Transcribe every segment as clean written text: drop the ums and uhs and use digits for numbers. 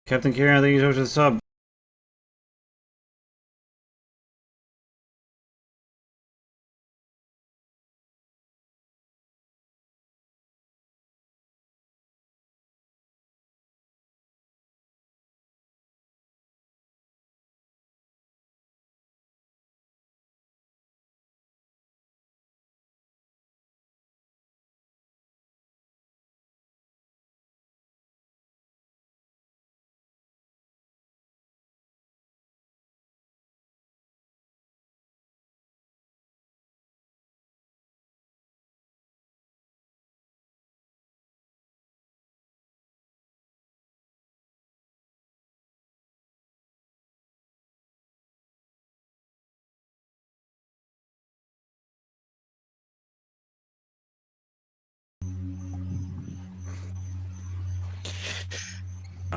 Captain Kieran, thank you so much for the sub.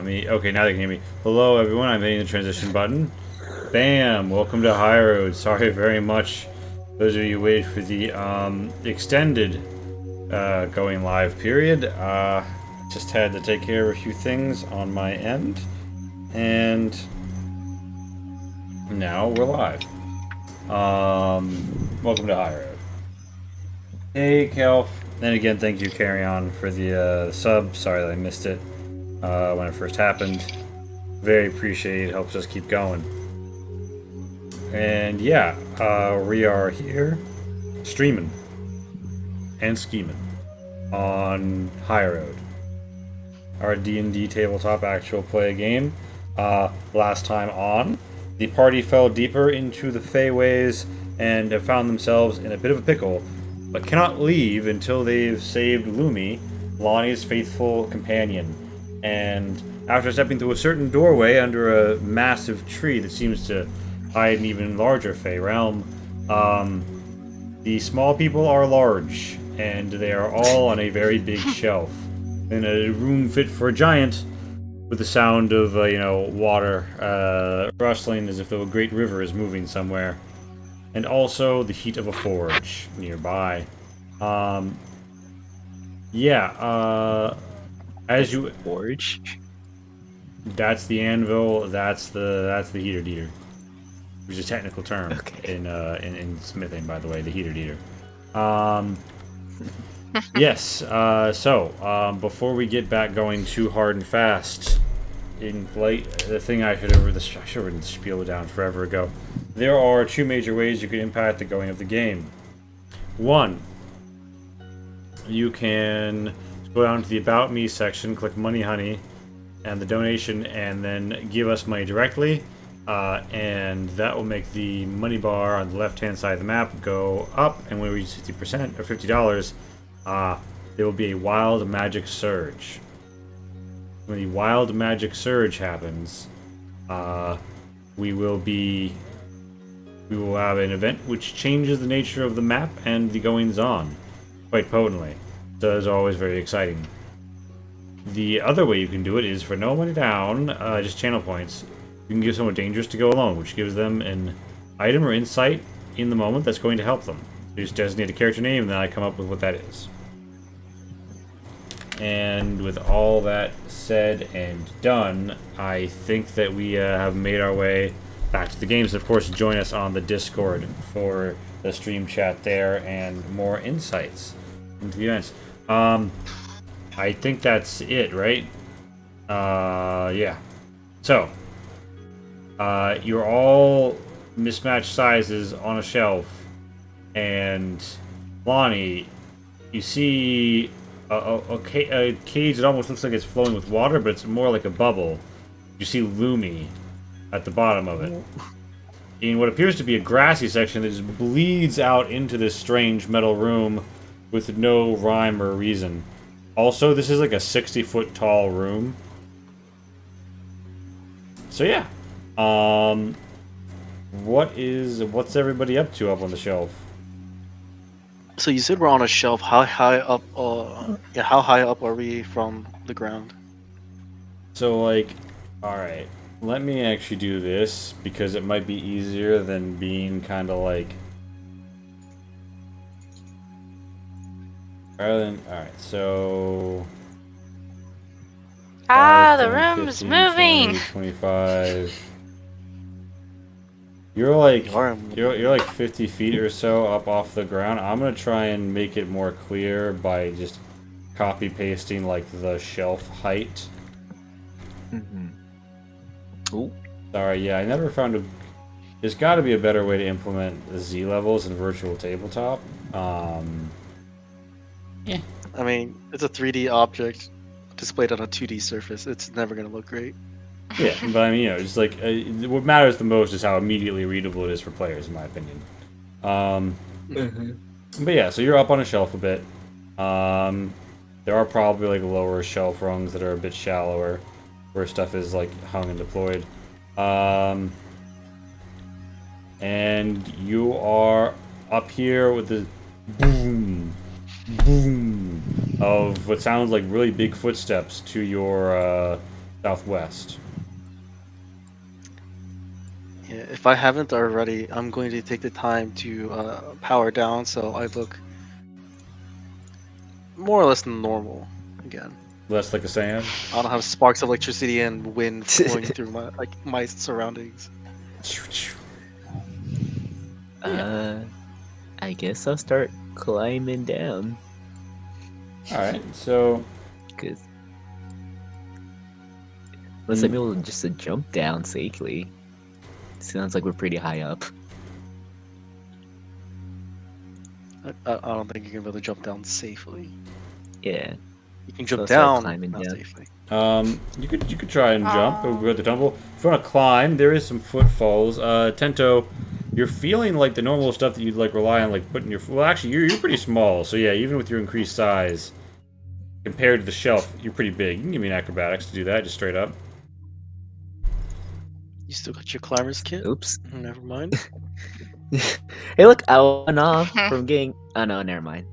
Okay, now they can hear me. Hello, everyone. I'm hitting the transition button. Bam! Welcome to High Road. Sorry very much, those of you who waited for the extended going live period. Just had to take care of a few things on my end, and now we're live. Welcome to High Road. Hey, Kelf. And again, thank you, Carry On, for the sub. Sorry that I missed it when it first happened. Very appreciated. Helps us keep going. And yeah, we are here streaming and scheming on High Road, our D&D tabletop actual play game. Last time on, the party fell deeper into the Feyways and have found themselves in a bit of a pickle, but cannot leave until they've saved Lumi, Lonnie's faithful companion. And after stepping through a certain doorway under a massive tree that seems to hide an even larger Fey realm, the small people are large, and they are all on a very big shelf in a room fit for a giant, with the sound of water rustling as if a great river is moving somewhere, and also the heat of a forge nearby. As you Forge? That's the anvil. That's the heater deater, which is a technical term in smithing, by the way. The heater deater. Yes. Before we get back going too hard and fast, the thing I should have written the spiel down forever ago. There are two major ways you can impact the going of the game. One, you can go down to the About Me section, click Money Honey, and the donation, and then give us money directly, and that will make the money bar on the left-hand side of the map go up, and when we reach 50% or $50, there will be a wild magic surge. When the wild magic surge happens, we will have an event which changes the nature of the map and the goings-on quite potently. So it's always very exciting. The other way you can do it is for no money down, just channel points. You can give someone dangerous to go alone, which gives them an item or insight in the moment that's going to help them. You just designate a character name, and then I come up with what that is. And with all that said and done, I think that we have made our way back to the games. Of course, join us on the Discord for the stream chat there and more insights into the events. I think that's it, right? Yeah. So, you're all mismatched sizes on a shelf, and Lonnie, you see a cage that almost looks like it's flowing with water, but it's more like a bubble. You see Lumi at the bottom of it. In what appears to be a grassy section that just bleeds out into this strange metal room with no rhyme or reason. Also, this is like a 60-foot tall room. So yeah. What's everybody up to up on the shelf? So you said we're on a shelf. How high up? How high up are we from the ground? So like, all right, let me actually do this because it might be easier than being kind of like. All right, so 5, The 10, room's 15, moving. 20, 25. You're like you're like 50 feet or so up off the ground. I'm gonna try and make it more clear by just copy pasting like the shelf height. Ooh. Sorry, yeah, I never found a. There's got to be a better way to implement the Z levels in virtual tabletop. I mean, it's a 3D object displayed on a 2D surface. It's never gonna look great. Yeah, but I mean, you know, just like what matters the most is how immediately readable it is for players, in my opinion. But yeah, so you're up on a shelf a bit. There are probably like lower shelf rungs that are a bit shallower, where stuff is like hung and deployed. And you are up here with the boom, boom of what sounds like really big footsteps to your southwest. Yeah, if I haven't already, I'm going to take the time to power down so I look more or less normal again. Less like a sand. I don't have sparks of electricity and wind flowing through my surroundings. I guess I'll start climbing down. Alright, so Cause unless I'm able just to jump down safely. Sounds like we're pretty high up. I don't think you can really jump down safely. Yeah. You can So jump I'll start down, climbing not down. safely. you could try and jump over the tumble. If you want to climb, there is some footfalls. Tento, you're feeling like the normal stuff that you'd like rely on, like putting your. Well, actually, you're pretty small, so yeah, even with your increased size, compared to the shelf, you're pretty big. You can give me an acrobatics to do that, just straight up. You still got your climber's kit? Oops. Never mind. Hey, look, I went off from getting. Oh no, never mind.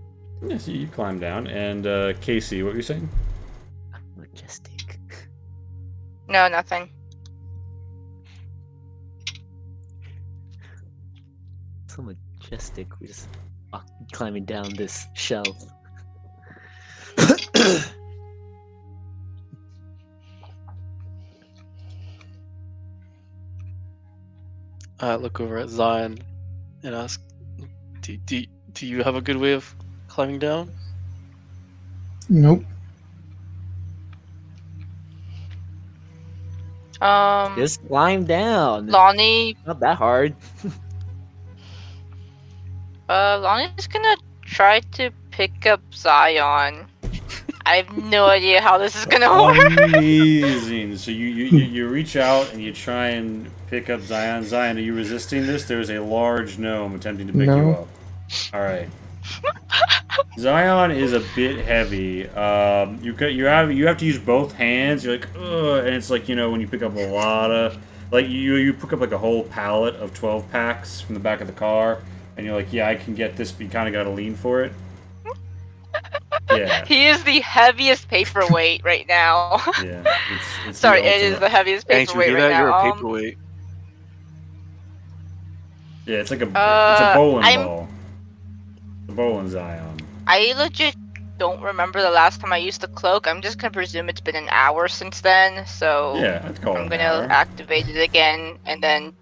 Yeah, so you climb down, and Casey, what were you saying? Majestic. No, nothing. So majestic. We're just climbing down this shelf. I look over at Zion and ask, do you have a good way of climbing down? Nope. Just climb down. Lonnie, Not that hard. Lonnie's gonna try to pick up Zion. I have no idea how this is gonna work. Amazing. So you reach out and you try and pick up Zion. Zion, are you resisting this? There is a large gnome attempting to pick you up. All right. Zion is a bit heavy. You have to use both hands. You're like, ugh, and it's like, you know, when you pick up a lot of, like you pick up like a whole pallet of 12 packs from the back of the car, and you're like, yeah, I can get this, but you kind of got to lean for it. Yeah. He is the heaviest paperweight right now. Yeah. It's Sorry, the it is ultimate. the heaviest Thanks for paperweight right that. You're now. a paperweight. Yeah, it's like it's a bowling I'm- ball. The bowling Zion. I legit don't remember the last time I used the cloak. I'm just gonna presume it's been an hour since then, so Yeah, I'd call it I'm an gonna hour. activate it again and then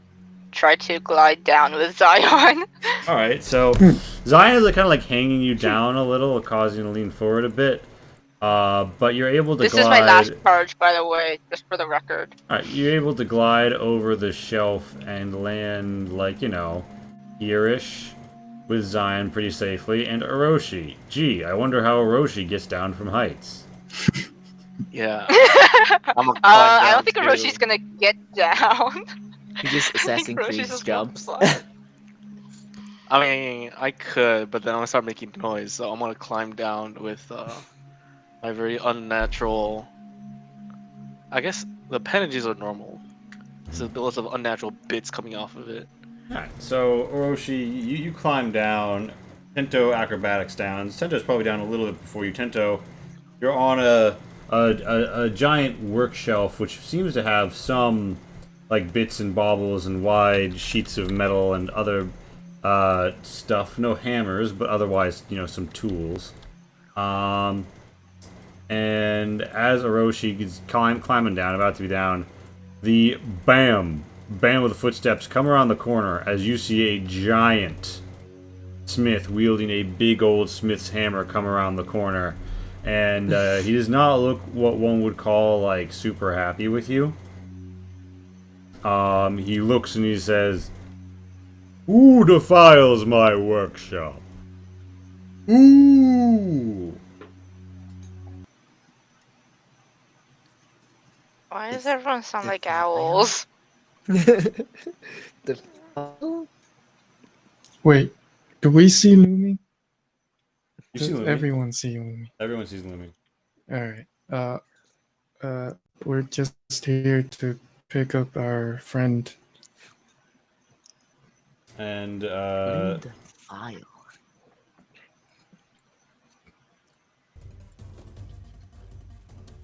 try to glide down with Zion. All right, so Zion is like, kind of like hanging you down a little, causing you to lean forward a bit. But you're able to This glide. is my last charge, by the way, just for the record. All right, you're able to glide over the shelf and land, like, you know, here-ish with Zion pretty safely, and Orochi. Gee, I wonder how Orochi gets down from heights. Yeah. I don't think Oroshi's gonna get down. He just I think Assassin's Roshi's Creed just jumps. gonna fly. I mean, I could, but then I'm gonna start making noise, so I'm gonna climb down with my very unnatural. I guess the appendages are normal. So there's lots of unnatural bits coming off of it. Alright, so Orochi, you climb down. Tento acrobatics down. Tento's probably down a little bit before you. Tento, you're on a giant work shelf which seems to have some like bits and baubles and wide sheets of metal and other stuff. No hammers, but otherwise, you know, some tools. And And as Orochi is climbing down, about to be down, the bam of the footsteps come around the corner as you see a giant smith wielding a big old smith's hammer come around the corner. And he does not look what one would call, like, super happy with you. He looks and he says, "Who defiles my workshop? Ooh!" Why does everyone sound like owls? The Wait, do we see Lumi? You see Does Lumi? everyone see Lumi? Everyone sees Lumi. Alright. We're just here to pick up our friend. And, the file.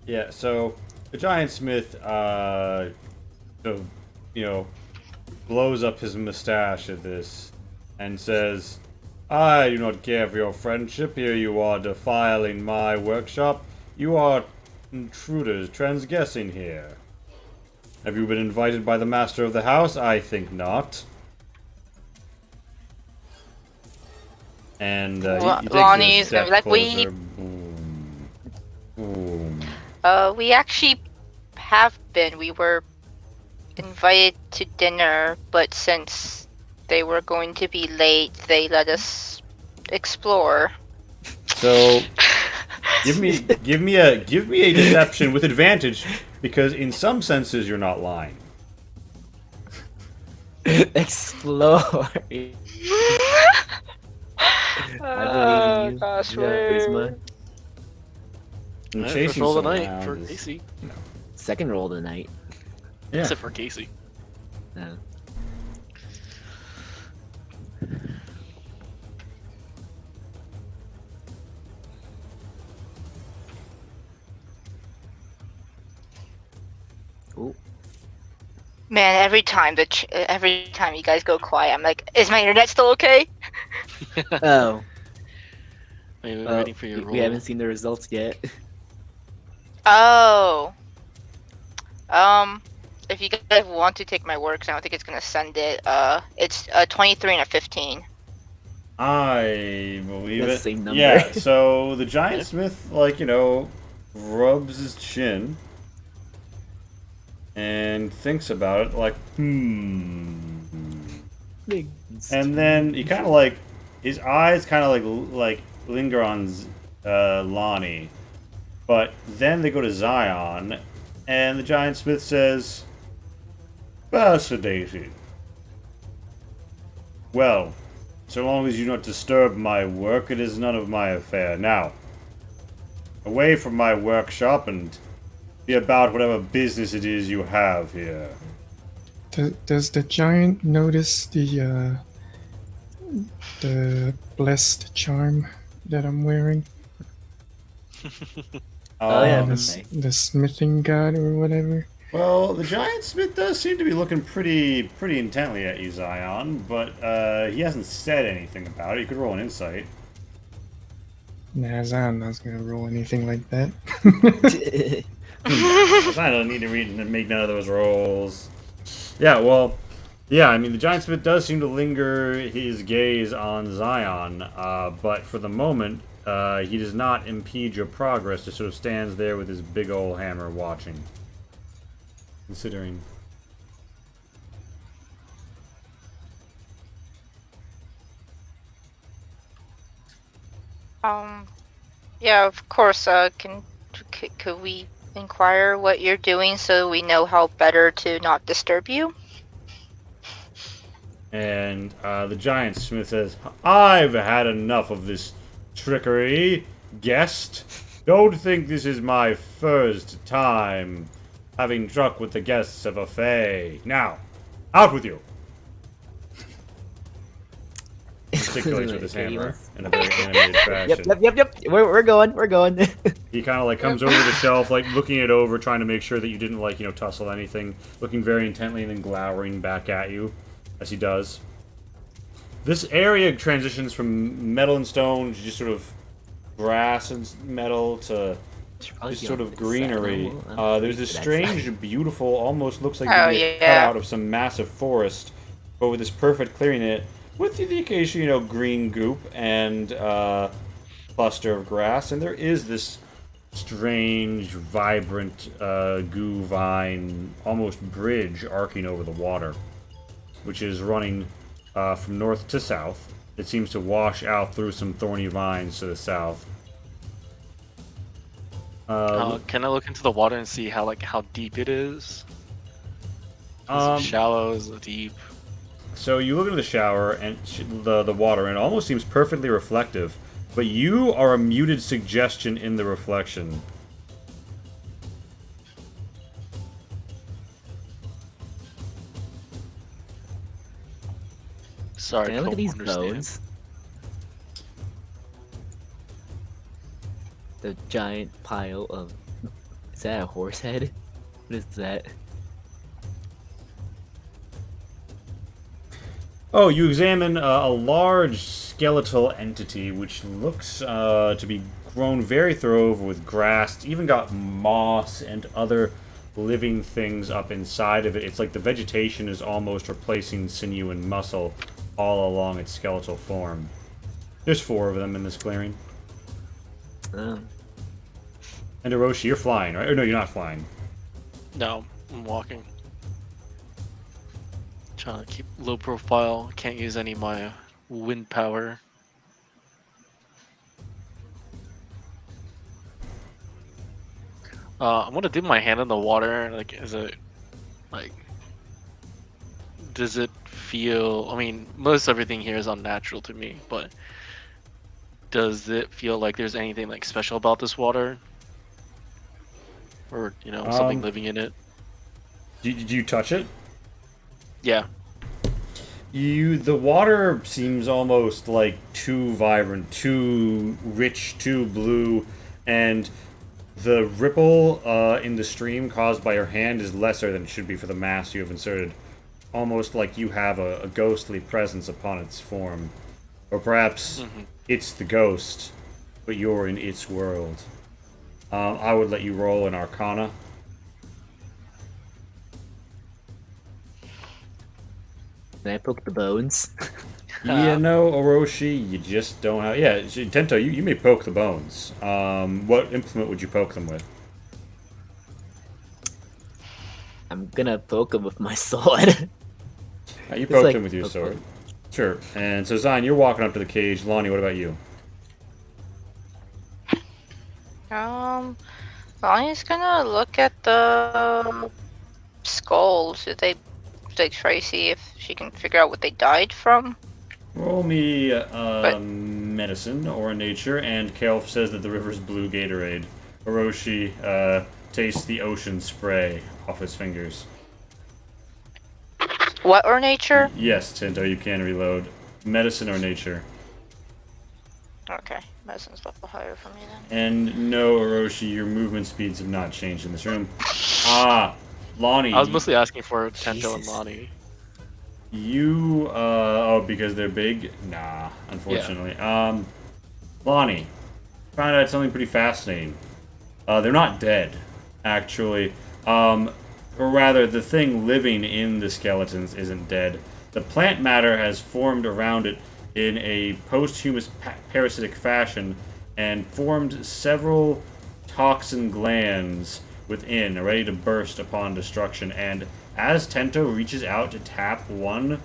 yeah, so the giant smith, blows up his mustache at this and says, "I do not care for your friendship. Here you are defiling my workshop. You are intruders transgressing here. Have you been invited by the master of the house? I think not." And he takes Lonnie's a step gonna be like, closer. Boom. Boom. We actually have been. We were invited to dinner, but since they were going to be late, they let us explore. So give me a deception with advantage, because in some senses you're not lying. Explore. I believe in you. Gosh, Charisma. And First chasing roll of the someone night for around is- Casey. Second roll of the night. Yeah. Except for Casey. Uh, Ooh. Man, every time you guys go quiet, I'm like, is my internet still okay? Oh. Wait, we're Well, waiting for your roll. we haven't seen the results yet. Oh. If you guys want to take my works, I don't think it's gonna send it. It's a 23 and a 15. I believe That's it. the same number. Yeah, so the giant smith, rubs his chin and thinks about it, like, And then he kind of his eyes kind of like linger on Lonnie, but then they go to Zion, and the giant smith says, "Fascinating. Well, so long as you don't disturb my work, it is none of my affair. Now, away from my workshop and be about whatever business it is you have here." Does the giant notice the blessed charm that I'm wearing? Oh, yeah, Um, okay. The smithing god or whatever? Well, the giant smith does seem to be looking pretty intently at you, Zion, but he hasn't said anything about it. You could roll an insight. Nah, I'm not gonna roll anything like that. I don't need to read and make none of those rolls. Yeah, well, yeah, I mean, the giant smith does seem to linger his gaze on Zion, but for the moment, he does not impede your progress. Just sort of stands there with his big old hammer watching. Considering. Yeah, of course. Could we inquire what you're doing so we know how better to not disturb you? And the giant smith says, "I've had enough of this trickery, guest. Don't think this is my first time having truck with the guests of a fae. Now, out with you!" Gesticulates with his Okay, hammer let's- in a very animated fashion. Yep. We're going. He kind of comes over the shelf, looking it over, trying to make sure that you didn't tussle anything, looking very intently and then glowering back at you as he does. This area transitions from metal and stone to just sort of grass and metal to Should probably this be sort on of the greenery. side. I'm There's this afraid for that strange, side. beautiful, almost looks like Oh, maybe a yeah. cutout of some massive forest, but with this perfect clearing in it, with the occasional, green goop and cluster of grass, and there is this strange, vibrant goo vine, almost bridge arcing over the water, which is running from north to south. It seems to wash out through some thorny vines to the south. Can I look into the water and see how deep it is? Is it Um, shallow? Is it deep? So you look into the shower and the water, and it almost seems perfectly reflective, but you are a muted suggestion in the reflection. Sorry, Can I look at don't these understand. bones? The giant pile of... Is that a horse head? What is that? Oh, you examine a large skeletal entity which looks to be grown very thorough with grass. It's even got moss and other living things up inside of it. It's like the vegetation is almost replacing sinew and muscle all along its skeletal form. There's 4 of them in this clearing. Oh. And Hiroshi, you're flying, right? Or no, you're not flying. No, I'm walking. Trying to keep low profile. Can't use any of my wind power. I'm gonna dip my hand in the water. Like, is it like? Does it feel? I mean, most everything here is unnatural to me, but does it feel like there's anything like special about this water, or something living in it? Did you touch it? Yeah. The water seems almost like too vibrant, too rich, too blue, and the ripple in the stream caused by your hand is lesser than it should be for the mass you have inserted. Almost like you have a ghostly presence upon its form. Or perhaps it's the ghost, but you're in its world. I would let you roll an Arcana. Can I poke the bones? Yeah, no, Orochi, you just don't have... Yeah, Tento, you may poke the bones. What implement would you poke them with? I'm gonna poke him with my sword. You It's poked like him with your a sword. poke. Sure. And so, Zion, you're walking up to the cage. Lonnie, what about you? Lonnie's gonna look at the skulls. Did they like try to see if she can figure out what they died from? Roll me medicine or nature, and Kelf says that the river's blue Gatorade. Orochi tastes the ocean spray off his fingers. What or nature? Yes, Tinto, you can reload. Medicine or nature. Okay, medicine's a little higher for me then. And no, Orochi, your movement speeds have not changed in this room. Ah, Lonnie. I was mostly asking for Tento and Jesus. Lonnie. You, oh, because they're big? Nah, unfortunately. Lonnie, found out something pretty fascinating. They're not dead, actually. Or rather, the thing living in the skeletons isn't dead. The plant matter has formed around it in a posthumous parasitic fashion and formed several toxin glands within, ready to burst upon destruction. And as Tento reaches out to tap one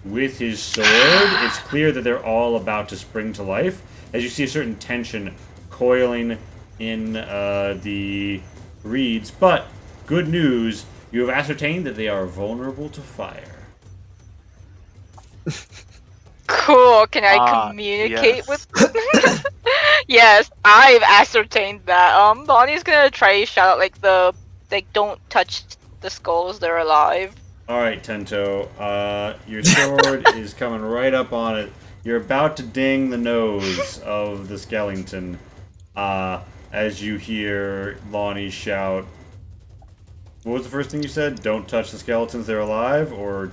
with his sword, it's clear that they're all about to spring to life, as you see a certain tension coiling in the reeds. But, good news, you have ascertained that they are vulnerable to fire. Cool, can I communicate yes. with Yes, I've ascertained that. Lonnie's gonna try to shout out don't touch the skulls, they're alive. Alright, Tento, your sword is coming right up on it. You're about to ding the nose of the skeleton, as you hear Lonnie shout. What was the first thing you said? Don't touch the skeletons, they're alive? Or...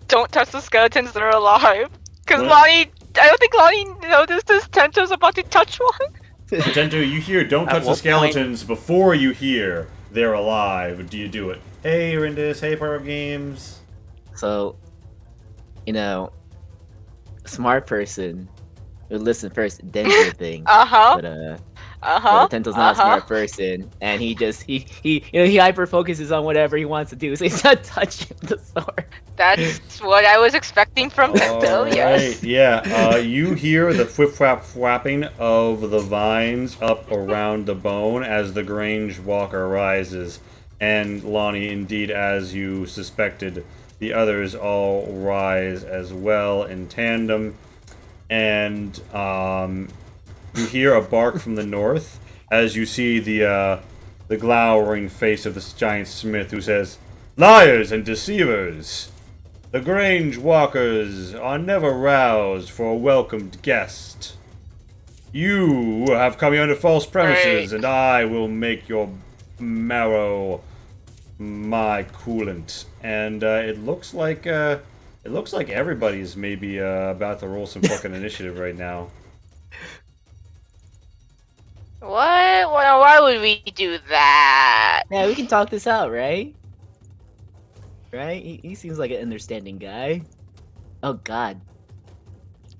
Don't touch the skeletons, they're alive. Cause What? Lonnie, I don't think Lonnie noticed this Tento's about to touch one. Tento, you hear "Don't At touch the what point- skeletons" before you hear "They're alive." Do you do it? Hey, Rindis. Hey, Power Up Games. So, you know, a smart person would listen first, then do the thing. Uh-huh. But Tento's not a smart person, and he he hyper focuses on whatever he wants to do, so he's not touching the sword. That's what I was expecting from Tento, yes. Yeah. You hear the flapping of the vines up around the bone as the Grange Walker rises, and Lonnie, indeed, as you suspected, the others all rise as well in tandem, and you hear a bark from the north as you see the glowering face of this giant smith who says, "Liars and deceivers! The Grange Walkers are never roused for a welcomed guest. You have come here under false premises, and I will make your marrow my coolant." And it looks like everybody's maybe about to roll some fucking initiative right now. What? Why would we do that? Yeah, we can talk this out, right? Right? He seems like an understanding guy. Oh God,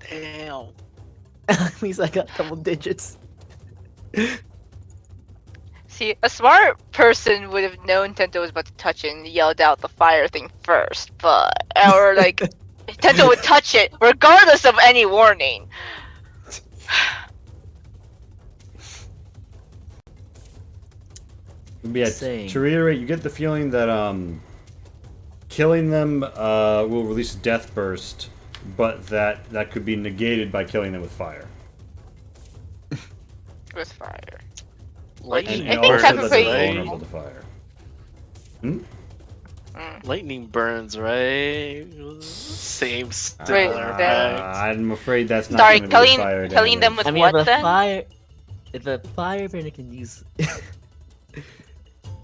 Damn. at least I got a couple digits. See, a smart person would have known Tento was about to touch it and yelled out the fire thing first, or like, Tento would touch it regardless of any warning. Yeah, Insane. to reiterate, you get the feeling that killing them will release a death burst, but that could be negated by killing them with fire. With fire. Lightning I And think also that they're technically- vulnerable to fire. Lightning burns, right? Same Wait, similar then- effect. I'm afraid that's not Sorry, going to be fire killing them damage. with I mean, what if then? if the fireburner can use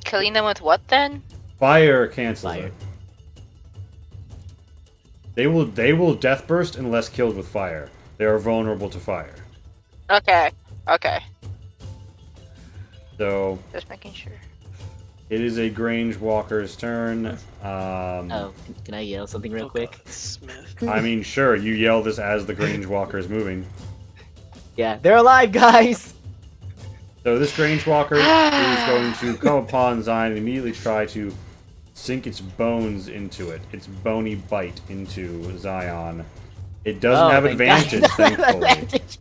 Killing them with what then? Fire cancels Fire. it. They will death burst unless killed with fire. They are vulnerable to fire. Okay. So Just making sure. it is a Grange Walker's turn. Oh, can I yell something real quick? Smith. I mean, sure, you yell this as the Grange Walker is moving. Yeah, they're alive, guys. So this Grange Walker is going to come upon Zion and immediately try to sink its bones into it, its bony bite into Zion. It doesn't have thank God. advantage, thankfully. Advantage.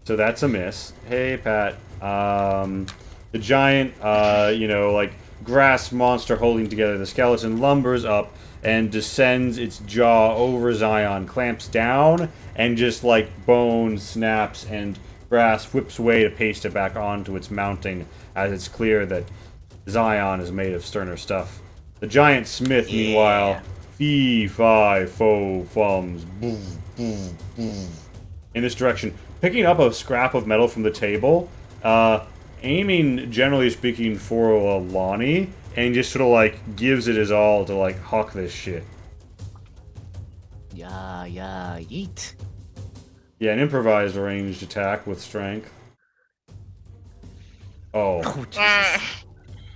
So that's a miss. Hey, Pat. The giant, like grass monster holding together the skeleton lumbers up and descends its jaw over Zion, clamps down, and just like bone snaps and grass whips away to paste it back onto its mounting as it's clear that Zion is made of sterner stuff. The giant smith, meanwhile, fee, fi, fo, fums, boo, boo, boo, in this direction, picking up a scrap of metal from the table, aiming, generally speaking, for Lonnie, and just sort of like gives it his all to like huck this shit. Yeah, yeet. Yeah, an improvised ranged attack with strength. Oh. Oh, Jesus. Mm.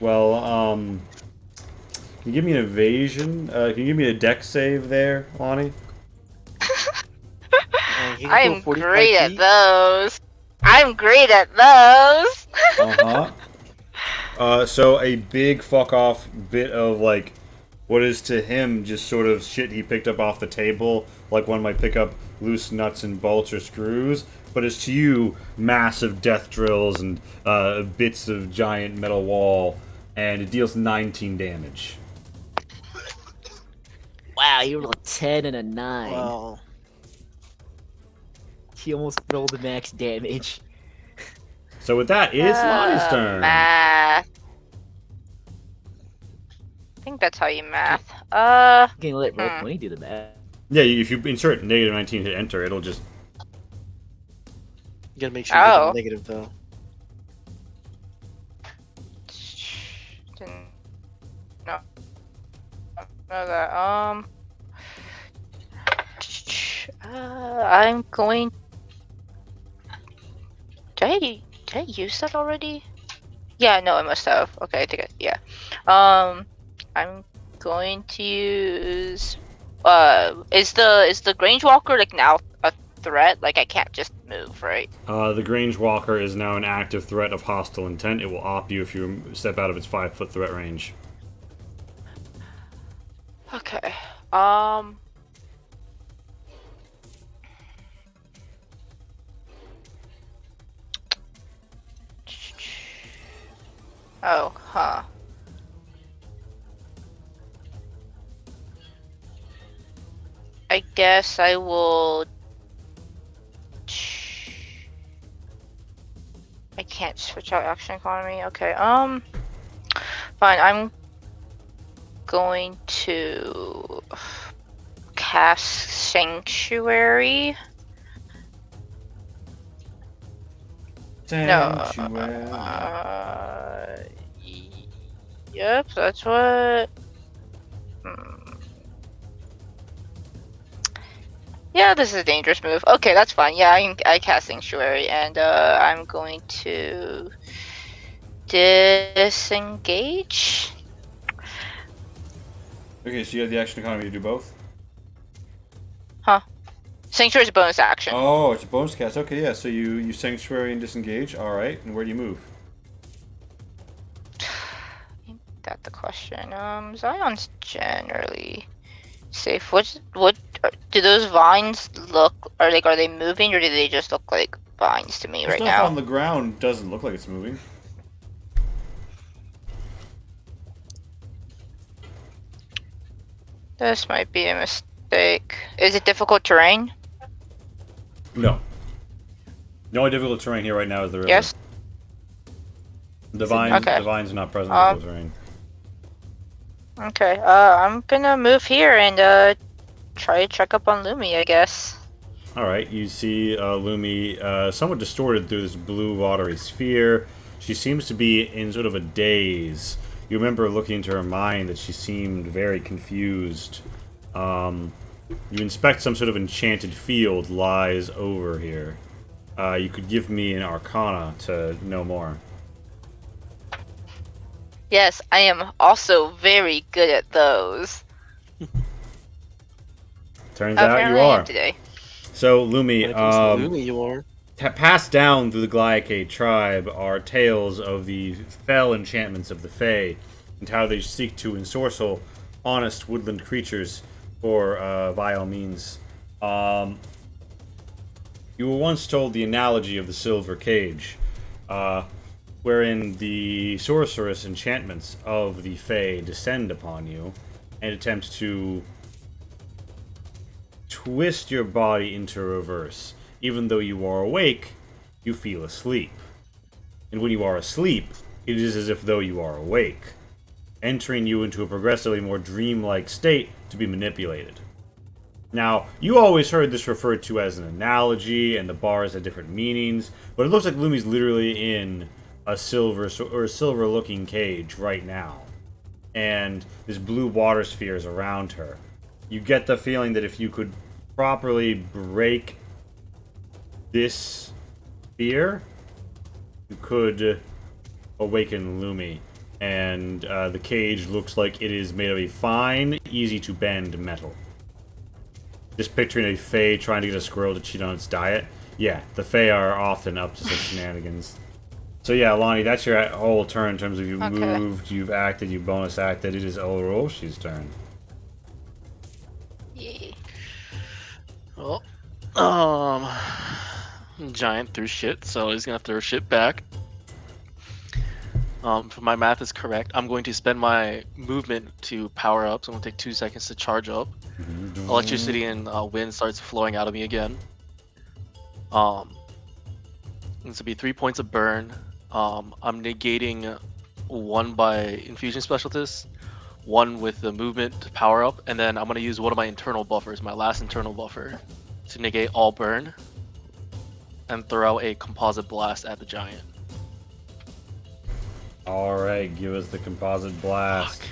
Well, can you give me an evasion? Can you give me a dex save there, Lonnie? I am great at those. I'm great at those. So a big fuck off bit of like what is to him just sort of shit he picked up off the table, like one might pick up loose nuts and bolts or screws, but it's to you massive death drills and bits of giant metal wall, and it deals 19 damage. Wow, you rolled a 10 and a 9. Wow. He almost rolled the max damage. So with that, it's Lonnie's turn. Math. I think that's how you math. You can let roll 20 do the math. Yeah, if you insert negative 19 to enter, it'll just... You gotta make sure you get Oh. a negative though. Didn't know that. I'm going Did I use that already? Yeah, no, I must have. Okay, I think yeah. I'm going to use. Is the Grange Walker like now a threat? Like I can't just move, right? The Grange Walker is now an active threat of hostile intent. It will op you if you step out of its 5-foot threat range. Okay. Oh, huh. I guess I will. I can't switch out action economy. Okay. Fine. I'm going to cast Sanctuary. Sanctuary. Yep, that's what. Yeah, this is a dangerous move. Okay, that's fine. Yeah, I cast Sanctuary, and I'm going to disengage. Okay, so you have the action economy to do both? Huh? Sanctuary is a bonus action. Oh, it's a bonus cast. Okay, yeah, so you Sanctuary and disengage. Alright, and where do you move? Ain't that the question? Zion's generally safe. What do those vines look? Are they moving, or do they just look like vines to me right Stuff now? on the ground doesn't look like it's moving. This might be a mistake. Is it difficult terrain? No. The only difficult terrain here right now is the river. Yes. The vines, Okay. the vines are not present in the terrain. Okay. I'm gonna move here and try to check up on Lumi, I guess. Alright, you see Lumi somewhat distorted through this blue watery sphere. She seems to be in sort of a daze. You remember looking into her mind that she seemed very confused. You inspect some sort of enchanted field lies over here. You could give me an arcana to know more. Yes, I am also very good at those. Turns out you Apparently I am are. today. So, Lumi, Lumi, you are. passed down through the Glycade tribe are tales of the fell enchantments of the Fae, and how they seek to ensorcel honest woodland creatures for vile means. You were once told the analogy of the silver cage, wherein the sorcerous enchantments of the Fae descend upon you and attempt to twist your body into reverse. Even though you are awake, you feel asleep. And when you are asleep, it is as if though you are awake, entering you into a progressively more dreamlike state to be manipulated. Now, you always heard this referred to as an analogy, and the bars had different meanings, but it looks like Lumi's literally in a silver-looking cage right now, and this blue water sphere is around her. You get the feeling that if you could properly break this sphere, you could awaken Lumi. And the cage looks like it is made of a fine, easy-to-bend metal. Just picturing a Fae trying to get a squirrel to cheat on its diet. Yeah, the Fae are often up to such shenanigans. So yeah, Lonnie, that's your whole turn in terms of you've moved, you've acted, you bonus acted. It is Elroshi's turn. Yeah. Well, Giant threw shit, so he's gonna throw shit back. If my math is correct, I'm going to spend my movement to power up, so I'm gonna take 2 seconds to charge up. Electricity and wind starts flowing out of me again. This will be 3 points of burn. I'm negating 1 by infusion specialist, 1 with the movement to power up, and then I'm gonna use one of my internal buffers, my last internal buffer, to negate all burn, and throw a composite blast at the giant. Alright, give us the composite blast. Fuck.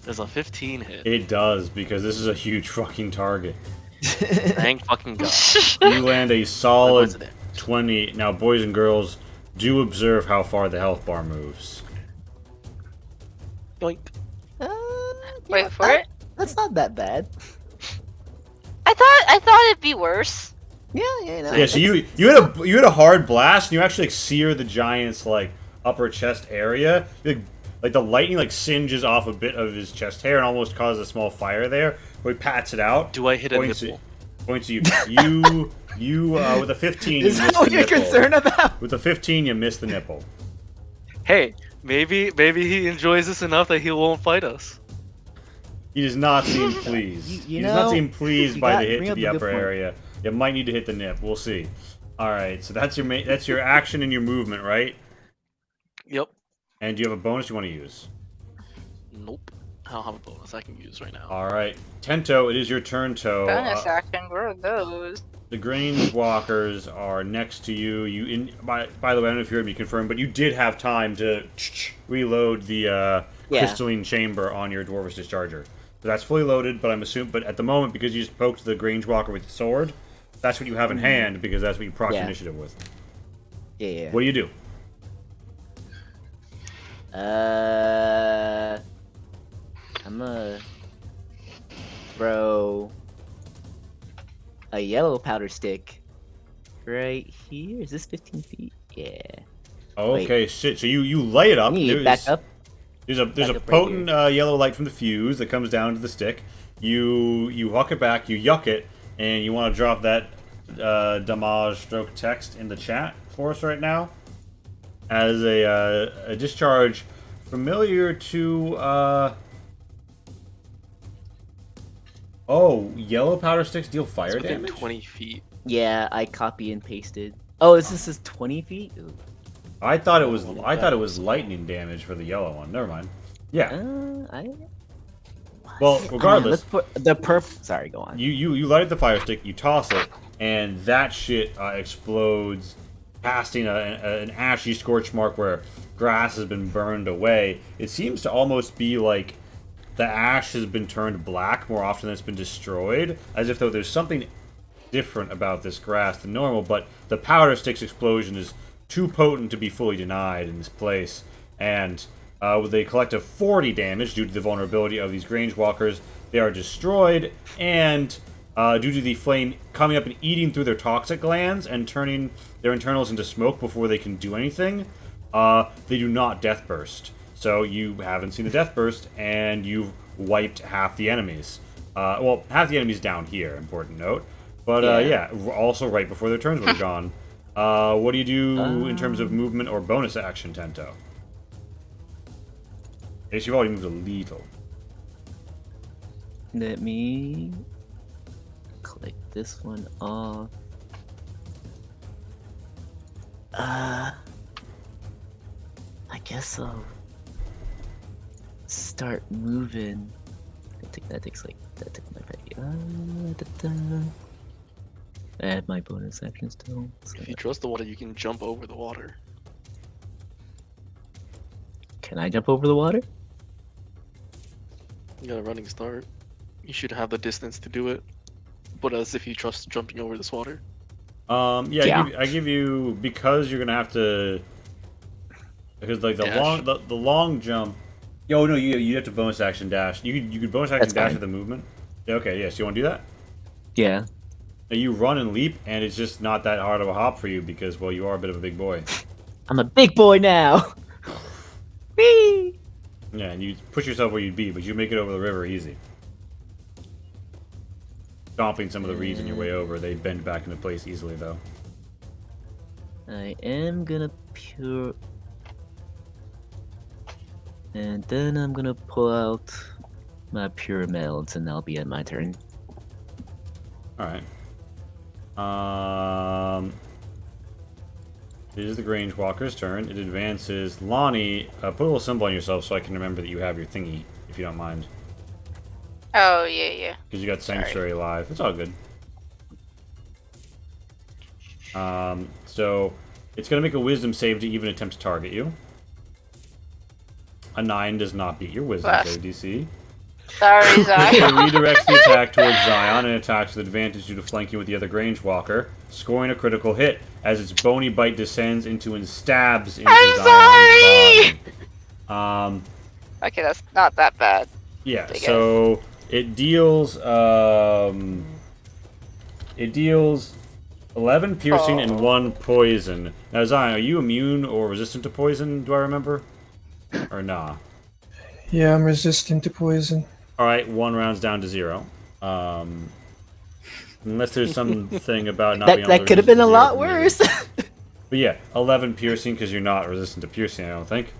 Does a 15 hit? It does, because this is a huge fucking target. Thank fucking god. You land a solid 20. Now, boys and girls, do observe how far the health bar moves. Yoink. Wait for it. That's not that bad. I thought it'd be worse. Yeah, yeah, no. Yeah, so you had a hard blast, and you actually like sear the giant's like upper chest area. Like the lightning like singes off a bit of his chest hair and almost causes a small fire there. But he pats it out. Do I hit a points nipple? Points to you with a 15. Is you that miss what the you're nipple. concerned about? With a 15, you miss the nipple. Hey, maybe he enjoys this enough that he won't fight us. He does not seem pleased. You He does not know, seem pleased you by got- the hit bring to up the a good upper point. area. You might need to hit the nip. We'll see. All right, so that's your action and your movement, right? Yep. And do you have a bonus you want to use? Nope. I don't have a bonus I can use right now. All right, Tento, it is your turn, To. Bonus action. Where are those? The Grange Walkers are next to you. By the way, I don't know if you heard me confirm, but you did have time to reload the crystalline chamber on your Dwarvish Discharger. So that's fully loaded, but but at the moment, because you just poked the Grange Walker with the sword, that's what you have in hand, because that's what you proc initiative with. Yeah. What do you do? I'm gonna throw a yellow powder stick right here. Is this 15 feet? Yeah. Okay, shit. So you light it up. You need back up. There's a Back up right potent yellow light from the fuse that comes down to the stick. You huck it back, you yuck it, and you want to drop that damage stroke text in the chat for us right now as a discharge familiar to yellow powder sticks deal fire It's within damage. 20 feet. Yeah, I copy and pasted. Oh, this is 20 feet? Ooh. I thought it was lightning damage for the yellow one. Never mind. Yeah. Well, regardless, The perp. Sorry, go on. You light the fire stick, you toss it, and that shit explodes, casting an ashy scorch mark where grass has been burned away. It seems to almost be like the ash has been turned black more often than it's been destroyed, as if though there's something different about this grass than normal, but the powder stick's explosion is too potent to be fully denied in this place, and with a collective 40 damage due to the vulnerability of these Grange Walkers, they are destroyed, and due to the flame coming up and eating through their toxic glands and turning their internals into smoke before they can do anything, they do not death burst. So you haven't seen the death burst, and you've wiped half the enemies. Well, half the enemies down here, important note. But also right before their turns were gone. What do you do in terms of movement or bonus action, Tento? I guess you've already moved a little. Let me click this one off. I guess I'll start moving. That takes my petty. I have my bonus action still. So. If you trust the water, you can jump over the water. Can I jump over the water? You got a running start. You should have the distance to do it. But as if you trust jumping over this water. I give you because you're gonna have to, because like the long jump. Yo, no, you have to bonus action dash. You could bonus action dash with the movement. Yeah, okay, yes. You want to do that? Yeah. Now you run and leap, and it's just not that hard of a hop for you because, well, you are a bit of a big boy. I'm a big boy now. Whee! Yeah, and you push yourself where you'd be, but you make it over the river easy. Stomping some of the reeds on your way over, they bend back into place easily, though. I am gonna pure... And then I'm gonna pull out my pure melds, and that'll be at my turn. Alright. It is the Grange Walker's turn. It advances. Lonnie, put a little symbol on yourself so I can remember that you have your thingy, if you don't mind. Oh, yeah. Because you got Sanctuary live. It's all good. So, it's going to make a Wisdom save to even attempt to target you. A 9 does not beat your Wisdom save DC. Sorry, It Zion. redirects the attack towards Zion and attacks with advantage due to flanking with the other Grange Walker, scoring a critical hit as its bony bite descends into and stabs into I'm Zion's body. Okay, that's not that bad. Yeah, I guess. so it deals 11 piercing and 1 poison. Now, Zion, are you immune or resistant to poison? Do I remember? Or nah? Yeah, I'm resistant to poison. All right, 1 round's down to 0. Unless there's something about not being able That to could have resist been a to 0 lot from worse. using- But yeah, 11 piercing because you're not resistant to piercing, I don't think.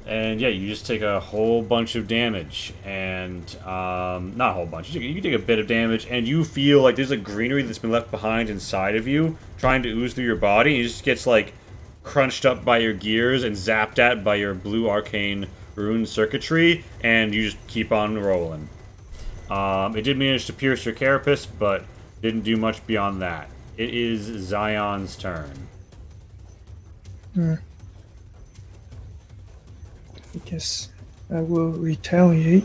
And yeah, you just take a whole bunch of damage, and not a whole bunch. You take a bit of damage, and you feel like there's a greenery that's been left behind inside of you, trying to ooze through your body. And it just gets like crunched up by your gears and zapped at by your blue arcane rune circuitry, and you just keep on rolling. It did manage to pierce your carapace, but didn't do much beyond that. It is Zion's turn. I guess I will retaliate.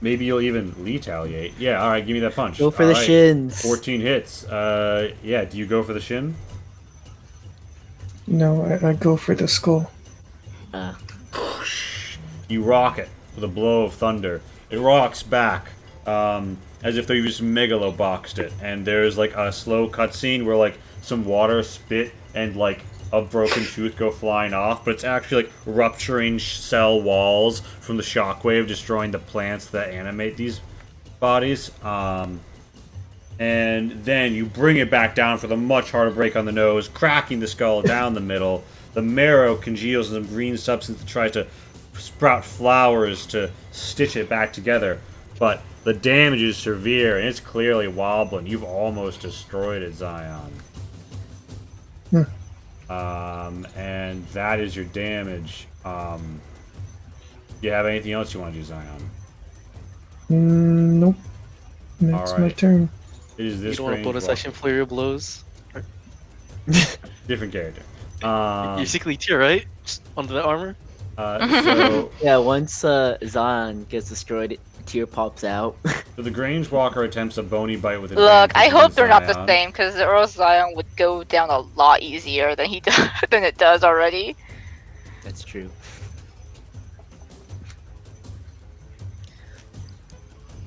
Maybe you'll even retaliate. Yeah, alright, give me that punch. Go for the Alright, shins. 14 hits. Yeah, do you go for the shin? No, I go for the skull. You rock it with a blow of thunder. It rocks back, as if you just megaloboxed it. And there's like a slow cutscene where like some water spit and like a broken tooth go flying off, but it's actually like rupturing cell walls from the shockwave, destroying the plants that animate these bodies. And then you bring it back down for the much harder break on the nose, cracking the skull down the middle. The marrow congeals in some green substance that tries to sprout flowers to stitch it back together. But the damage is severe, and it's clearly wobbling. You've almost destroyed it, Zion. And that is your damage. Do you have anything else you want to do, Zion? Nope. That's my Alright. turn. It is You this don't want a range bonus walk- action flurry of blows? Different character. You're sickly tier, right? Just onto the armor? So Yeah, once Zan gets destroyed, tear pops out. the Grange Walker attempts a bony bite with Look, advantage I hope against they're not the Zion. same, because the Earl Zion would go down a lot easier than than it does already. That's true.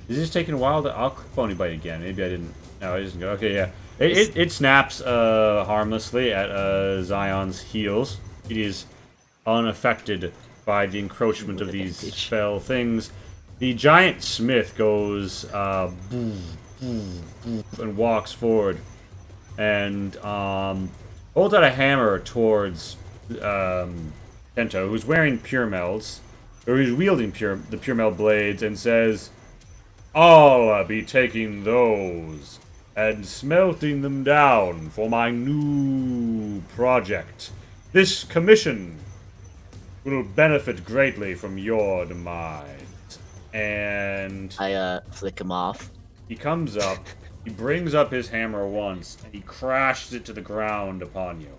Is this taking a while? I'll click bony bite again. Maybe I didn't. No, I didn't go. Okay, yeah. It snaps harmlessly at Zion's heels. It is unaffected by the encroachment of these Advantage. fell things. The giant smith goes boo, boo, boo, and walks forward and holds out a hammer towards Tento, who's wearing pure melds, or who's wielding the pure meld blades, and says, "I'll be taking those and smelting them down for my new project. This commission will benefit greatly from your demise." And I flick him off. he comes up, he brings up his hammer once, and he crashes it to the ground upon you.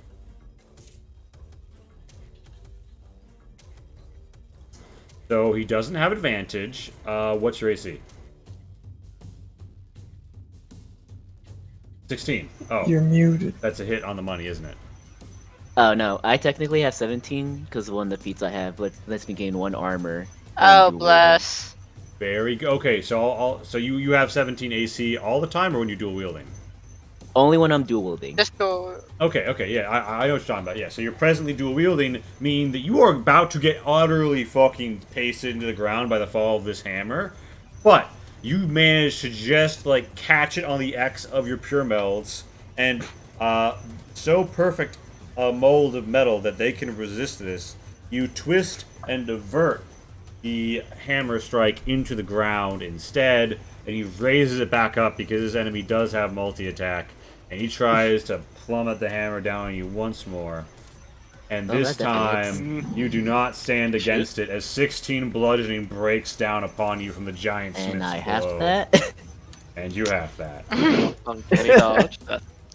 So he doesn't have advantage. What's your AC? 16. Oh, You're muted. that's a hit on the money, isn't it? Oh no, I technically have 17 because one of the feats I have lets me gain 1 armor. Oh, and bless. Very good. Okay, so so you have 17 AC all the time, or when you dual wielding? only when I'm dual wielding. Just go. Okay, yeah, I know what you're talking about. Yeah, so you're presently dual wielding, meaning that you are about to get utterly fucking pasted into the ground by the fall of this hammer, but you manage to just like catch it on the X of your pure melds, and so perfect a mold of metal that they can resist this. You twist and divert the hammer strike into the ground instead, and he raises it back up because this enemy does have multi-attack, and he tries to plummet the hammer down on you once more. And Oh, this that definitely time, you do not stand against it, as 16 bludgeoning breaks down upon you from the giant smith's And I have blow. that. And you have that. Uncanny dodge.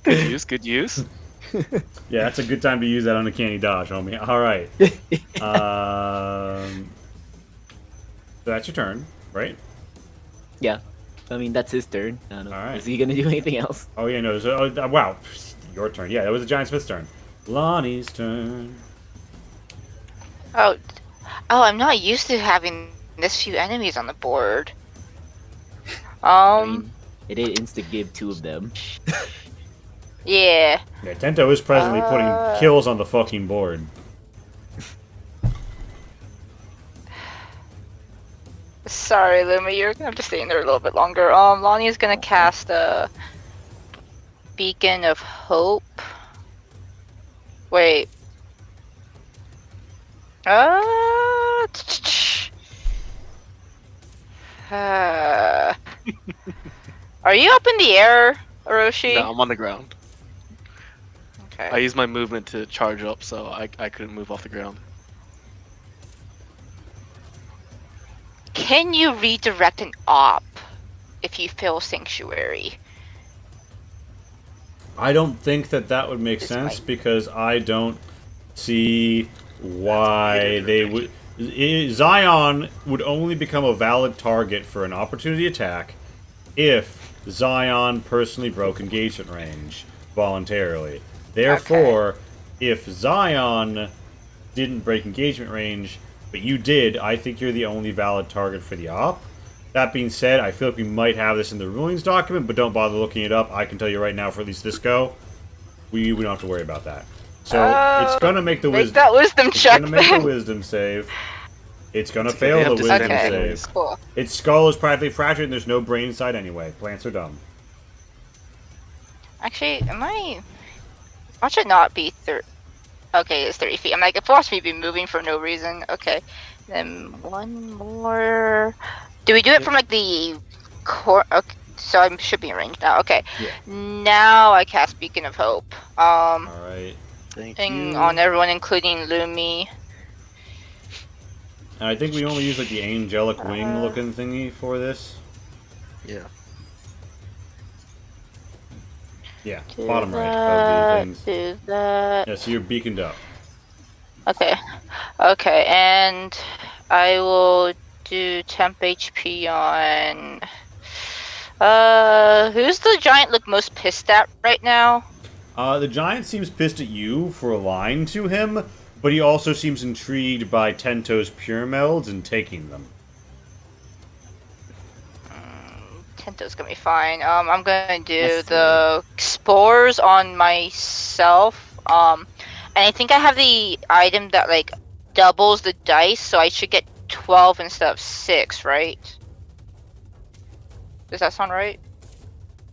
Good use, good use. Yeah, that's a good time to use that uncanny dodge, homie. Alright. That's your turn, right? Yeah. I mean, that's his turn. I don't know. All right. Is he gonna do anything else? Oh yeah, no. So, wow, your turn. Yeah, that was the Giant Smith's turn. Lonnie's turn. Oh, I'm not used to having this few enemies on the board. I mean, it did insta-give 2 of them. Yeah. Yeah, Tento is presently putting kills on the fucking board. Sorry, Lumi, you're gonna have to stay in there a little bit longer. Lonnie is gonna cast a Beacon of Hope. Wait. Are you up in the air, Orochi? No, I'm on the ground. Okay. I used my movement to charge up, so I couldn't move off the ground. Can you redirect an op if you fail Sanctuary? I don't think that would make sense because I don't see why they would. Zion would only become a valid target for an opportunity attack if Zion personally broke engagement range voluntarily. Therefore, if Zion didn't break engagement range, but you did, I think you're the only valid target for the op. That being said, I feel like we might have this in the rulings document, but don't bother looking it up. I can tell you right now, for at least this go, we don't have to worry about that. So it's gonna make the wisdom. That wisdom check. It's gonna make the wisdom save. It's gonna fail the wisdom save. Cool. Its skull is practically fractured, and there's no brain inside anyway. Plants are dumb. Actually, Watch it not be 30. Okay, it's 30 feet. I'm like, if watch me be moving for no reason. Okay, then one more. Do we do it from like the core? Okay, so I should be in range now. Okay, Yeah. Now I cast Beacon of Hope. All right. Thank Thing you. on everyone, including Lumi. And I think we only use like the angelic wing looking thingy for this. Yeah. Yeah, Do bottom right that, of the things. do that. Yeah, so you're beaconed up. Okay. Okay, and I will do temp HP on. Who's the giant look most pissed at right now? The giant seems pissed at you for lying to him, but he also seems intrigued by Tento's pure melds and taking them. Tento's gonna be fine. I'm gonna do That's the spores on myself. And I think I have the item that like doubles the dice, so I should get 12 instead of 6, right? Does that sound right?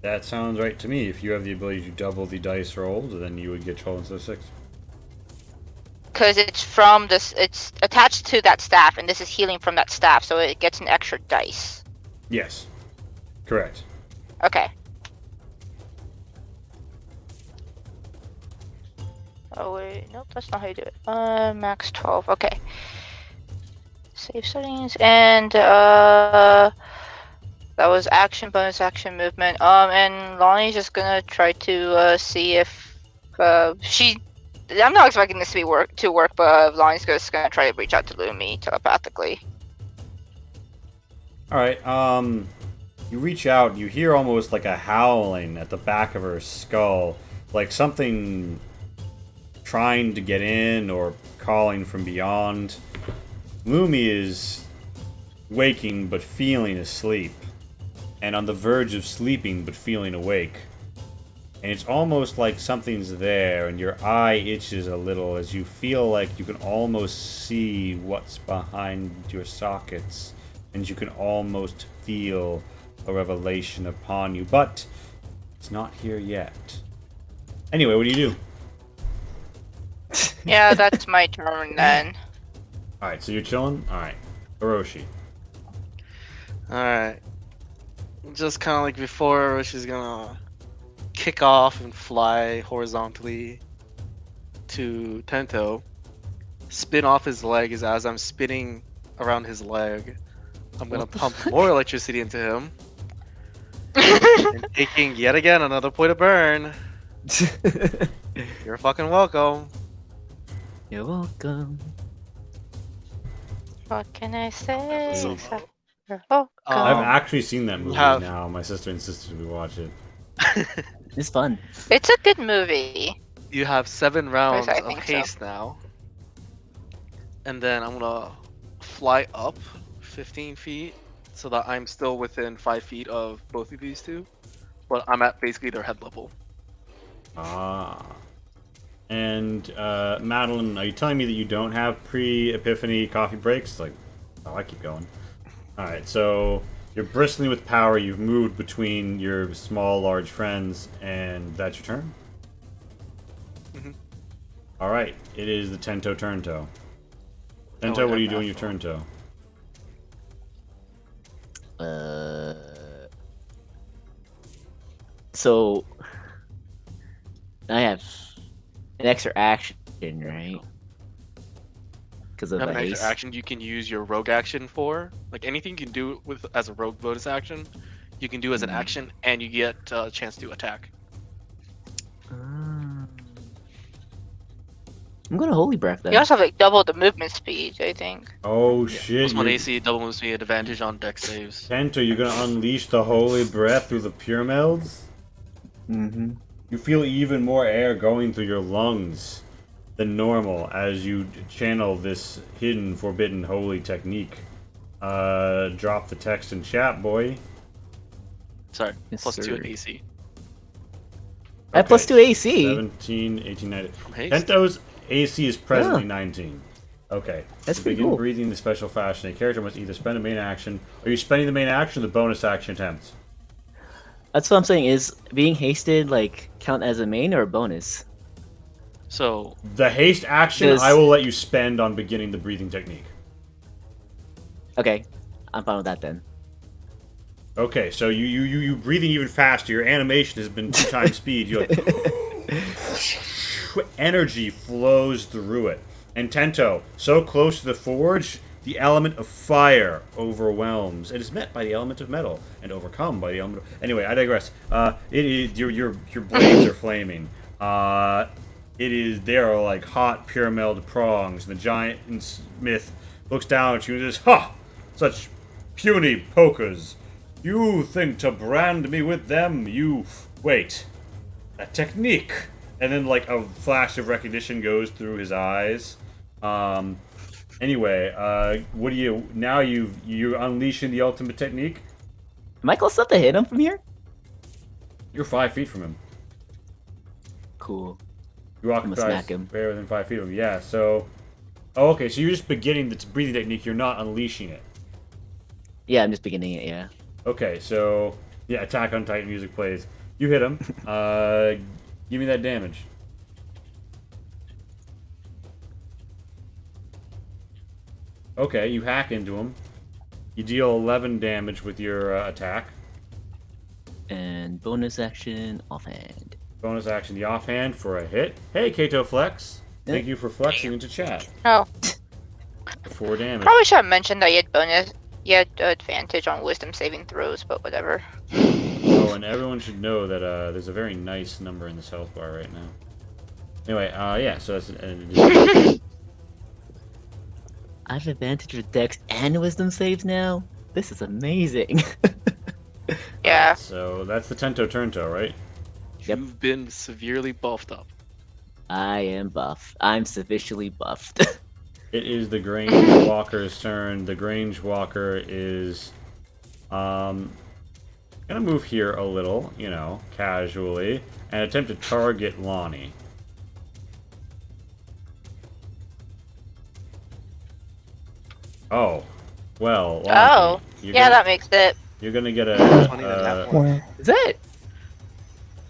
That sounds right to me. If you have the ability to double the dice rolled, then you would get 12 instead of 6. Because it's from this, it's attached to that staff, and this is healing from that staff, so it gets an extra dice. Yes. Correct. Okay. Oh wait, nope, that's not how you do it. Max 12. Okay. Save settings and that was action, bonus action, movement. And Lonnie's just gonna try to see if she. I'm not expecting this to work, but Lonnie's just gonna try to reach out to Lumi telepathically. All right. You reach out. You hear almost like a howling at the back of her skull, like something trying to get in or calling from beyond. Lumi is waking but feeling asleep, and on the verge of sleeping but feeling awake. And it's almost like something's there, and your eye itches a little as you feel like you can almost see what's behind your sockets, and you can almost feel a revelation upon you, but it's not here yet. Anyway, what do you do? Yeah, that's my turn then. Alright, so you're chilling? Alright. Orochi. Alright. Just kind of like before, she's gonna kick off and fly horizontally to Tento. Spin off his leg as I'm spinning around his leg. I'm gonna pump more electricity into him. And taking yet again another point of burn. You're fucking welcome. You're welcome. What can I say? So, Oh, I've God. actually seen that movie have- now. My sister insisted we watch it. It's fun. It's a good movie. You have 7 At rounds least I of think so. haste now. And then I'm gonna fly up 15 feet so that I'm still within 5 feet of both of these two. But I'm at basically their head level. Ah. And Madeline, are you telling me that you don't have pre-epiphany coffee breaks? Like, oh, I keep going. All right, so you're bristling with power. You've moved between your small, large friends, and that's your turn. Mhm. All right, it is the Tento turn toe. Oh, Tento, I what got are you doing your math turn toe? So I have an extra action, right? Because You of have the an extra haste. action you can use your rogue action for. Like anything you can do with as a rogue bonus action, you can do as an action, and you get a chance to attack. Ah. I'm gonna holy breath then. You also have like double the movement speed, I think. Oh shit! +1 you're- AC, double move speed, advantage on dex saves. Tento, you're gonna unleash the holy breath through the pure melds? Mm-hmm. You feel even more air going through your lungs than normal as you channel this hidden, forbidden, holy technique. Drop the text in chat, boy. Sorry, Yes, +2 sir. AC. At Okay, +2 AC. 17, 18, 19. From haste. Tento's AC is presently Yeah. 19. Okay. That's to pretty begin cool. breathing in the special fashion, a character must either spend a main action. Are you spending the main action or the bonus action attempt? That's what I'm saying. Is being hasted like count as a main or a bonus? So The haste action Does- I will let you spend on beginning the breathing technique. Okay, I'm fine with that then. Okay, so you breathing even faster. Your animation has been 2 times speed. You're like, energy flows through it. And Tento, so close to the forge, the element of fire overwhelms. It is met by the element of metal and overcome by the element of... Anyway, I digress. It is your blades are flaming. It is they are like hot pure meld prongs. And the giant smith looks down at you and says, "Ha! Such puny pokers! You think to brand me with them? You wait. A technique." And then like a flash of recognition goes through his eyes. Anyway, what do you now? You're unleashing the ultimate technique. Am I close enough to hit him from here? You're 5 feet from him. Cool. You gonna occupy smack him. bear within 5 feet of him. Yeah. So, oh, okay. So you're just beginning the breathing technique. You're not unleashing it. Yeah, I'm just beginning it. Yeah. Okay. So yeah, Attack on Titan music plays. You hit him. Give me that damage. Okay, you hack into him. You deal 11 damage with your attack. And bonus action offhand. Bonus action, the offhand for a hit. Hey, Kato Flex. Thank you for flexing into chat. Oh, For 4 damage. probably should have mentioned that you had advantage on wisdom saving throws, but whatever. Oh, and everyone should know that there's a very nice number in this health bar right now. Anyway, yeah, so that's I have advantage with Dex and Wisdom saves now. This is amazing. Yeah. So that's the Tento Turnto, right? Yep. you've been severely buffed up. I am buff. I'm sufficiently buffed. It is the Grange Walker's turn. The Grange Walker is gonna move here a little, you know, casually, and attempt to target Lonnie. Oh, well, Lonnie, Oh, you're yeah, gonna, that makes it. you're gonna get a 20 to tap one. Well, is that?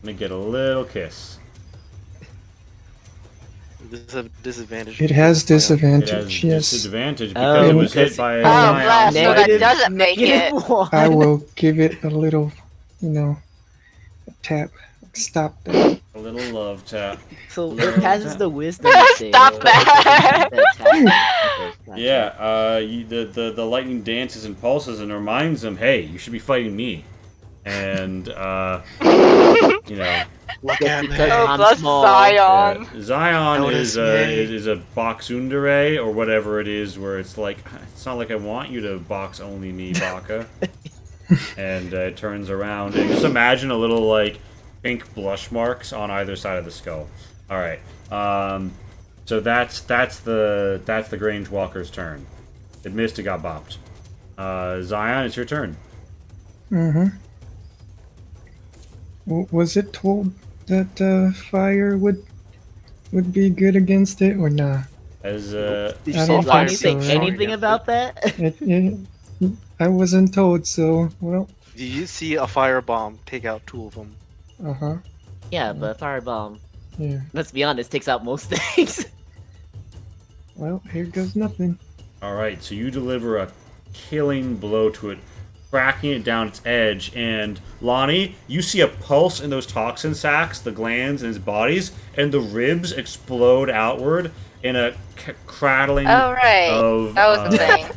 gonna get a little kiss. This is a disadvantage. it has It has disadvantage, yes. disadvantage Oh, because it was hit because- by a Oh, giant blast, so that Negative- doesn't make it. negative one. I will give it a little, a tap. Stop that. a little love tap. So Yeah. it passes the wisdom save. Stop but it that. doesn't attack. Okay, Yeah, the lightning dances and pulses and reminds them, hey, you should be fighting me. and you know, Look Just at me. because Oh, I'm bless small. Zion. Zion Notice is me. is a boxundere or whatever it is, where it's like it's not like I want you to box only me, Baka. And it turns around and just imagine a little like pink blush marks on either side of the skull. All right, so that's the Grange Walker's turn. It missed. It got bopped. Zion, it's your turn. Mm-hmm. Was it told that fire would be good against it or not? As Did I Shelved don't think say so, right? anything about that? I wasn't told, so well. Do you see a firebomb take out 2 of them? Uh-huh. Yeah, but firebomb. Yeah. Let's be honest, takes out most things. Well, here goes nothing. all right, so you deliver a killing blow to it, cracking it down its edge, and Lonnie, you see a pulse in those toxin sacs, the glands in its bodies, and the ribs explode outward in a crackling Oh, right. of That was the thing.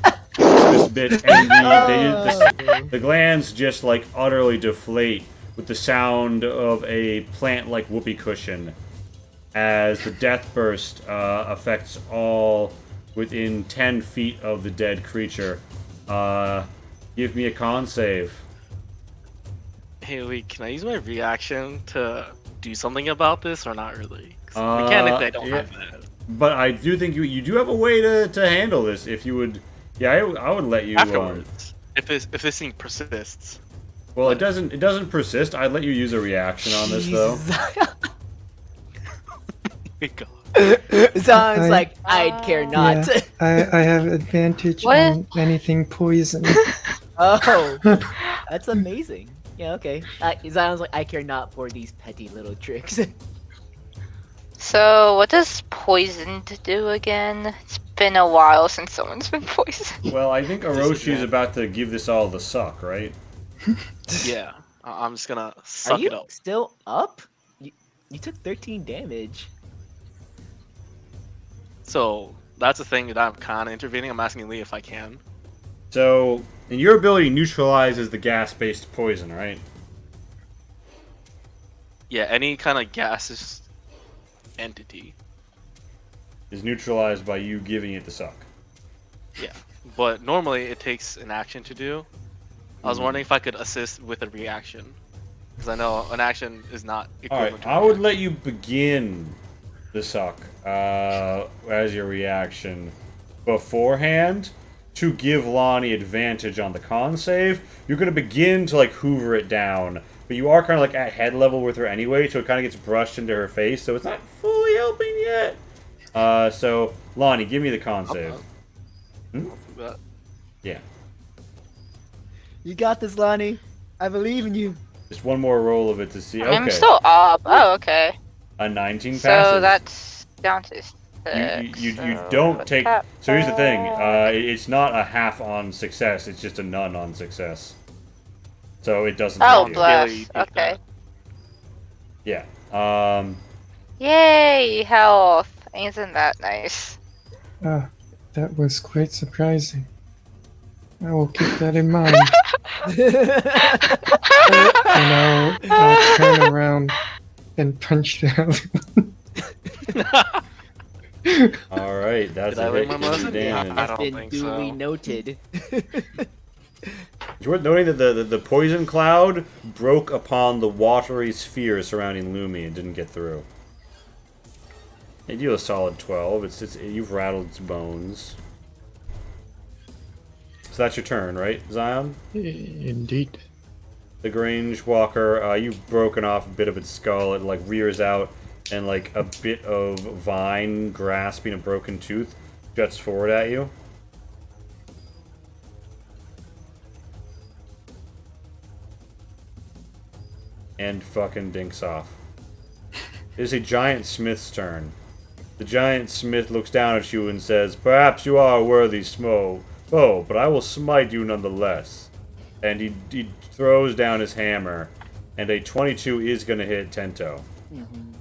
this bit, and Oh. the glands just like utterly deflate with the sound of a plant-like whoopee cushion as the death burst affects all within 10 feet of the dead creature. Give me a con save. Hey, wait, can I use my reaction to do something about this or not really? 'Cause mechanically, I don't yeah. have that. But I do think you do have a way to handle this if you would. Yeah, I would let you. Afterwards, if this thing persists. Well, it doesn't persist. I'd let you use a reaction on this though. God. Sounds I- like I'd care not. Yeah, I have advantage What? on anything poison. Oh, that's amazing. Yeah, okay. Sounds like I care not for these petty little tricks. So, what does poisoned do again? It's been a while since someone's been poisoned. Well, I think Orochi is about to give this all the suck, right? Yeah, I'm just gonna Are suck you it up. still up? You took 13 damage. So that's the thing that I'm kind of intervening. I'm asking Lee if I can. So, and your ability neutralizes the gas-based poison, right? Yeah, any kind of gaseous entity. Is neutralized by you giving it the suck. Yeah, but normally it takes an action to do. I was wondering if I could assist with a reaction, because I know an action is not All right, equivalent. to I a would reaction. let you begin the suck as your reaction beforehand to give Lonnie advantage on the con save. You're gonna begin to like hoover it down, but you are kind of like at head level with her anyway, so it kind of gets brushed into her face, so it's not fully helping yet. So Lonnie, give me the con save. But Yeah, You got this, Lonnie. I believe in you. just one more roll of it to see. I mean, I'm Okay, still up. Oh, okay. a 19 passes. So that's down to 6. You so don't take. that So here's the thing. back. It's not a half on success. It's just a none on success. So it doesn't. Oh, hit you. bless. Daily take Okay. Yeah. Yay, health. Isn't that nice? Ah, that was quite surprising. I will keep that in mind, and I'll turn around and punch the other one. All right. That's Did I a learn hit my for lesson? damage. I Has don't been think duly so. noted. It's worth noting that the poison cloud broke upon the watery sphere surrounding Lumi and didn't get through. They deal a solid 12. It's you've rattled its bones. So that's your turn, right, Zion? Indeed. The Grange Walker, you've broken off a bit of its skull. It like rears out, and like a bit of vine grasping a broken tooth juts forward at you. And fucking dinks off. It is a giant smith's turn. The giant smith looks down at you and says, "Perhaps you are a worthy foe, but I will smite you nonetheless." And he throws down his hammer, and a 22 is going to hit Tento. Dealing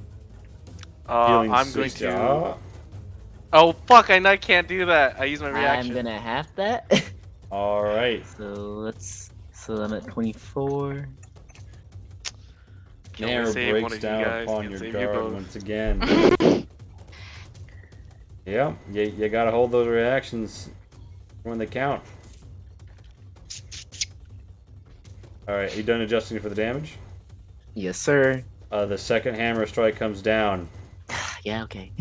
I'm going 60 to. Oh fuck! I can't do that. I use my I'm reaction. gonna have that. All right. So I'm at 24. Can only Hammer save one breaks of you down guys, upon can't your save you guard both. once again. Yeah, you gotta hold those reactions when they count. Alright, you done adjusting for the damage? Yes, sir. The second hammer strike comes down. Yeah, okay.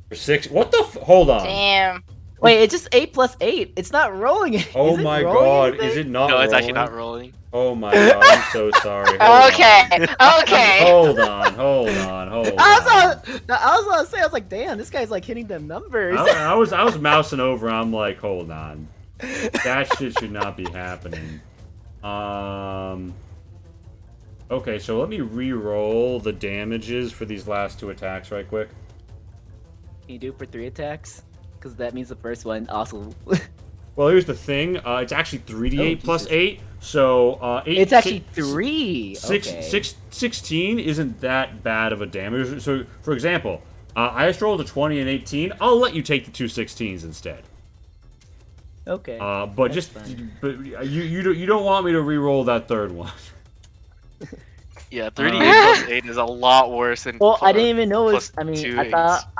For 6. What the hold on. Damn. Wait, it's just 8 plus 8. It's not rolling. Oh Is it my rolling god, anything? is it not No, rolling? it's actually not rolling. Oh my god, I'm so sorry. Hold Okay. on. Okay. Hold on, hold on, hold on. I was gonna say, I was like, damn, this guy's like hitting the numbers. I was mousing over. I'm like, hold on, that shit should not be happening. Okay, so let me re-roll the damages for these last 2 attacks right quick. Can you do it for 3 attacks? Because that means the first one also. Well, here's the thing. It's actually 3d8 Oh, plus Jesus. 8. So 8. It's actually 3. Okay. 16 isn't that bad of a damage. So, for example, I just rolled a 20 and 18. I'll let you take the 2 16s instead. Okay. But That's just, fine. but you don't want me to re-roll that third one. Yeah, 38 plus 8 is a lot worse than. Well, I didn't even know it was. plus I mean, 2 I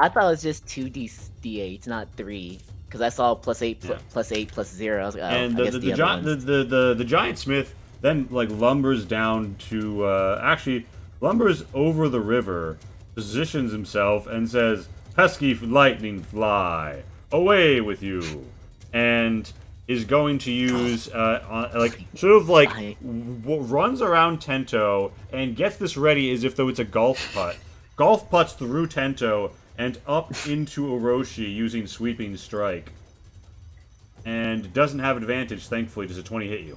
thought it was just 2d8s, not 3. Because I saw plus 8 Yeah. plus 8 plus 0. I was like, oh, And I guess the other ones. the giant smith then like lumbers down to actually lumbers over the river, positions himself and says, "Pesky lightning fly, away with you," and is going to use like sort of like runs around Tento and gets this ready as if though it's a golf putt. Golf putts through Tento and up into Orochi using sweeping strike. And doesn't have advantage, thankfully. Does a 20 hit you?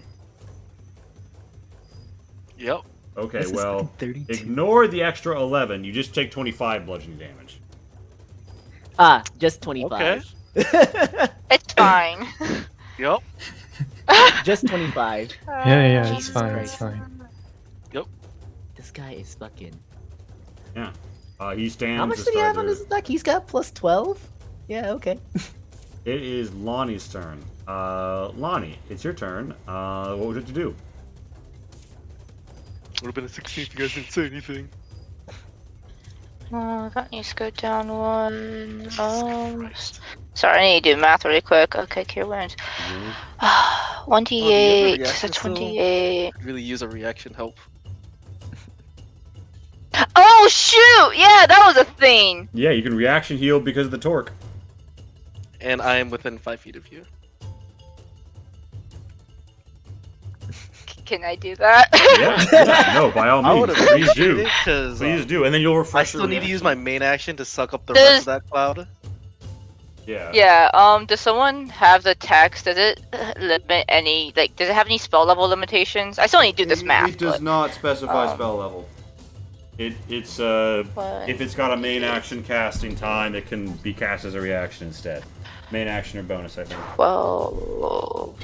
Yep. Okay, This is well, fucking 32. ignore the extra 11. You just take 25 bludgeoning damage. Ah, just 25. It's fine. Yep. Just 25. Yeah, it's Jesus fine, Christ. it's fine. This guy is fucking. Yeah. He stands. How much to did he start have on to- his attack? He's got plus 12? Yeah, okay. It is Lonnie's turn. Lonnie, it's your turn. What would you to do? Would have been a 16 if you guys didn't say anything. That needs to go down 1. Sorry, I need to do math really quick. Okay, cure wounds. Mhm. 1d8, reaction so still? 28. Really use a reaction help. Oh shoot! Yeah, that was a thing. Yeah, you can reaction heal because of the torque. And I am within 5 feet of you. Can I do that? Yeah, no, by all I means, would please do. it because Please do, and then you'll refresh I still your need to use reaction. my main action to suck up the Does- rest of that cloud. Yeah. Yeah. Does someone have the text? Does it limit any? Like, does it have any spell level limitations? I still need to do this math. It does but, not specify um, spell level. It's What? if it's got a main action casting time, it can be cast as a reaction instead. Main action or bonus, I think. Well,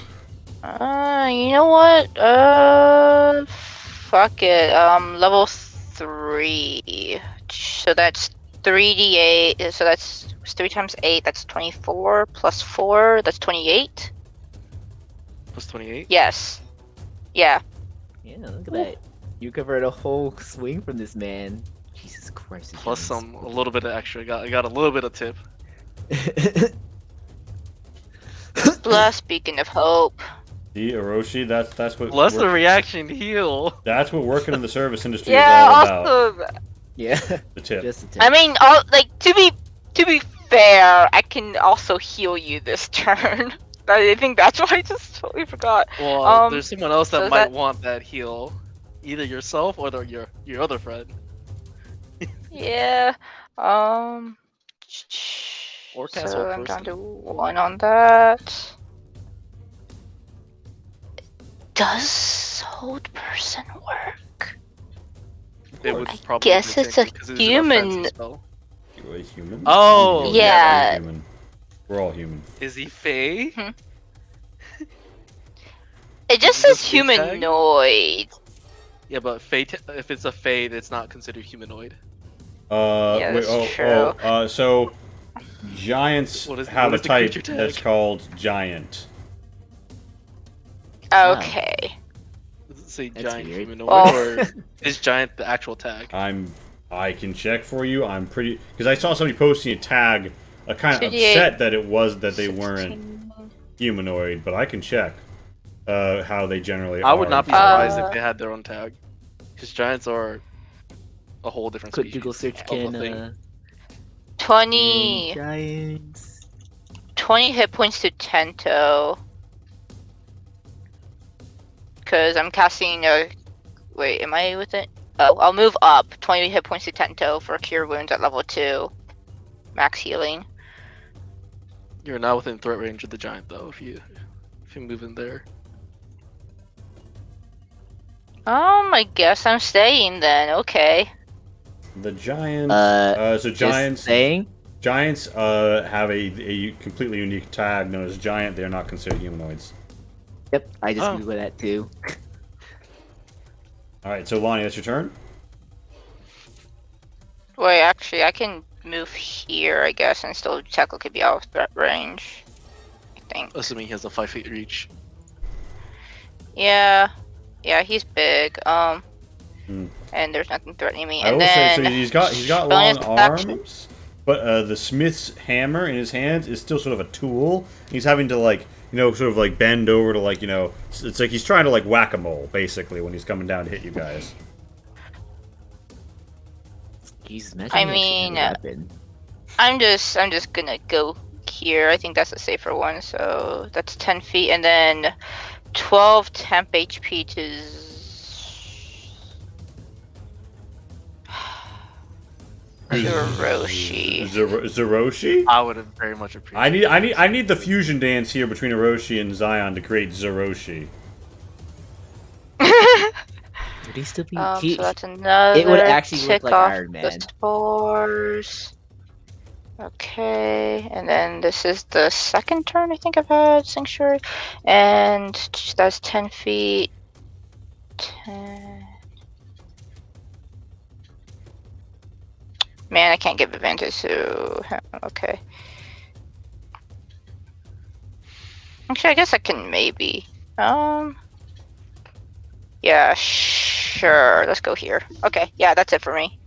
you know what? Fuck it. Level 3. So that's 3d8. So that's 3 times 8. That's 24 plus 4. That's 28. Plus 28. Yes. Yeah. Yeah, look at that. You covered a whole swing from this man. Jesus Christ. this Plus man's- a little bit of extra. I got a little bit of tip. Blessed beacon of hope. See, Orochi, that's what Plus the work- reaction heal. that's what working in the service industry Yeah. is all about. Also, yeah, The tip. just a tip. I mean, to be fair, I can also heal you this turn. I think that's why I just totally forgot. Well, there's someone else that so might that- want that heal. Either yourself or your other friend. Yeah. Or cast So hold I'm down person. to 1 on that. Does hold person work? They would I probably guess be it's a tanky 'cause it is an offensive human. spell. You a human? Oh, Yeah. I'm human. We're all human. Is he Fey? It just Is this says a big tag? humanoid. Yeah, but Fey if it's a Fey, it's not considered humanoid. Yeah, that's true. So giants What is- have what a is the type creature tag? that's called giant. Okay. say That's giant weird. humanoid, Oh. or is giant the actual tag? I can check for you. I'm pretty because I saw somebody posting a tag, kind of 2d8, upset that it was that they weren't 16. humanoid, but I can check how they generally I are. would not be in surprised Target. if they had their own tag, because giants are a whole different Quick species Google search of a can thing. 20, giants. 20 hit points to Tento. Because I'm casting a... Wait, am I with it? Oh, I'll move up. 20 hit points to Tento for Cure Wounds at level 2. Max healing. You're not within threat range of the giant though. If you move in there, I guess I'm staying then. Okay. The giants. So Just giants. saying. Giants have a completely unique tag known as giant. They are not considered humanoids. Yep, I just Oh. Googled that too. All right, so Lonnie, that's your turn. Wait, actually, I can move here, I guess, and still technically be out of threat range. I think. assuming he has a 5 feet reach. Yeah. Yeah, he's big. Hmm. And there's nothing threatening me. I And will say, so then he's got long bonus action. arms, but the smith's hammer in his hands is still sort of a tool. He's having to sort of like bend over to it's like he's trying to like whack-a-mole basically when he's coming down to hit you guys. Jesus, imagine I you actually had a mean, weapon. I'm just gonna go here. I think that's a safer one. So that's 10 feet, and then 12 temp HP to Zeroshi. Zeroshi? I would have very much appreciated. I need the fusion dance here between Hiroshi and Zion to create Zeroshi. Would he still be? So that's another it would actually tick look like off Iron the Man. spores. Okay, and then this is the second turn I think I've had Sanctuary, and that's 10 feet. 10. Man, I can't give advantage to him. Okay. Actually, I guess I can maybe. Yeah, sure. Let's go here. Okay, yeah, that's it for me.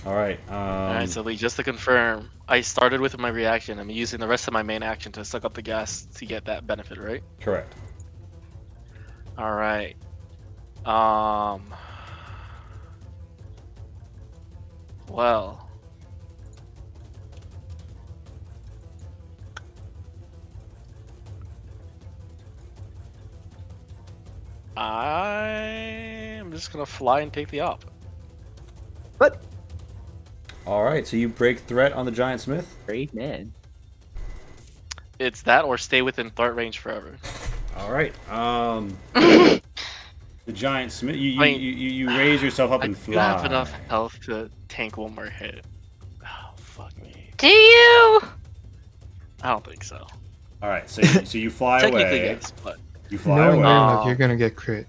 All right. Alright, so Lee, just to confirm, I started with my reaction. I'm using the rest of my main action to suck up the gas to get that benefit, right? Correct. Alright. Well. I'm just gonna fly and take the op. What? All right. So you break threat on the giant smith. Brave man. It's that or stay within threat range forever. All right. The giant smith. You raise yourself up I and do fly. have enough health to tank one more hit. Oh, fuck me. Do you? I don't think so. All right. So you fly Technically, away. yes, but You fly Knowing away. Irma, you're gonna get crit.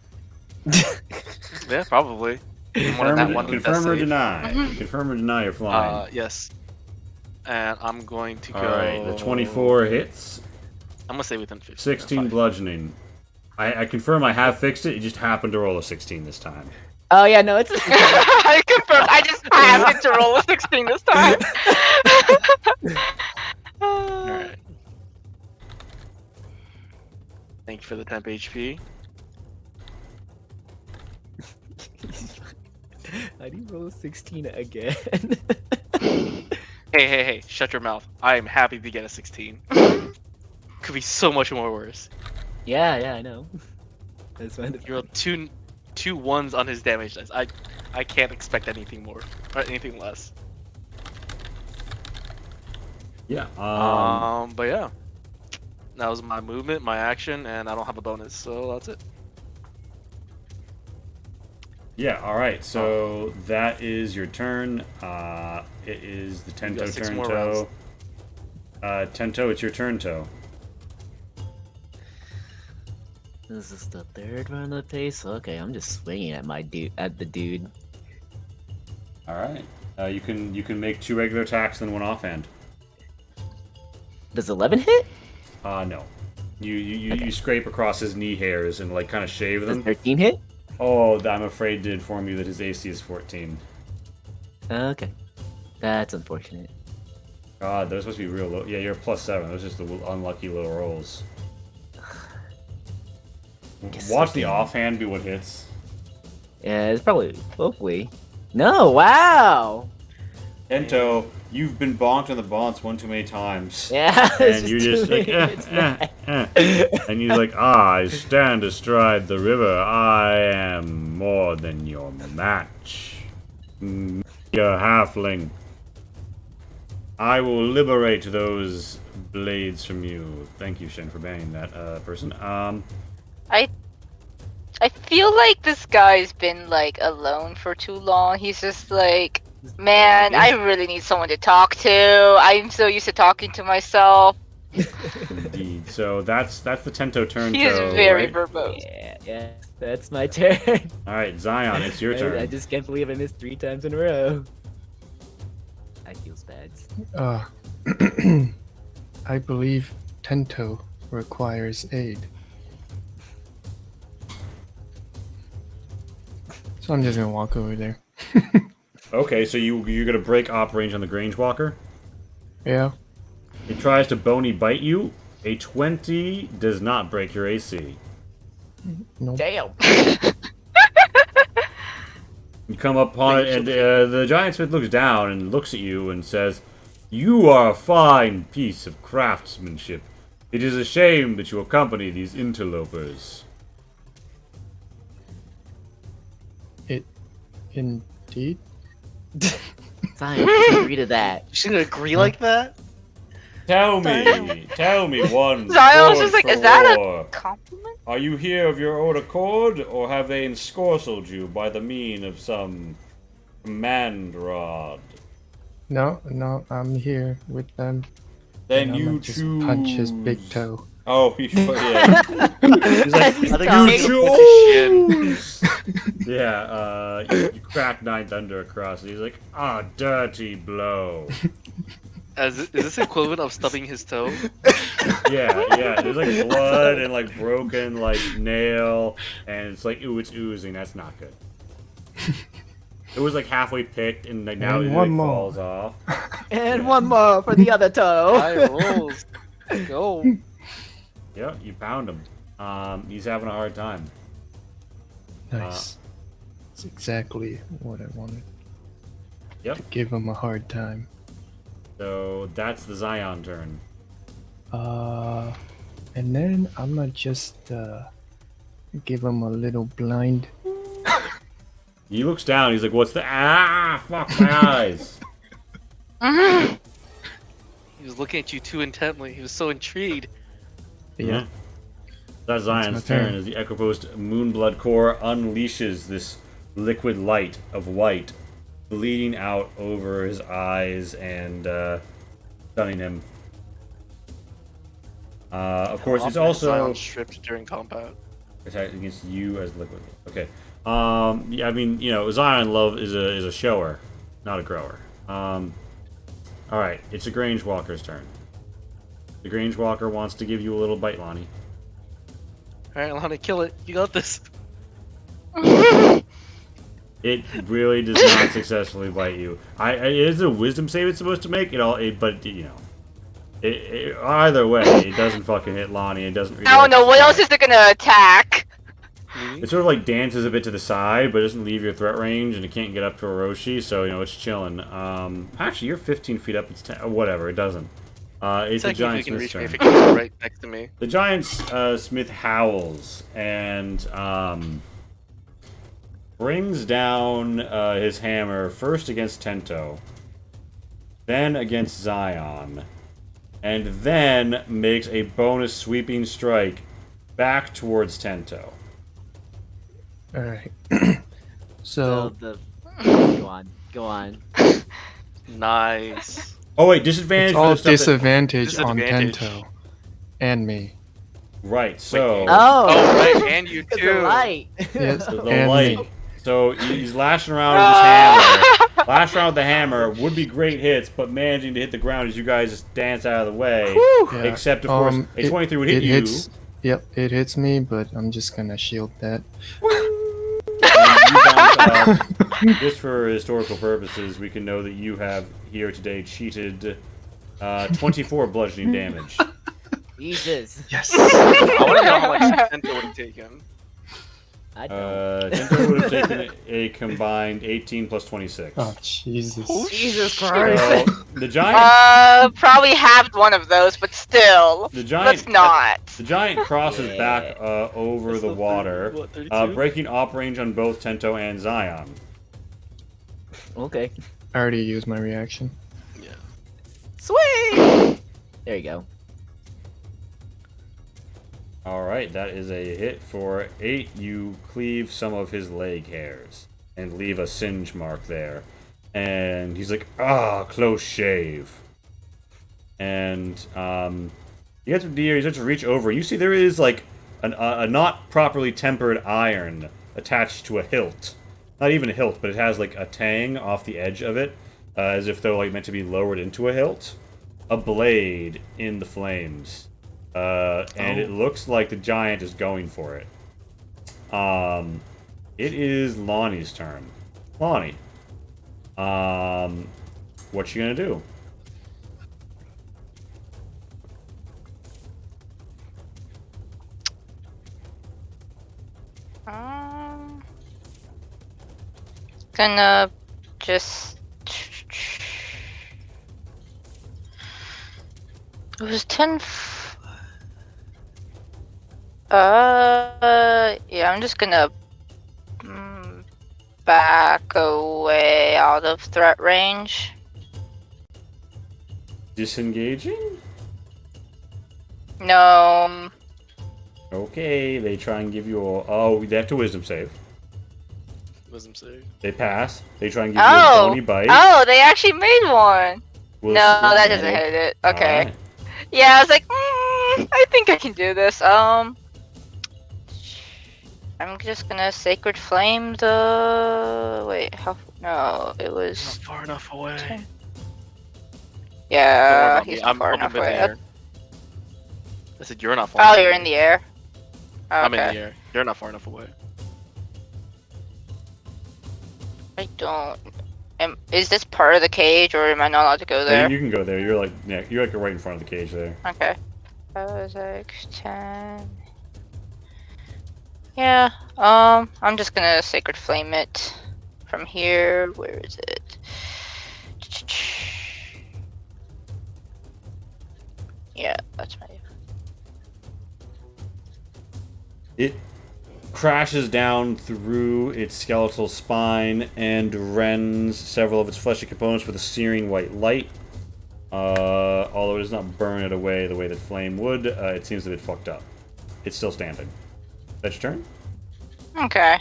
yeah, probably. More than that one with Confirm that or save. deny. Mhm. Confirm or deny you're flying. Yes. And I'm going to go. All right. The 24 hits. I'm gonna stay within 15. 16 5. bludgeoning. I confirm I have fixed it. You just happened to roll a 16 this time. Oh yeah, no, it's. I confirm. I just happened to roll a 16 this time. Alright. Thank you for the temp HP. How do you roll 16 again? Hey, shut your mouth. I am happy to get a 16. Could be so much more worse. yeah, I know. That's fine. You rolled two ones on his damage dice. I can't expect anything more or anything less. Yeah. But yeah, that was my movement, my action, and I don't have a bonus, so that's it. Yeah. All right. So that is your turn. It is the You got Tento 6 turn. more Toe. rounds. Tento, it's your turn. Toe. This is the third round of the pace. Okay, I'm just swinging at the dude. All right. You can make 2 regular attacks and 1 offhand. Does 11 hit? No. You scrape across his knee hairs and like kind of shave Does them. 13 hit? Oh, I'm afraid to inform you that his AC is 14. Okay. That's unfortunate. God, those supposed to be real low. Yeah, you're +7. Those are just the unlucky little rolls. Guess Watch the again. offhand be what hits. Yeah, it's probably, hopefully. No, wow! Ento, you've been bonked in the bonks one too many times. Yeah, And you're just like, and you're like, I stand astride the river. I am more than your match. You're halfling. I will liberate those blades from you. Thank you, Shen, for banning that person. I feel like this guy's been like alone for too long. He's just like, man, I really need someone to talk to. I'm so used to talking to myself. Indeed. So that's the Tento turn. He is so, very right? verbose. Yeah, that's my turn. All right, Zion, it's your turn. I just can't believe I missed 3 times in a row. I feel bad. I believe Tento requires aid. So I'm just gonna walk over there. Okay, so you're gonna break op range on the Grange Walker. Yeah. It tries to bony bite you. A 20 does not break your AC. Nope. Damn! You come upon it, and the giant smith looks down and looks at you and says, "You are a fine piece of craftsmanship. It is a shame that you accompany these interlopers." Indeed. Fine, I agree to that. You shouldn't agree like that. Tell me one. Zion was word just like, for is that a war. compliment? Are you here of your own accord, or have they ensorcelled you by the mean of some command rod? No, I'm here with them. Then and you I'ma just choose. punch his big toe. Oh, yeah. He's like, I think you he's gonna put his shin. choose. Yeah. You crack Nine Thunder across it. He's like, ah, dirty blow. Is this equivalent of stubbing his toe? Yeah. There's like blood and like broken like nail, and it's like, ooh, it's oozing. That's not good. It was like halfway picked, and like, now And it one like, more. falls off. And one more for the other toe. High rolls. Go. Yeah, you pound him. He's having a hard time. Nice. That's exactly what I wanted. Yep. To give him a hard time. So that's the Zion turn. And then I'm gonna just give him a little blind. He looks down. He's like, "What's the fuck my eyes." He was looking at you too intently. He was so intrigued. Yeah. That's Zion's my turn turn. as the Echopost Moonblood Core unleashes this liquid light of white, bleeding out over his eyes and stunning him. Of course, it's Often also Zion stripped during combat. attacked against you as liquid. Okay. Yeah, I mean, you know, Zion Love is a shower, not a grower. All right, it's a Grange Walker's turn. The Grange Walker wants to give you a little bite, Lonnie. Alright, Lana, kill it. You got this. It really does not successfully bite you. It is a wisdom save it's supposed to make. But you know, either way, it doesn't fucking hit Lonnie. It doesn't. I don't know, what else is it gonna attack? It sort of like dances a bit to the side, but doesn't leave your threat range, and it can't get up to Orochi, so you know it's chilling. Actually, you're 15 feet up. It's 10, whatever. It doesn't. It's a Technically, giant you can smith's reach me turn. if it comes right next to me. The giant smith howls and brings down his hammer first against Tento, then against Zion, and then makes a bonus sweeping strike back towards Tento. Alright. So So, go on. Nice. Oh wait, disadvantage it's for all the stuff that... disadvantage on Disadvantage. Tento. And me. Right, so... Oh, Oh, right, and you it's too. a light. Yes, the and light. me. So he's lashing around with his hammer. Last round with the hammer would be great hits, but managing to hit the ground as you guys just dance out of the way. Yeah. Except, of course, a 23 would hit you. Hits, yep, it hits me, but I'm just gonna shield that. And you bounce off. Just for historical purposes, we can know that you have here today cheated 24 bludgeoning damage. Jesus. Yes. I want to know how much Tento would have taken. I don't. Tento would have taken a combined 18 plus 26. Oh Jesus. Jesus So, Christ. the giant, Probably halved one of those, but still. the giant, Let's not. the giant crosses back over That's the the water, 32? breaking op range on both Tento and Zion. Okay. I already used my reaction. Yeah. Sweet! There you go. Alright, that is a hit for 8. You cleave some of his leg hairs and leave a singe mark there. And he's like, close shave. And you get to deer, you start to reach over. You see there is like a not properly tempered iron attached to a hilt. Not even a hilt, but it has like a tang off the edge of it, as if they're like meant to be lowered into a hilt. A blade in the flames. And it looks like the giant is going for it. It is Lonnie's turn. Lonnie. What you gonna do? Gonna just. It was 10. Yeah, I'm just gonna back away out of threat range. Disengaging? No. Okay, they try and give you a... Oh, they have to wisdom save. Wisdom save. They pass. They try and give you a bony bite. Oh, they actually made one. Will No, succeed. that doesn't hit it. Okay. Alright. Yeah, I was like, I think I can do this. I'm just gonna Sacred Flame the... Wait, how... No, it Not was... far enough away. Yeah, Don't worry about me. he's I'm far up enough in the away. air. I said you're not far Oh, enough you're away. in the air? Okay. I'm in the air. You're not far enough away. I don't... Is this part of the cage, or am I not allowed to go there? You can go there. You're like you're like right in front of the cage there. Okay. That was like 10... Yeah, I'm just gonna Sacred Flame it from here. Where is it? Yeah, that's my... It crashes down through its skeletal spine and rends several of its fleshy components with a searing white light. Although it does not burn it away the way that flame would, it seems a bit fucked up. It's still standing. That's your turn? Okay.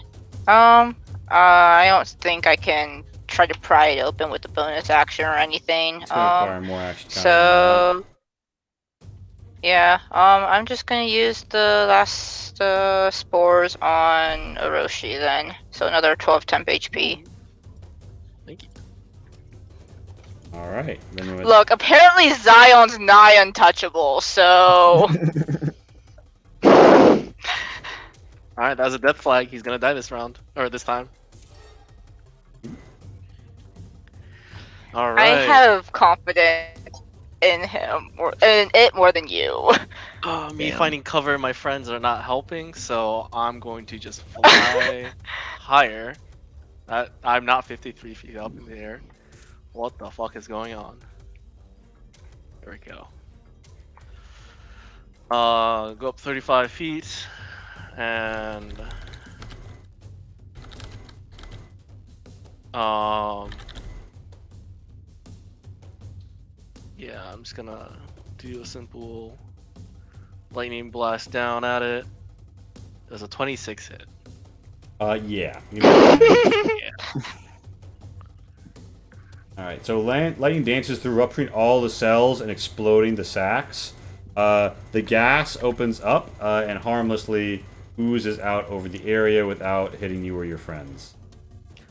I don't think I can try to pry it open with a bonus action or anything. It's gonna require more action time. So... Yeah, I'm just gonna use the last spores on Orochi then. So another 12 temp HP. Thank you. Alright. Then Look, apparently Zion's nigh untouchable, so... Alright, that was a death flag. He's gonna die this round. Or this time. Alright. I have confidence in him, or in it more than you. Me Damn. finding cover and my friends are not helping, so I'm going to just fly higher. I'm not 53 feet up in the air. What the fuck is going on? There we go. Go up 35 feet, and yeah, I'm just gonna do a simple lightning blast down at it. There's a 26 hit. yeah. Alright, so lightning dances through, rupturing all the cells and exploding the sacks. The gas opens up and harmlessly oozes out over the area without hitting you or your friends.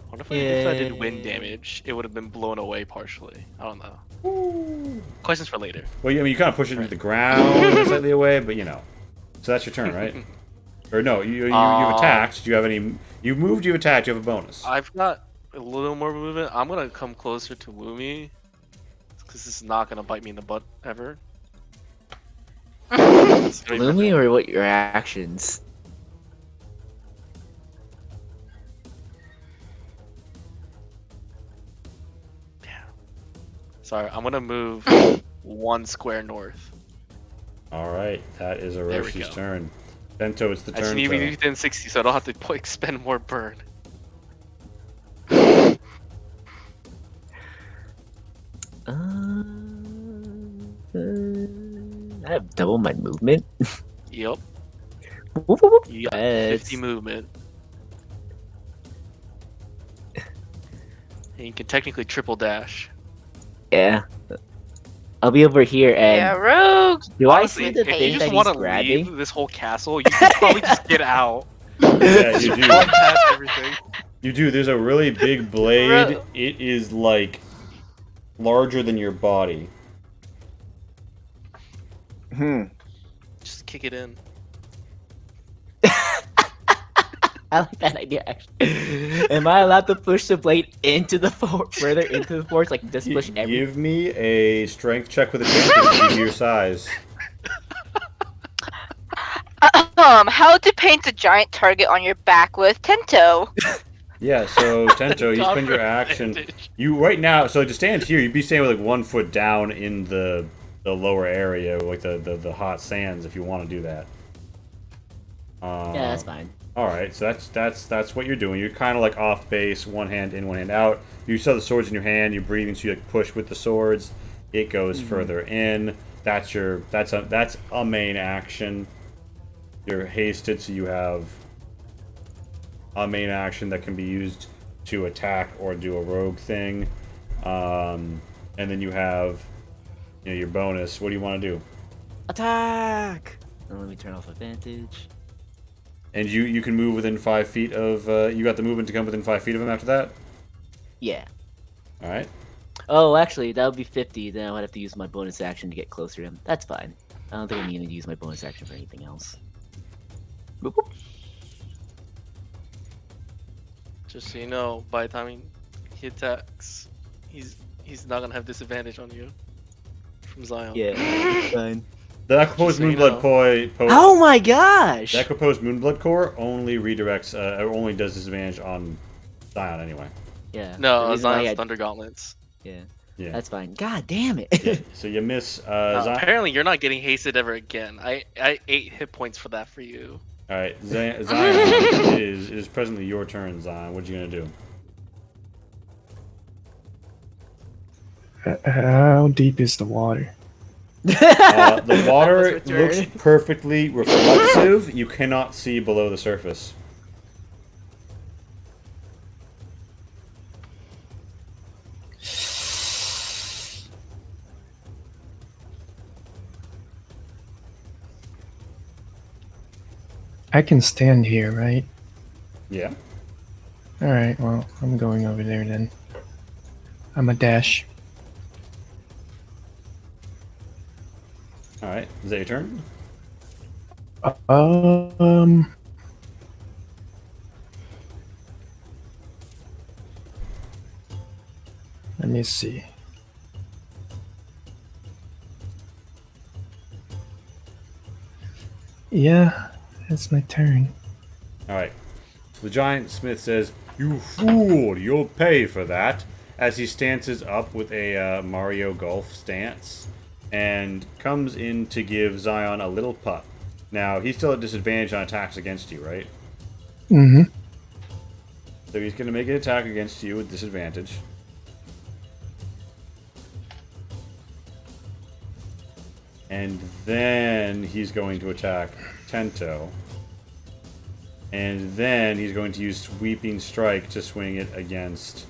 What if I did wind damage? It would have been blown away partially. I don't know. Questions for later. Well, I mean, you kind of push it into the ground slightly away, but you know. So that's your turn, right? Or no, you've attacked. Do you have any? You moved. You attacked. You have a bonus. I've got a little more movement. I'm gonna come closer to Lumi, because this is not gonna bite me in the butt ever. Lumi or what your actions? Sorry, I'm gonna move 1 square north. All right, that is There we Oroshi's go. turn. Bento, it's the I just turn. need to be to- within 60, so I don't have to expend more burn. I have double my movement. Yep. Whoop, whoop, whoop. You got Yes. 50 movement. And you can technically triple dash. Yeah. I'll be over here and Yeah, rogues. do I Honestly, see the if you thing just that want he's to grabbing? leave this whole castle, you can probably just get out. Yeah, you do. Run past everything. You do. There's a really big blade. It is like larger than your body. Just kick it in. I like that idea actually. Am I allowed to push the blade into the further into the forest, like just push every? Give me a strength check with advantage due to your size. How to paint a giant target on your back with Tento? Yeah, so Tento, you spend your action. You right now, so to stand here, you'd be standing with like 1 foot down in the lower area, like the hot sands, if you want to do that. Yeah, that's fine. All right, so that's what you're doing. You're kind of like off base, one hand in, one hand out. You still have the swords in your hand. You're breathing, so you like push with the swords. It goes further in. That's a main action. You're hasted, so you have a main action that can be used to attack or do a rogue thing. And then you have, your bonus. What do you want to do? Attack! Now let me turn off advantage. And you can move within 5 feet of. You got the movement to come within 5 feet of him after that. Yeah. All right. Oh, actually, that would be 50. Then I would have to use my bonus action to get closer to him. That's fine. I don't think I need to use my bonus action for anything else. Boop, boop. Just so you know, by the time he attacks, he's not gonna have disadvantage on you from Zion. Yeah, fine. The Aquaposed so you Moonblood Oh my gosh! The Aquaposed Moonblood Core only redirects, only does disadvantage on Zion anyway. Yeah. the No, reason why Zion's I- Thunder Gauntlets. Yeah. Yeah. That's fine. God damn it. Yeah. So you miss Zion. Apparently, you're not getting hasted ever again. I 8 hit points for that for you. All right, Zion, it is presently your turn, Zion. What you gonna do? How deep is the water? The water That was returned. looks perfectly reflexive. You cannot see below the surface. I can stand here, right? Yeah. All right. Well, I'm going over there then. I'm a dash. All right. Is that your turn? Um. Let me see. Yeah, it's my turn. All right. The giant smith says, "You fool! You'll pay for that." As he stances up with a Mario Golf stance, and comes in to give Zion a little putt. Now he's still at disadvantage on attacks against you, right? Mm-hmm. So he's going to make an attack against you with disadvantage. And then he's going to attack Tento. And then he's going to use Sweeping Strike to swing it against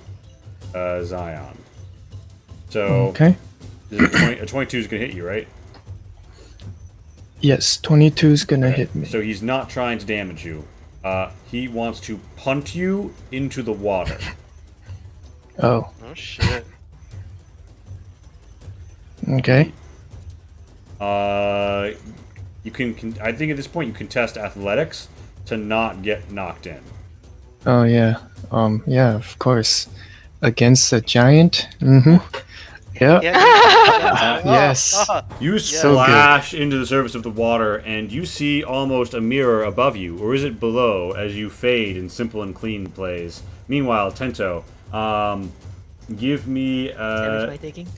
Zion. So Okay. a 22 is going to hit you, right? Yes, 22 is gonna hit me. So he's not trying to damage you. He wants to punt you into the water. Oh, Oh shit. okay. You can. I think at this point you can test athletics to not get knocked in. Oh yeah. Yeah, of course. Against a giant. Mm-hmm. Yep. Yeah. Yeah. Yes. You So good. splash into the surface of the water, and you see almost a mirror above you, or is it below, as you fade in simple and clean plays. Meanwhile, Tento, give me. Damage am I taking?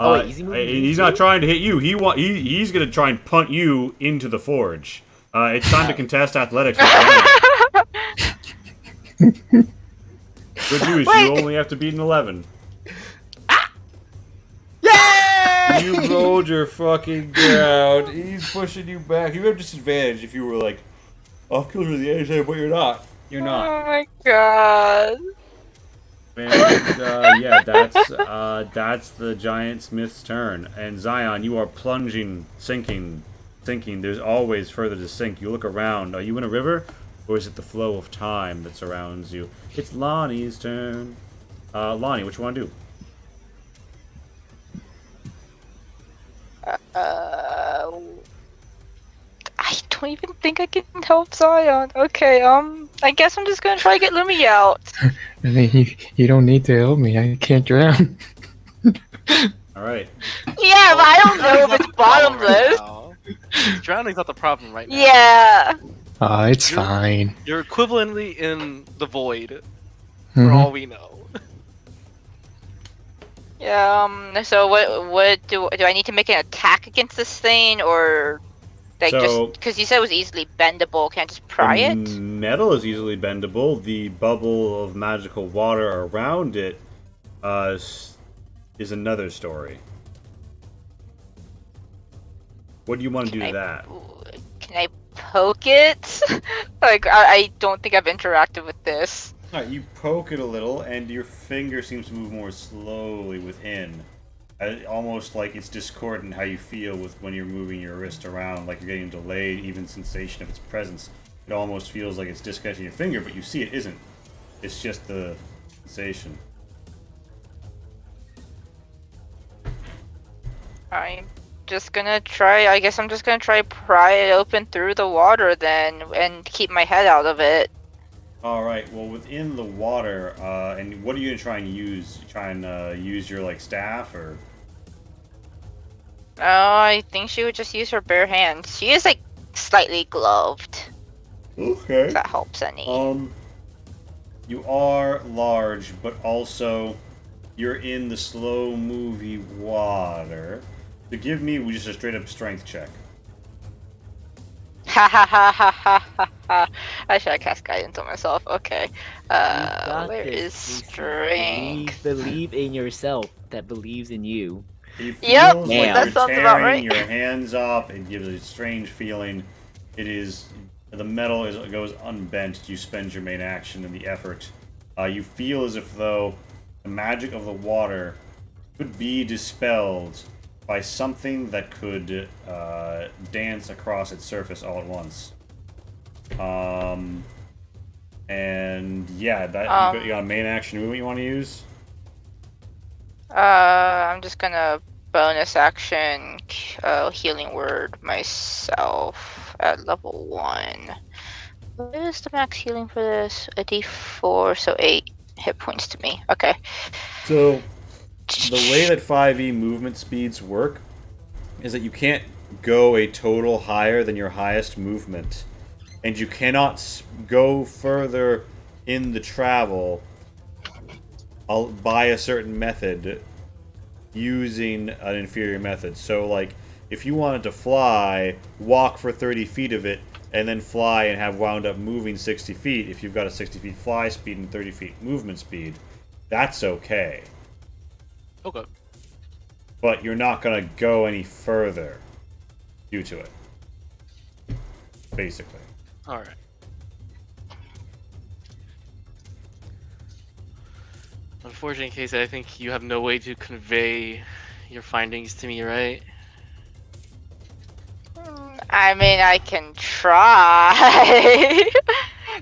Oh wait, easy movement. He's not trying to hit you. He's gonna try and punt you into the forge. It's time to contest athletics. Good news, you only have to beat an 11. Yeah! You rolled your fucking ground. He's pushing you back. You have disadvantage if you were like, I'll kill you at the edge, but you're not. You're not. Oh my god. And yeah, that's the giant smith's turn. And Zion, you are plunging, sinking. There's always further to sink. You look around. Are you in a river, or is it the flow of time that surrounds you? It's Lonnie's turn. Lonnie, what you want to do? I don't even think I can help Zion. Okay, I guess I'm just gonna try to get Lumi out. I mean, you don't need to help me. I can't drown. All right. Yeah, but I don't know if it's bottomless. Drowning's not the problem right now. Yeah. Oh, it's You're- fine. You're equivalently in the void, for Mhm. all we know. Yeah. So what do I need to make an attack against this thing, or like So- just because you said it was easily bendable? Can I just pry The it? metal is easily bendable. The bubble of magical water around it is another story. What do you want to do to that? Can I poke it? Like I don't think I've interacted with this. Alright, you poke it a little, and your finger seems to move more slowly within. Almost like it's discordant how you feel with when you're moving your wrist around, like you're getting a delayed even sensation of its presence. It almost feels like it's disconnecting your finger, but you see it isn't. It's just the sensation. I'm just gonna try. I guess I'm just gonna try pry it open through the water then, and keep my head out of it. Alright, well within the water, and what are you gonna try and use? You try and use your like staff or Oh, I think she would just use her bare hands. She is like slightly gloved. okay. If that helps any. You are large, but also you're in the slow movie water. So give me just a straight up strength check. Ha ha ha ha ha ha ha. I should have cast guidance on myself. Okay. Where is strength? Believe in yourself that believes in you. It Yep, feels that like you're sounds about tearing right. your hands off. It gives a strange feeling. It is the metal goes unbent. You spend your main action in the effort. You feel as if though the magic of the water could be dispelled by something that could dance across its surface all at once. And yeah, that you got a main action movement you want to use? I'm just gonna bonus action healing word myself at level 1. What is the max healing for this? A d4, so 8 hit points to me. Okay. So the way that 5e movement speeds work is that you can't go a total higher than your highest movement, and you cannot go further in the travel by a certain method using an inferior method. So like if you wanted to fly, walk for 30 feet of it, and then fly and have wound up moving 60 feet, if you've got a 60 feet fly speed and 30 feet movement speed, that's okay. Okay. But you're not going to go any further due to it. Basically. Alright. Unfortunate case, I think you have no way to convey your findings to me, right? I mean, I can try.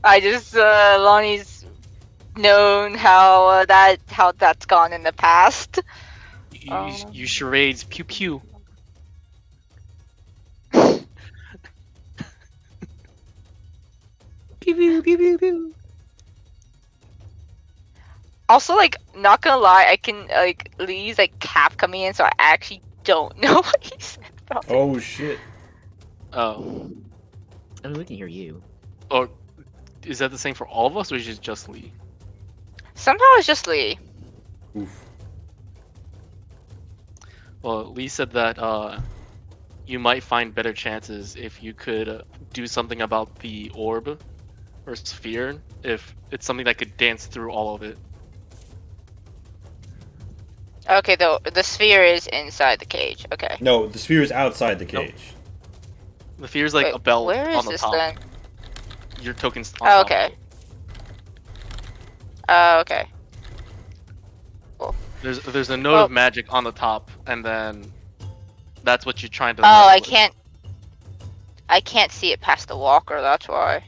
I just, Lonnie's known how that's gone in the past. You charades, pew pew. Pew pew pew pew pew. Also, like, not gonna lie, I can like Lee's like cap coming in, so I actually don't know what he said about it. Oh shit. Oh. I mean, we can hear you. Or is that the same for all of us, or is it just Lee? Somehow it's just Lee. Oof. Well, Lee said that you might find better chances if you could do something about the orb or sphere, if it's something that could dance through all of it. Okay, though the sphere is inside the cage. Okay. No, the sphere is outside the cage. The sphere is like Wait, a belt where is on the this top. then? Your tokens on Oh, top. okay. Okay. There's a node Well- of magic on the top, and then that's what you're trying to. Oh, mess with. I can't see it past the walker. That's why.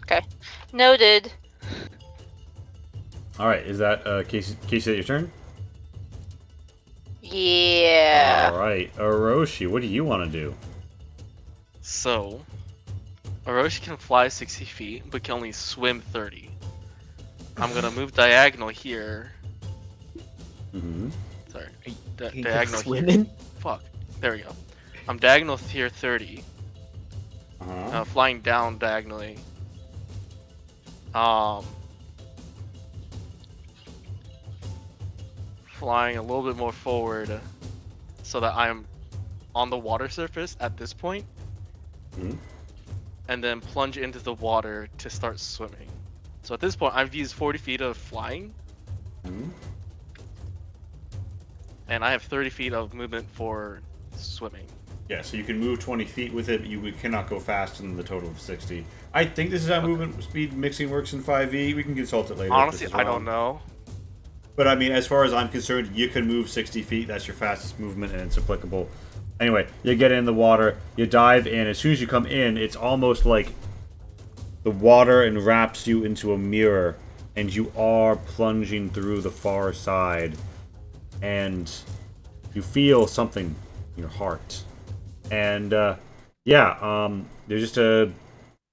Okay. Noted. All right, is that Casey? Casey, that your turn? Yeah. All right, Orochi, what do you want to do? So, Orochi can fly 60 feet, but can only swim 30. I'm gonna move diagonal here. Mm-hmm. Sorry, Can you go diagonal here. swimming? Fuck. There we go. I'm diagonal here 30. Uh-huh. Flying down diagonally. Flying a little bit more forward, so that I'm on the water surface at this point, Mhm. and then plunge into the water to start swimming. So at this point, I've used 40 feet of flying, Mhm. and I have 30 feet of movement for swimming. Yeah, so you can move 20 feet with it, but you cannot go faster than the total of 60. I think this is how movement speed mixing works in 5e. We can consult it later. if Honestly, this is I wrong. don't know. But I mean, as far as I'm concerned, you can move 60 feet. That's your fastest movement, and it's applicable. Anyway, you get in the water, you dive in. As soon as you come in, it's almost like the water enwraps you into a mirror, and you are plunging through the far side, and you feel something in your heart. And there's just a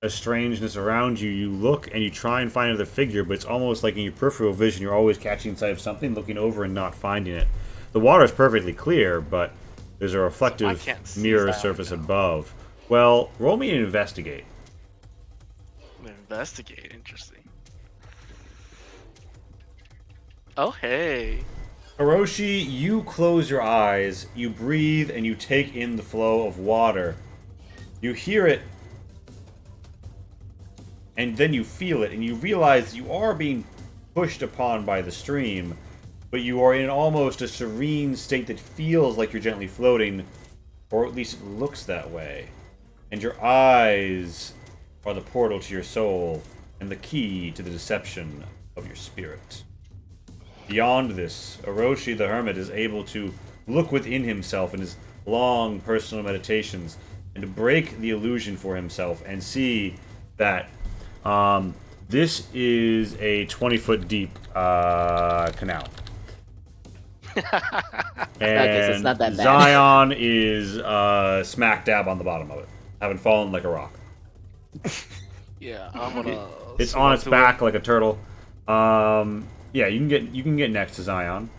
strangeness around you. You look and you try and find another figure, but it's almost like in your peripheral vision, you're always catching sight of something, looking over and not finding it. The water is perfectly clear, but there's a reflective can't see mirror that surface now. above. Well, roll me an investigate. Investigate. Interesting. Oh, hey. Hiroshi, you close your eyes, you breathe, and you take in the flow of water. You hear it, and then you feel it, and you realize you are being pushed upon by the stream, but you are in almost a serene state that feels like you're gently floating, or at least it looks that way. And your eyes are the portal to your soul, and the key to the deception of your spirit. Beyond this, Orochi the Hermit is able to look within himself in his long personal meditations and to break the illusion for himself and see that this is a 20-foot deep canal. And so it's not that bad. Zion is smack dab on the bottom of it, having fallen like a rock. Yeah, I'm gonna. It's swim on up its to back him. like a turtle. Yeah, you can get next to Zion.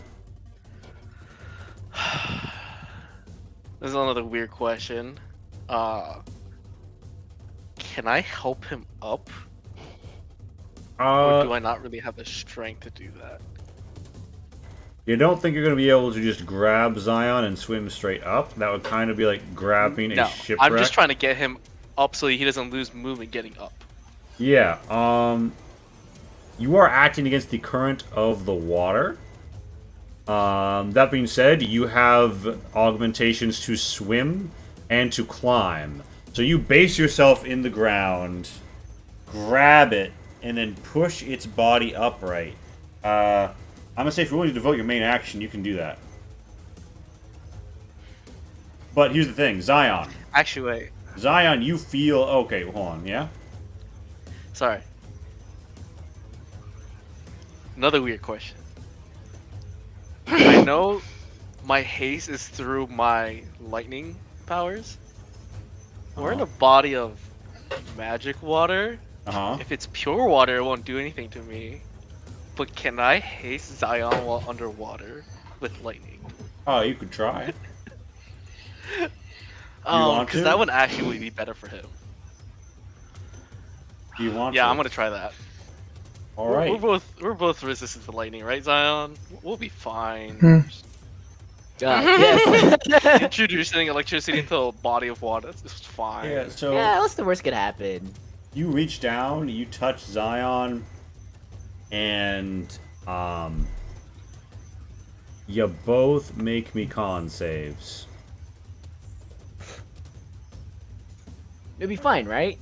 This is another weird question. Can I help him up, or do I not really have the strength to do that? You don't think you're going to be able to just grab Zion and swim straight up? That would kind of be like grabbing No, a shipwreck. I'm just trying to get him up so he doesn't lose movement getting up. Yeah, you are acting against the current of the water. That being said, you have augmentations to swim and to climb. So you base yourself in the ground, grab it, and then push its body upright. I'm gonna say if you're willing to devote your main action, you can do that. But here's the thing, Zion. Actually, wait. Zion, you feel... Okay, hold on, yeah? Sorry. Another weird question. I know my haste is through my lightning powers. We're in a body of magic water. Uh-huh. If it's pure water, it won't do anything to me. But can I haste Zion while underwater with lightning? Oh, you could try. want Because to? that would actually be better for him. Do you want Yeah, to? I'm gonna try that. All right. We're both resistant to lightning, right, Zion? We'll be fine. Hmm. Yes. Introducing electricity into a body of water, it's fine. Yeah, so Yeah, what's the worst could happen? you reach down, you touch Zion, and you both make me con saves. It'll be fine, right?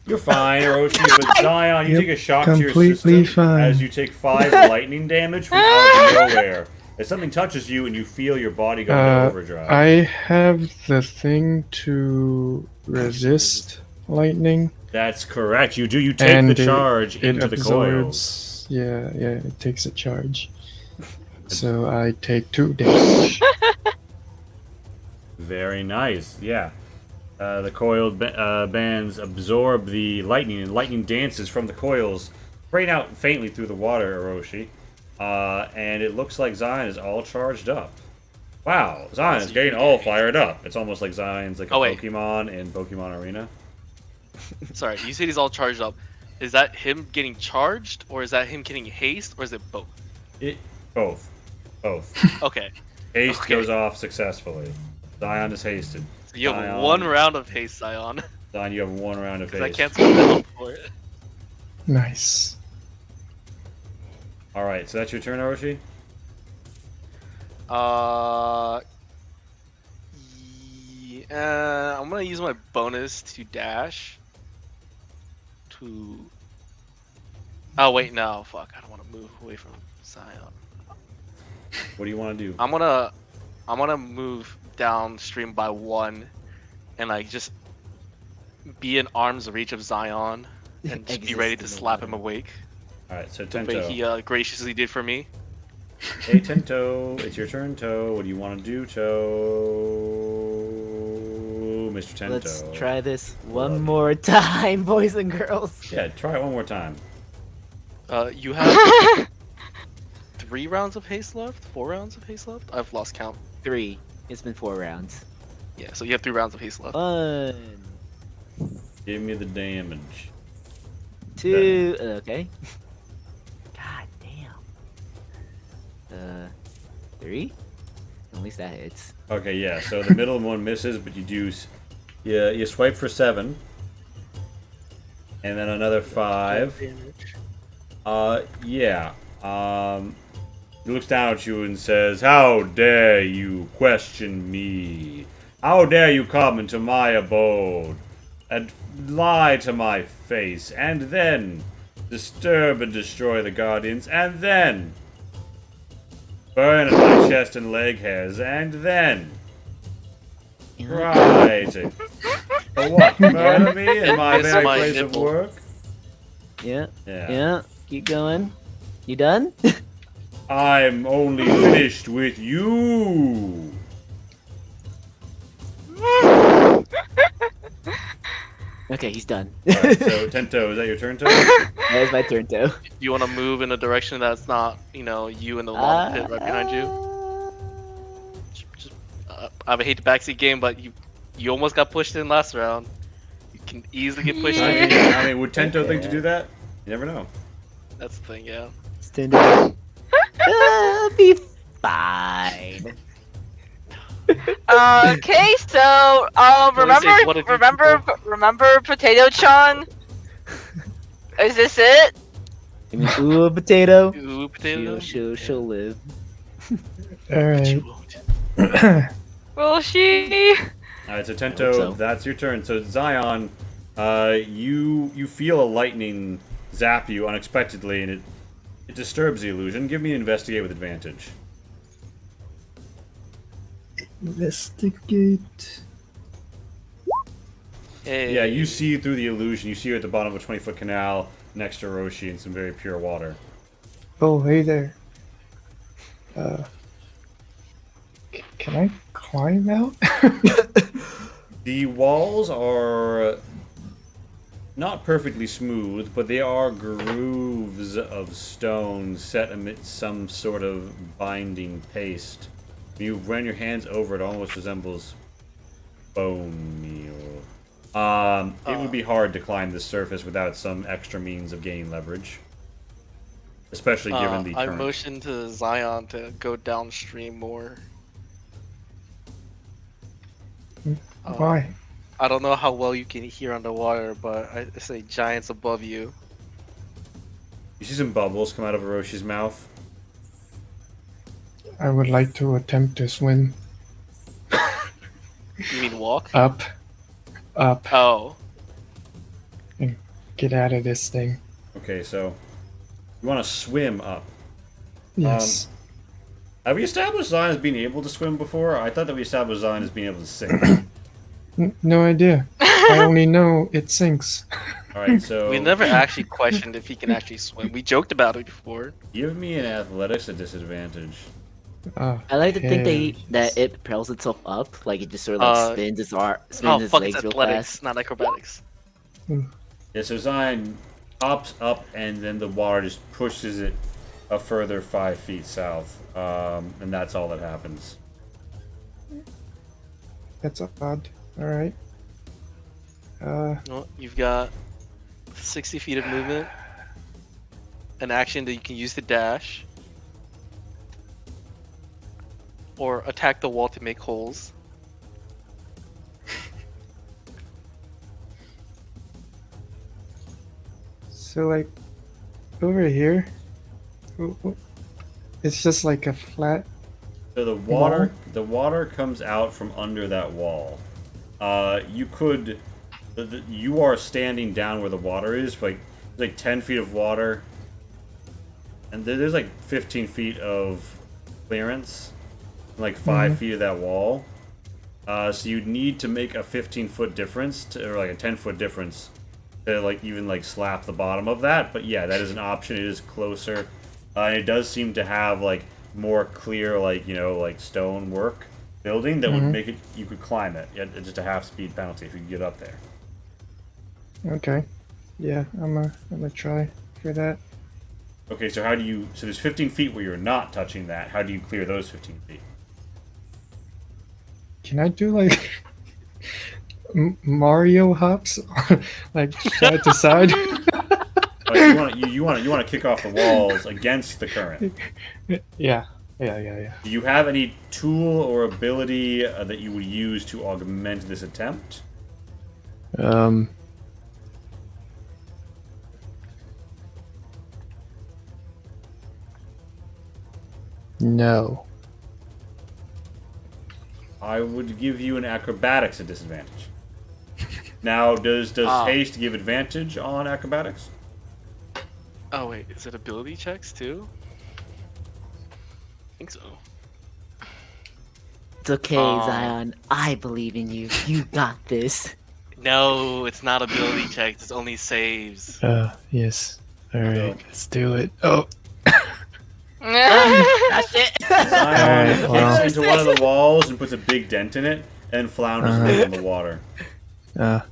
You're fine, Orochi, but Zion, you Yep, take a shock to your completely system fine. as you take 5 lightning damage from out of nowhere. As something touches you and you feel your body go into overdrive. I have the thing to resist lightning, That's correct. You do. You take and the charge it into the coils. absorbs. Yeah, it takes a charge. So I take 2 damage. Very nice. Yeah. The coiled bands absorb the lightning, and lightning dances from the coils, spraying out faintly through the water, Orochi. And it looks like Zion is all charged up. Wow, Zion is getting all fired up. It's almost like Zion's like a Pokemon in Pokemon Arena. Sorry, you said he's all charged up. Is that him getting charged, or is that him getting haste, or is it both? Both. Okay. Haste Okay. goes off successfully. Zion is hasted. So you have Zion. 1 round of haste, Zion. Zion, you have 1 round of Because I haste. can't spend the health for it. Nice. Alright, so that's your turn, Orochi? I'm gonna use my bonus to dash. Oh wait, no, fuck! I don't want to move away from Zion. What do you want to do? I'm gonna move downstream by 1, and like just be in arm's reach of Zion, and just be Exist ready in to the slap water. him awake. Alright, so The way Tento. he graciously did for me. Hey, Tento, it's your turn, Toe. What do you want to do, Toe? Mr. Tento. Let's try this one Love more time, boys and girls. Yeah, try it one more time. You have 3 rounds of haste left? 4 rounds of haste left? I've lost count. 3. It's been 4 rounds. Yeah, so you have 3 rounds of haste left. 1, Give me the damage. 2. Okay. God damn. 3. At least that hits. Okay, yeah, so the middle one misses, but you do... you swipe for 7. And then another 5. Yeah. He looks down at you and says, "How dare you question me? How dare you come into my abode and lie to my face, and then disturb and destroy the Guardians, and then burn at my chest and leg hairs, and then right. For what? Murder me in my Kiss very my place of nipple. work?" Yeah. Yeah. Yeah. Keep going. You done? I'm only finished with you. Okay, he's done. Alright, so Tento, is that your turn, Tento? That was my turn, too. You want to move in a direction that's not, you in the lava pit right behind you? I hate the backseat game, but you almost got pushed in last round. You can easily get pushed in. I mean, would Tento think to do that? You never know. That's the thing, yeah. Stand up. Be fine. Okay, so remember Potato-chan? Is this it? You mean, ooh, a potato. Ooh, potato. She'll live. Alright. You won't. Will she? Alright, so I hope Tento, so. that's your turn. So Zion, you feel a lightning zap you unexpectedly, and it disturbs the illusion. Give me an investigate with advantage. Investigate. Hey. Yeah, you see through the illusion. You see her at the bottom of a 20-foot canal next to Roshi in some very pure water. Oh, hey there. Can I climb out? The walls are not perfectly smooth, but they are grooves of stone set amidst some sort of binding paste. When you run your hands over it, almost resembles bone meal. It would be hard to climb this surface without some extra means of gaining leverage. Especially given the I current. motioned to Zion to go downstream more. Why? I don't know how well you can hear underwater, but I say giants above you. You see some bubbles come out of Hiroshi's mouth. I would like to attempt to swim You mean walk? up, Oh. and get out of this thing. Okay, so you want to swim up. Yes. Have we established Zion as being able to swim before? I thought that we established Zion as being able to sink. No idea. I only know it sinks. Alright, so We never actually questioned if he can actually swim. We joked about it before. give me an athletics at disadvantage. Oh, I like to think hell that yes. it propels itself up, like it just sort of like spins its spins Oh, its fuck, it's legs real athletics, fast. not acrobatics. Yeah, so Zion hops up and then the water just pushes it a further 5 feet south. And that's all that happens. That's odd. Alright. Well, you've got 60 feet of movement, an action that you can use to dash, or attack the wall to make holes. So, like, over here, it's just like a flat. So the water comes out from under that wall. You could, you are standing down where the water is, like 10 feet of water, and there's like 15 feet of clearance, and like 5 feet of that wall. So you'd need to make a 15-foot difference, or like a 10-foot difference, to like even like slap the bottom of that. But yeah, that is an option. It is closer, and it does seem to have like more clear, like, you know, like stone work building that would make it, you could climb it. Yeah, it's just a half speed penalty if you could get up there. Okay. Yeah, I'm gonna try for that. Okay, so how do you, so there's 15 feet where you're not touching that. How do you clear those 15 feet? Can I do like Mario hops, like side to side? Oh, you want to kick off the walls against the current. Yeah. Do you have any tool or ability that you would use to augment this attempt? No. I would give you an acrobatics at disadvantage. Now, does haste give advantage on acrobatics? Oh wait, is it ability checks too? I think so. It's okay, Zion. I believe in you. You got this. No, it's not ability checks. It's only saves. Yes. Alright, let's do it. Oh. That's it. Zion well. kicks into one of the walls and puts a big dent in it, and flounders away in the water. It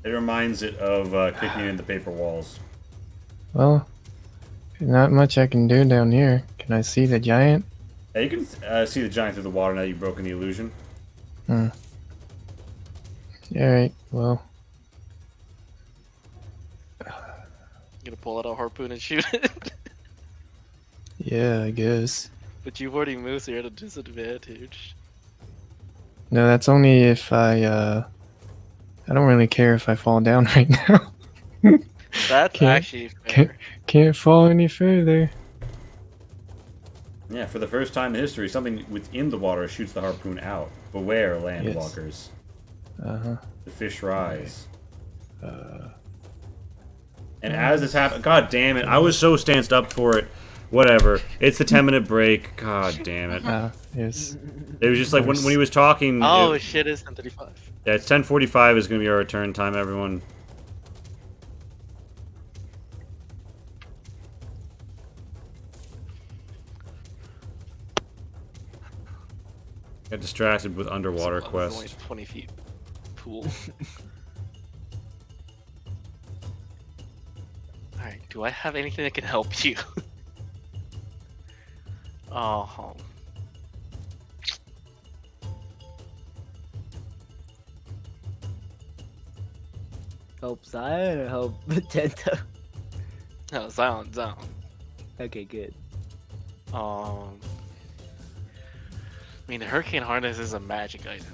reminds it of kicking in the paper walls. Well, not much I can do down here. Can I see the giant? Yeah, you can see the giant through the water now you've broken the illusion. Alright, well. You gonna pull out a harpoon and shoot it? Yeah, I guess. But you've already moved, so you're at a disadvantage. No, that's only if I don't really care if I fall down right now. That's Can't- actually fair. Can't fall any further. Yeah, for the first time in history, something within the water shoots the harpoon out. Beware, landwalkers. Uh-huh. The fish rise. And as this happens, god damn it, I was so stanced up for it. Whatever. It's the 10-minute break. God damn it. Yes. It was just like when he was talking. Oh shit, it's 10:35. Yeah, it's 10:45 is gonna be our return time, everyone. Got distracted with underwater So, this is only quest. 20 feet pool. Alright, do I have anything that can help you? Oh, Help Zion or help Tento? no, Zion, Zion. Okay, good. I mean, Hurricane Harness is a magic item.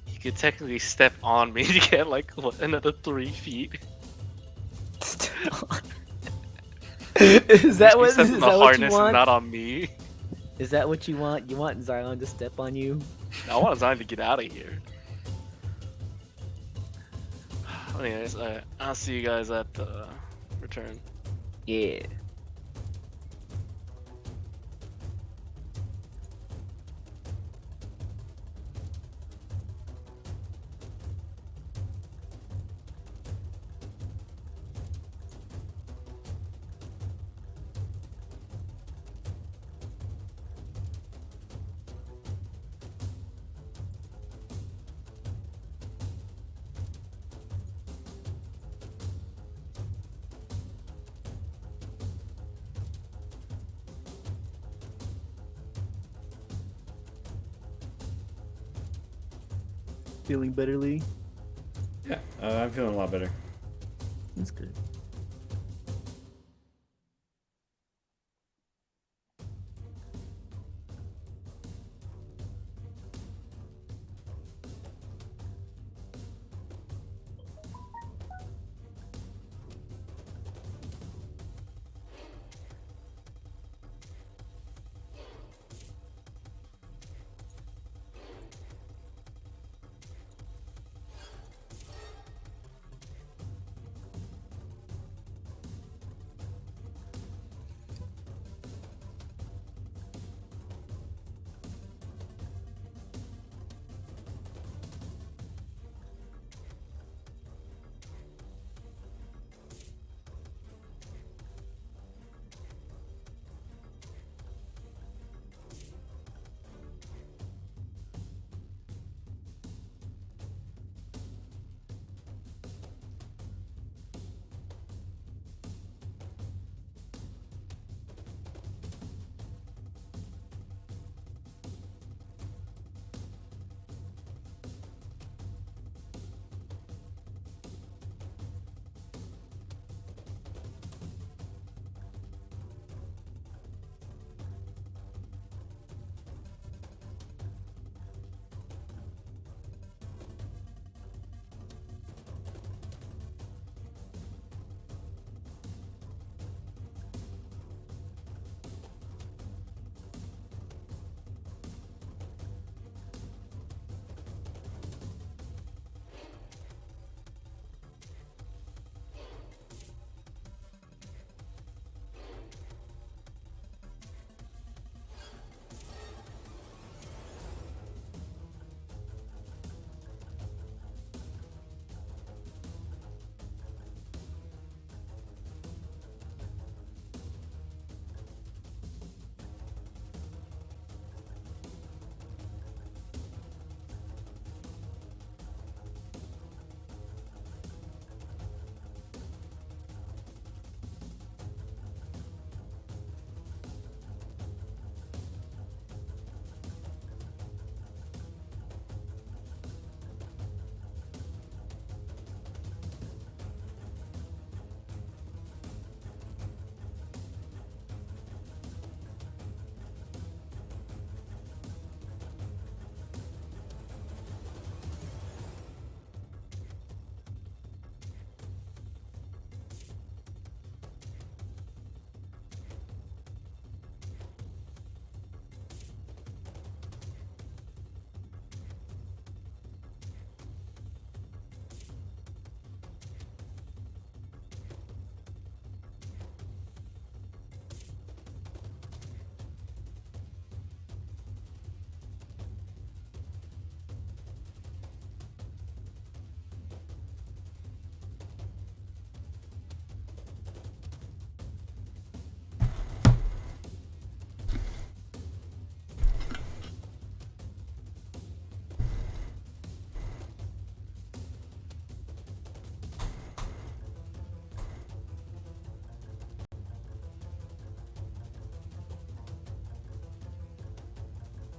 You could technically step on me to get like what, another 3 feet. Is that You what? step Is on that the what you harness and want? not on me. Is that what you want? You want Zion to step on you? I want Zion to get out of here. Anyways, I'll see you guys at the return. Yeah. Feeling bitterly? Yeah, I'm feeling a lot better. That's good.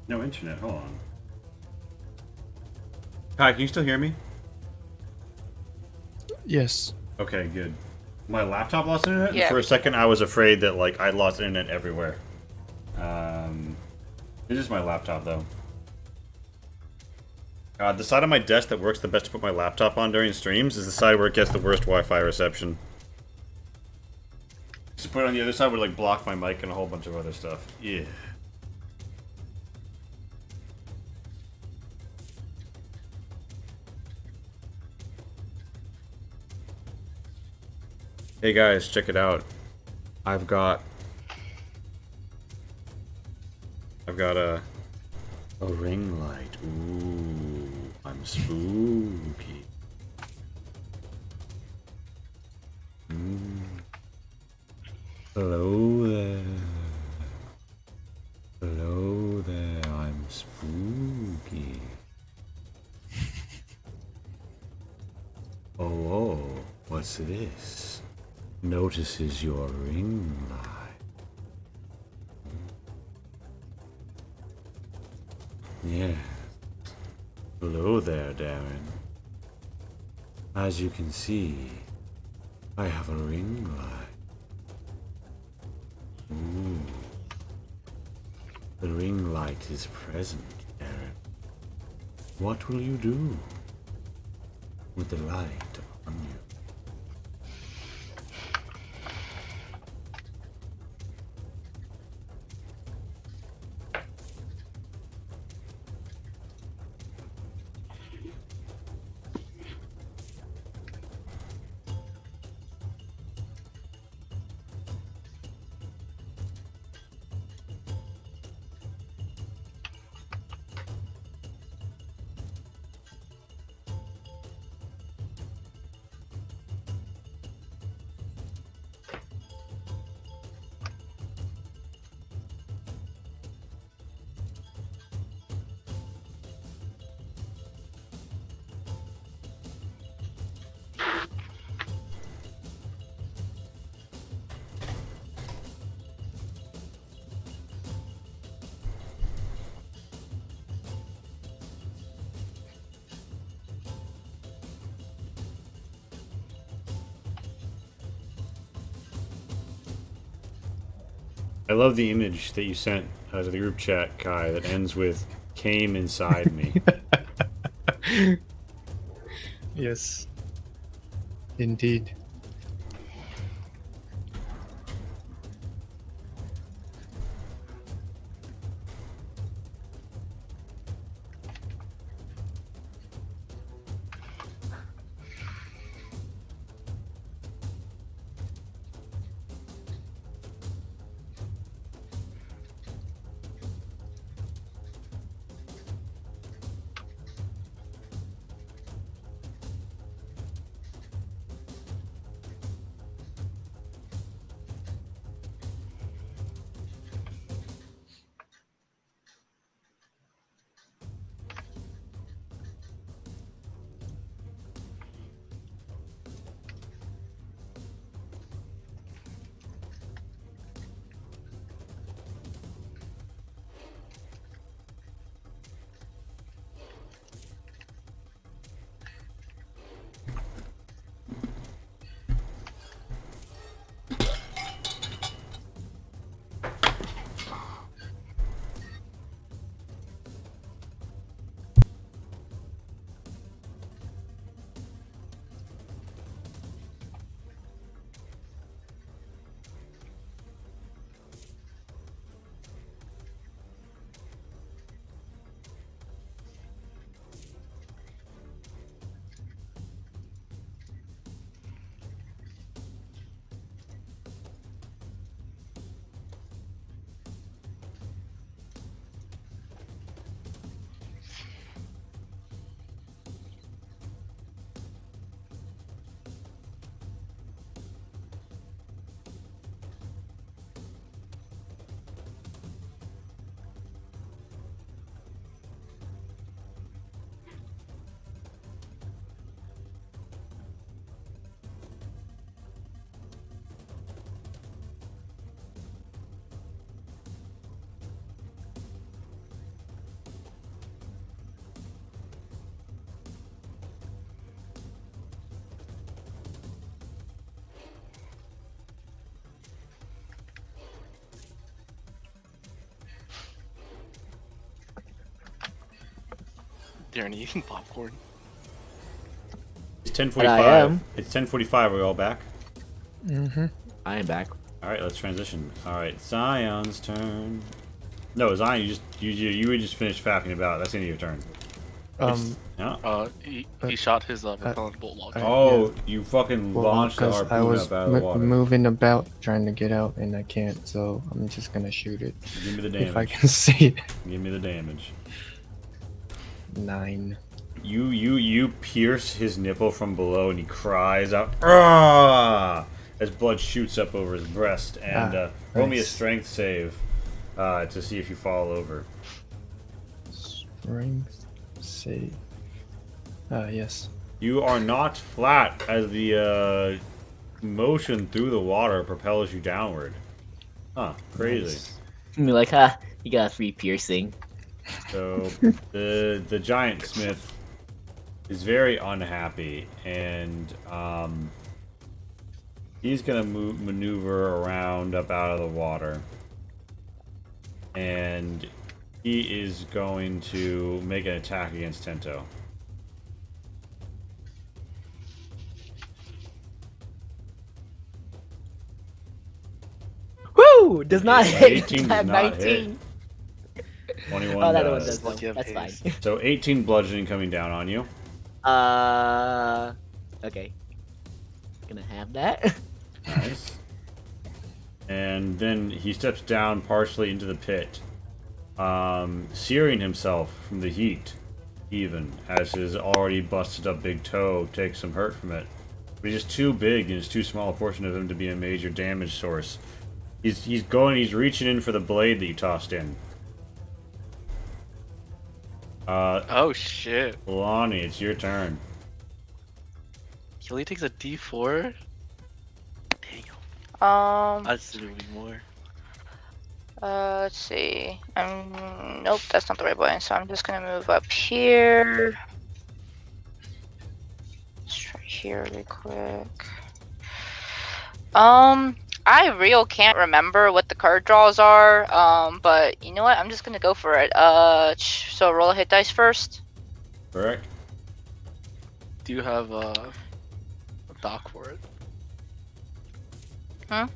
No internet. Hold on. Kai, can you still hear me? Yes. Okay, good. My laptop lost internet. Yeah, For we a can second, I was afraid that like I lost internet everywhere. It's just my laptop though. The side of my desk that works the best to put my laptop on during streams is the side where it gets the worst Wi-Fi reception. Just put it on the other side would like block my mic and a whole bunch of other stuff. Yeah. Hey guys, check it out. I've got a ring light. Ooh, I'm spooky. Hello there. Hello there, I'm spooky. Oh, what's this? Notices your ring light. Yeah. Hello there, Darren. As you can see, I have a ring light. Ooh. The ring light is present, Darren. What will you do with the light on you? I love the image that you sent to the group chat, Kai, that ends with "came inside me." Yes. Indeed. Darren eating popcorn. It's 10:45. And I am. It's 10:45. We're all back. Mm-hmm. I am back. All right, let's transition. All right, Zion's turn. No, Zion, you would just finished faffing about. That's the end of your turn. Yeah. He shot his repellent bolt launcher. Oh, you fucking Well, launched the because I harpoon was up out of the water. moving about trying to get out and I can't, so I'm just gonna shoot it. Give me the If I damage. can see it. Give me the damage. 9. You pierce his nipple from below and he cries out "Ah!" as blood shoots up over his breast. And roll me a nice. strength save to see if you fall over. Strength save. Yes. You are knocked flat as the motion through the water propels you downward. Huh, crazy. Nice. Be like, ha, you got a free piercing. So the giant smith is very unhappy, and he's gonna maneuver around up out of the water, and he is going to make an attack against Tento. Woo! Does not Yeah, hit. 18 Does does have not 19. 21 Oh, that one does. does. Though. Lucky I'm That's fine. hazed. So 18 bludgeoning coming down on you. Okay. Gonna have that. Nice. And then he steps down partially into the pit, searing himself from the heat, even as his already busted up big toe takes some hurt from it. But he's just too big and it's too small a portion of him to be a major damage source. He's reaching in for the blade that you tossed in. Oh shit. Lonnie, it's your turn. He only takes a D4? Damn. That's doing more. Let's see. Nope, that's not the right button. So I'm just gonna move up here. Let's try here really quick. I real can't remember what the card draws are. But you know what? I'm just gonna go for it. So roll a hit dice first. Correct? Do you have a dock for it? Huh?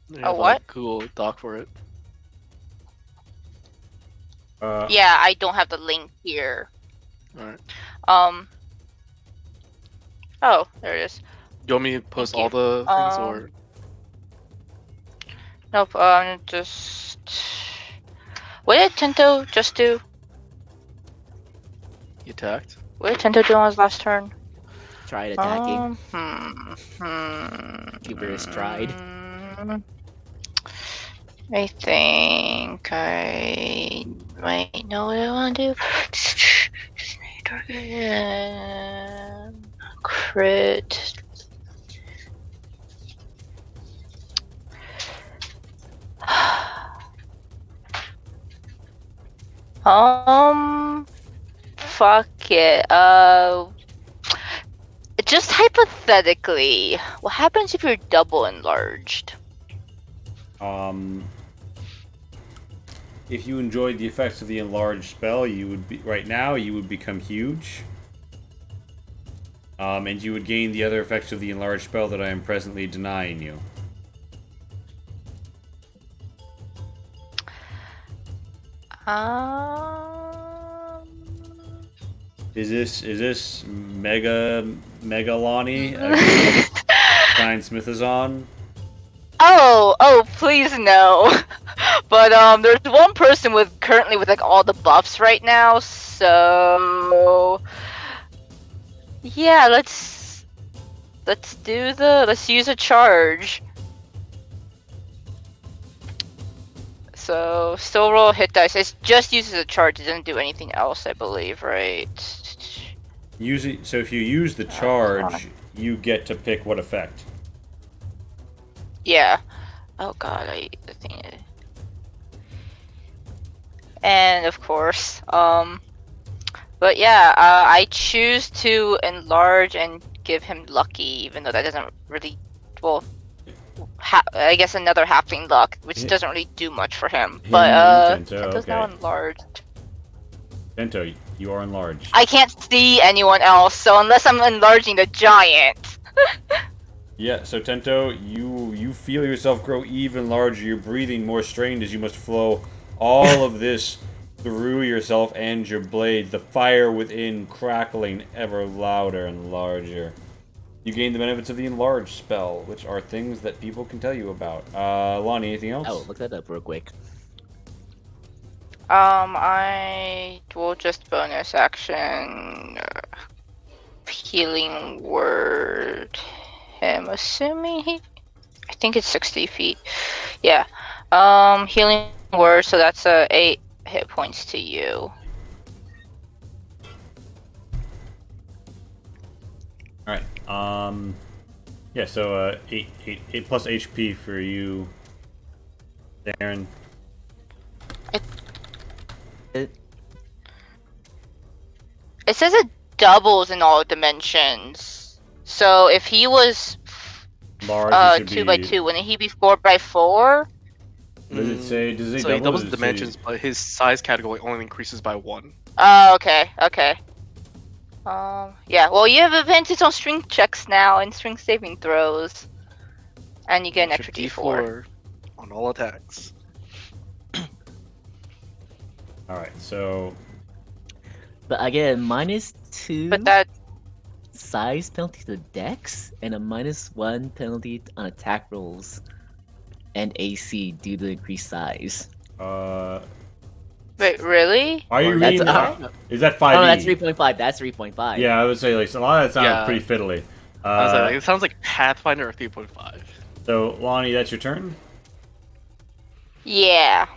You A have what? Google dock for it. Yeah, I don't have the link here. Alright. Oh, there it is. You want me to post Thank all you. the things or? Nope. Just. What did Tento just do? He attacked? What did Tento do on his last turn? Tried attacking. Keeper's tried. I think I might know what I want to do. Crit. Fuck it. Just hypothetically, what happens if you're double enlarged? If you enjoyed the effects of the enlarged spell, you would be right now. You would become huge, and you would gain the other effects of the enlarged spell that I am presently denying you. Is this Mega Lonnie? Giant Smith is on. Oh, please no. But there's one person currently with like all the buffs right now, so yeah, let's use a charge. So still roll hit dice. It just uses a charge. It doesn't do anything else, I believe, right? So if you use the charge, you get to pick what effect. Yeah. Oh god, I think. And of course, but yeah, I choose to enlarge and give him lucky, even though that doesn't really, well, I guess another halfling luck, which doesn't really do much for him. But Tento's now enlarged. Tento, you are enlarged. I can't see anyone else, so unless I'm enlarging the giant. Yeah, so Tento, you feel yourself grow even larger. You're breathing more strained as you must flow all of this through yourself and your blades. The fire within crackling ever louder and larger. You gain the benefits of the enlarge spell, which are things that people can tell you about. Lonnie, anything else? Oh, look that up real quick. I will just bonus action healing word him, assuming he. I think it's 60 feet. Yeah. Healing word, so that's 8 hit points to you. Alright, yeah, so, 8 plus HP for you, Darren. It says it doubles in all dimensions. So if he was Large, it should 2 by 2, wouldn't he be 4 by 4? Does it say, does it So he double? doubles Does the it say- dimensions, but his size category only increases by 1. Oh, okay, okay. Yeah, well, you have advantage on strength checks now and strength saving throws. And you get an extra D4. On all attacks. Alright, so... But again, -2 But that, size penalty to Dex, and a -1 penalty on attack rolls and AC due to increased size. wait, really? Are you That's- reading? Is that 5e? Oh, no, that's 3.5. That's 3.5. Yeah, I would say, like, a lot of that sounds Yeah. pretty fiddly. I was like, it sounds like Pathfinder or 3.5. So, Lonnie, that's your turn? Yeah.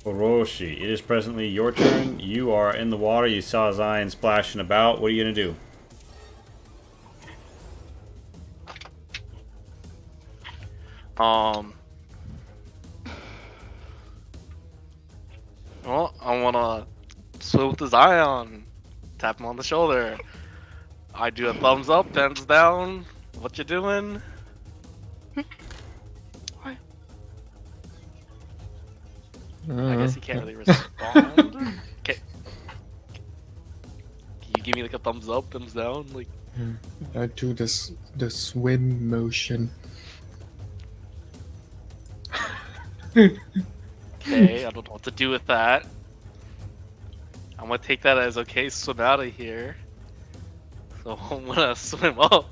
Orochi, it is presently your turn. You are in the water. You saw Zion splashing about. What are you going to do? Well, I wanna swim with the Zion, tap him on the shoulder. I do a thumbs up, thumbs down. What you doing? I guess he can't really respond. Okay. Can you give me like a thumbs up, thumbs down? Like, I do this the swim motion. okay, I don't know what to do with that. I'm gonna take that as okay, swim out of here. So I'm gonna swim up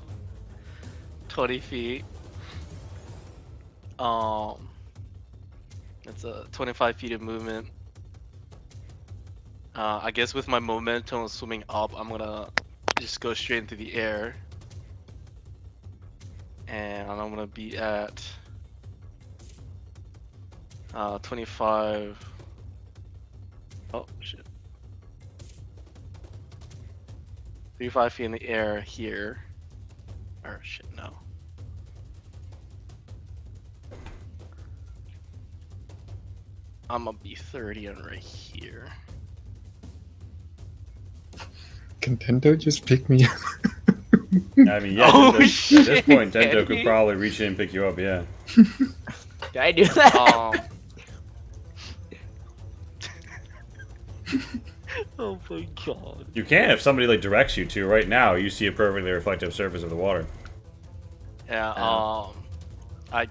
20 feet. It's a 25 feet of movement. I guess with my momentum of swimming up, I'm gonna just go straight into the air. And I'm gonna be at 25. Oh shit. 35 feet in the air here. Or shit, no. I'm gonna be 30 and right here. Can Tento just pick me up? I mean, yeah, Oh, Tento- at shit. this point, Tento could probably reach in and pick you up, yeah. Did I do that? Oh my god. You can if somebody, like, directs you to. Right now, you see a perfectly reflective surface of the water. Yeah, I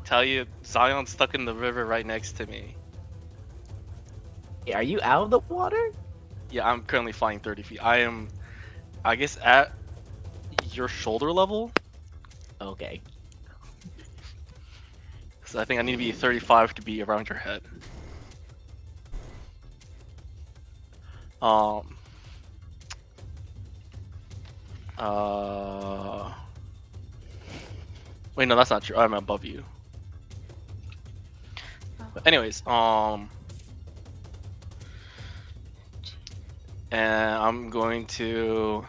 tell you, Zion's stuck in the river right next to me. Are you out of the water? Yeah, I'm currently flying 30 feet. I am, I guess, at your shoulder level. Okay. So I think I need to be 35 to be around your head. Wait, no, that's not true. I'm above you. But anyways, and I'm going to.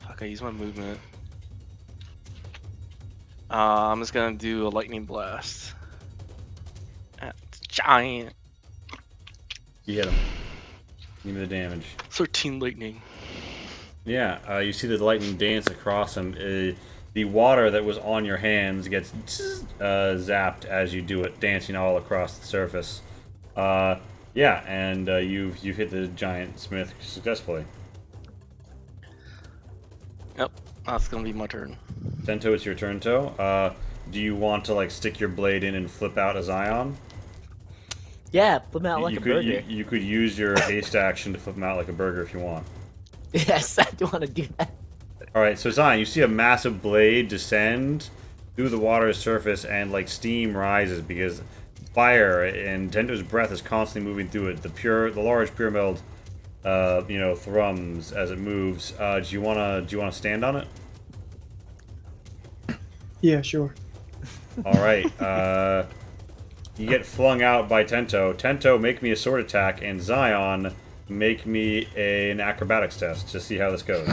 Fuck, I use my movement. I'm just gonna do a lightning blast at the giant. You hit him. Give me the damage. 13 lightning. Yeah, you see the lightning dance across him. The water that was on your hands gets zapped as you do it, dancing all across the surface. Yeah, and you've hit the giant smith successfully. Yep, that's gonna be my turn. Tento, it's your turn, Toe. Do you want to like stick your blade in and flip out a Zion? Yeah, flip him out like you a could burger. you could use your haste action to flip him out like a burger if you want. Yes, I do want to do that. All right, so Zion, you see a massive blade descend through the water's surface, and like steam rises because fire and Tento's breath is constantly moving through it. The large pyramid, thrums as it moves. Do you wanna stand on it? Yeah, sure. All right. You get flung out by Tento. Tento, make me a sword attack, and Zion, make me an acrobatics test to see how this goes.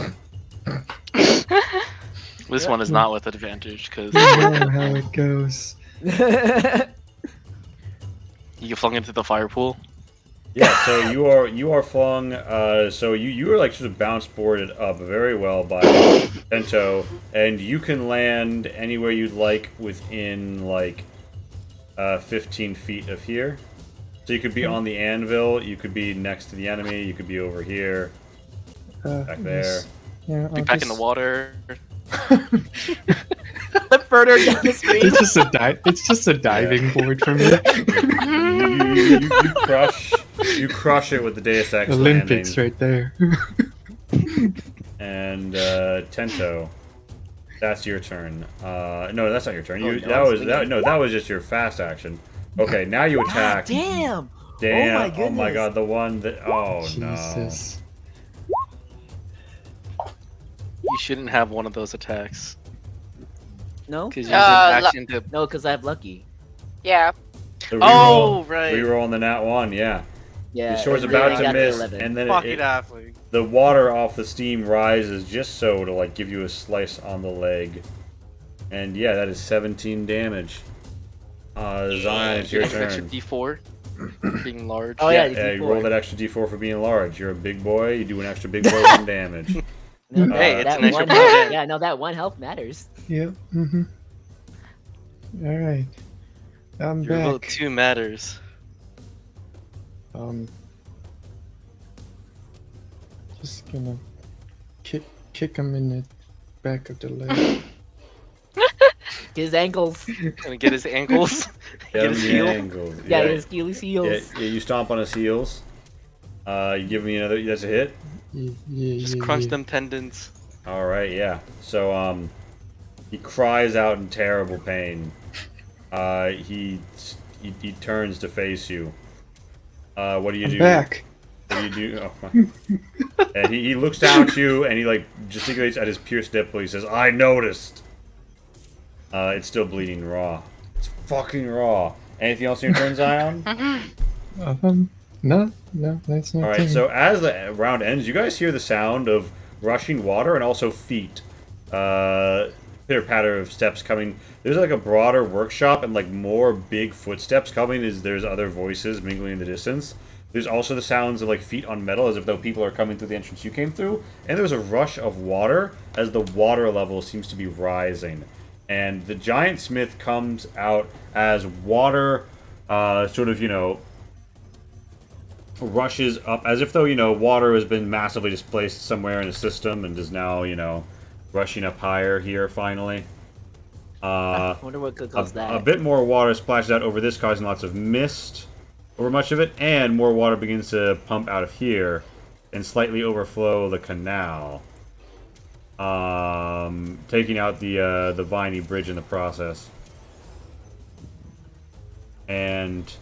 This one is not with advantage because You know how it goes. you get flung into the fire pool. Yeah, so you are flung. So you are like sort of bounce boarded up very well by Tento, and you can land anywhere you'd like within like 15 feet of here. So you could be on the anvil, you could be next to the enemy, you could be over here, back there. Yes. Yeah, Be I'll back in the water. Further down the stream. It's just a diving board for me. You crush it with the Deus Ex Olympics landing. right there. And Tento, that's your turn. No, that's not your turn. Oh, You no, that was just your fast action. Okay, now you attack. Damn! Damn! Oh my Oh my goodness. God! The one that. Oh Jesus. You shouldn't have one of those attacks No? because you use an action to. No, because I have lucky. Yeah. no! Oh, right. Reroll on the nat one. Yeah. Yeah. The sword's and then about I to got the miss, 11. and then Fucking halfling. the water off the steam rises just so to like give you a slice on the leg. And yeah, that is 17 damage. Zion, it's your Extra turn. D4 being large. Oh, yeah, Yeah, you D4. roll that extra D4 for being large. You're a big boy. You do an extra big boy 1 damage. No, Hey, it's that an extra one point. health, yeah, no, that one health matters. Yep. Mm-hmm. All right. I'm Your vote back. 2 matters. Just gonna kick him in the back of the leg. His ankles. Gonna get his ankles. Get his Down the heel. angles. Yeah, Yeah, his Achilles heels. yeah, you stomp on his heels. You give me another. That's a hit. Yeah, Just crunch them tendons. All right, yeah. So he cries out in terrible pain. He turns to face you. What do you I'm do? back. What do you do? Oh, my. And he looks down at you and he like gesticulates at his pierced nipple. He says, "I noticed." It's still bleeding raw. It's fucking raw. Anything else in your turn, Zion? No, that's not. All right. So as the round ends, you guys hear the sound of rushing water and also feet. Pitter patter of steps coming. There's like a broader workshop and like more big footsteps coming as there's other voices mingling in the distance. There's also the sounds of like feet on metal as if though people are coming through the entrance you came through. And there's a rush of water as the water level seems to be rising. And the giant smith comes out as water sort of, rushes up as if though, water has been massively displaced somewhere in a system and is now, rushing up higher here finally. I wonder what could cause that. A bit more water splashes out over this, causing lots of mist over much of it, and more water begins to pump out of here and slightly overflow the canal, taking out the viney bridge in the process. And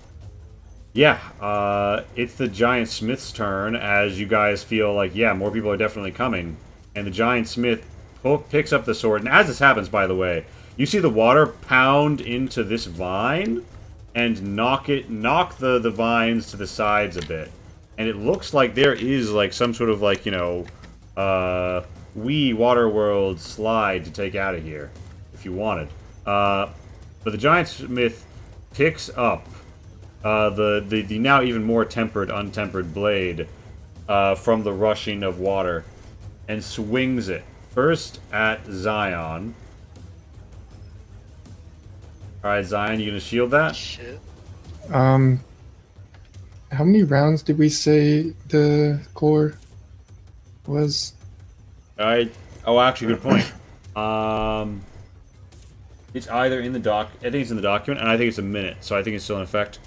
yeah, it's the giant smith's turn as you guys feel like, yeah, more people are definitely coming. And the giant smith picks up the sword, and as this happens, by the way, you see the water pound into this vine and knock the vines to the sides a bit. And it looks like there is like some sort of like, Wii Waterworld slide to take out of here if you wanted. But the giant smith picks up the now even more untempered blade from the rushing of water and swings it first at Zion. Alright, Zion, you gonna shield that? Shit. How many rounds did we say the core was? Oh, actually, good point. It's either in the doc. I think it's in the document, and I think it's a minute, so I think it's still in effect.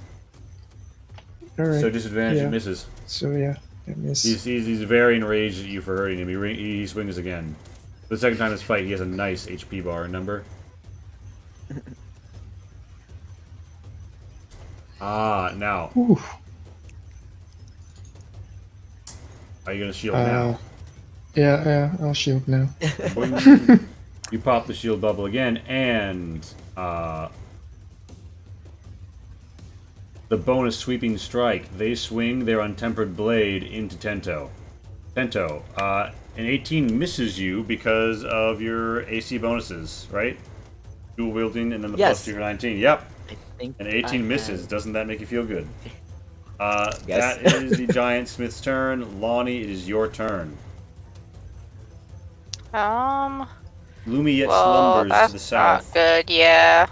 All right. So disadvantage yeah. it misses. So yeah, I miss. He's very enraged at you for hurting him. He swings again. The second time this fight, he has a nice HP bar number. Now. Ooh. Are you gonna shield now? Yeah, I'll shield now. Boing. You pop the shield bubble again, and the bonus sweeping strike. They swing their untempered blade into Tento. Tento, an 18 misses you because of your AC bonuses, right? Dual wielding and then the plus Yes. 2 for 19. Yep. I think An 18 I misses. have- Doesn't that make you feel good? Yes. That is the giant smith's turn. Lonnie, it is your turn. Lumi yet Well, slumbers that's to the south. not good. Yeah.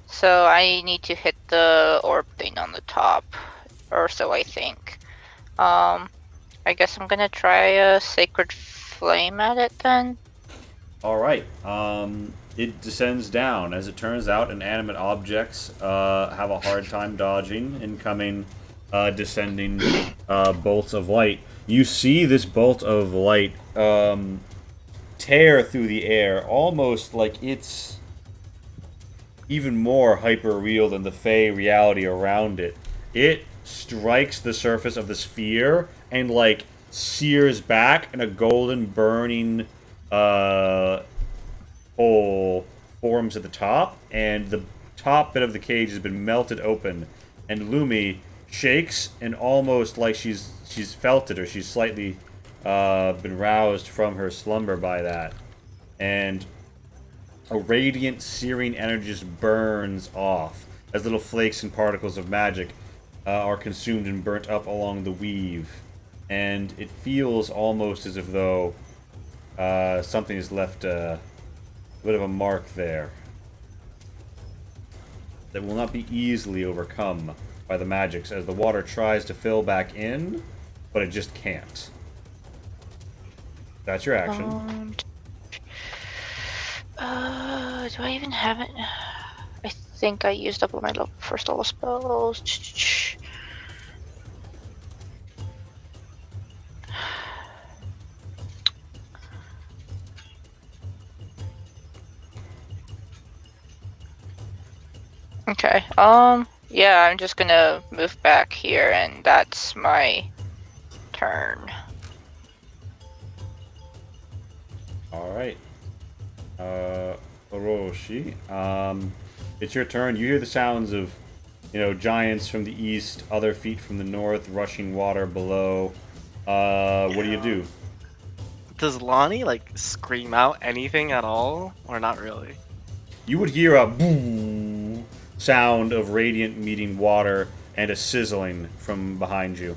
So I need to hit the orb thing on the top, or so I think. I guess I'm gonna try a sacred flame at it then. All right. It descends down. As it turns out, inanimate objects have a hard time dodging incoming descending bolts of light. You see this bolt of light tear through the air, almost like it's even more hyper real than the Fey reality around it. It strikes the surface of the sphere and like sears back, and a golden burning hole forms at the top, and the top bit of the cage has been melted open, and Lumi shakes, and almost like she's felt it, or she's slightly been roused from her slumber by that, and a radiant, searing energy just burns off as little flakes and particles of magic are consumed and burnt up along the weave, and it feels almost as if though something has left a bit of a mark there that will not be easily overcome by the magics as the water tries to fill back in, but it just can't. That's your action. Do I even have it? I think I used up all my first level spells. Okay, yeah, I'm just gonna move back here, and that's my turn. Alright. Orochi. It's your turn. You hear the sounds of, giants from the east, other feet from the north, rushing water below. What do you do? Does Lonnie like scream out anything at all, or not really? You would hear a boom sound of radiant meeting water and a sizzling from behind you.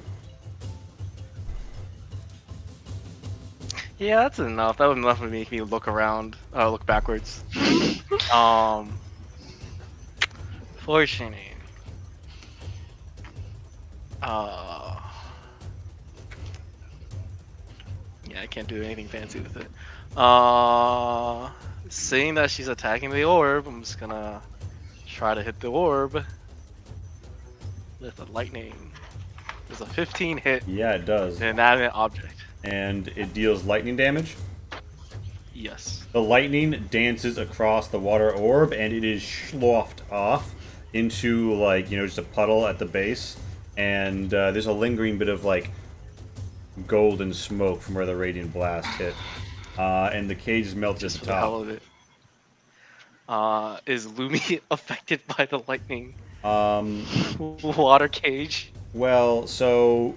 Yeah, that's enough. That was enough to make me look around, look backwards. Fortunate. Yeah, I can't do anything fancy with it. Seeing that she's attacking the orb, I'm just gonna try to hit the orb with the lightning. There's a 15 hit, Yeah, it does. an inanimate object. And it deals lightning damage. Yes. The lightning dances across the water orb, and it is sloughed off into, just a puddle at the base. And there's a lingering bit of, golden smoke from where the radiant blast hit. And the cage is melted Just at for the the hell top. of it. Is Lumi affected by the lightning? Water cage? Well, so...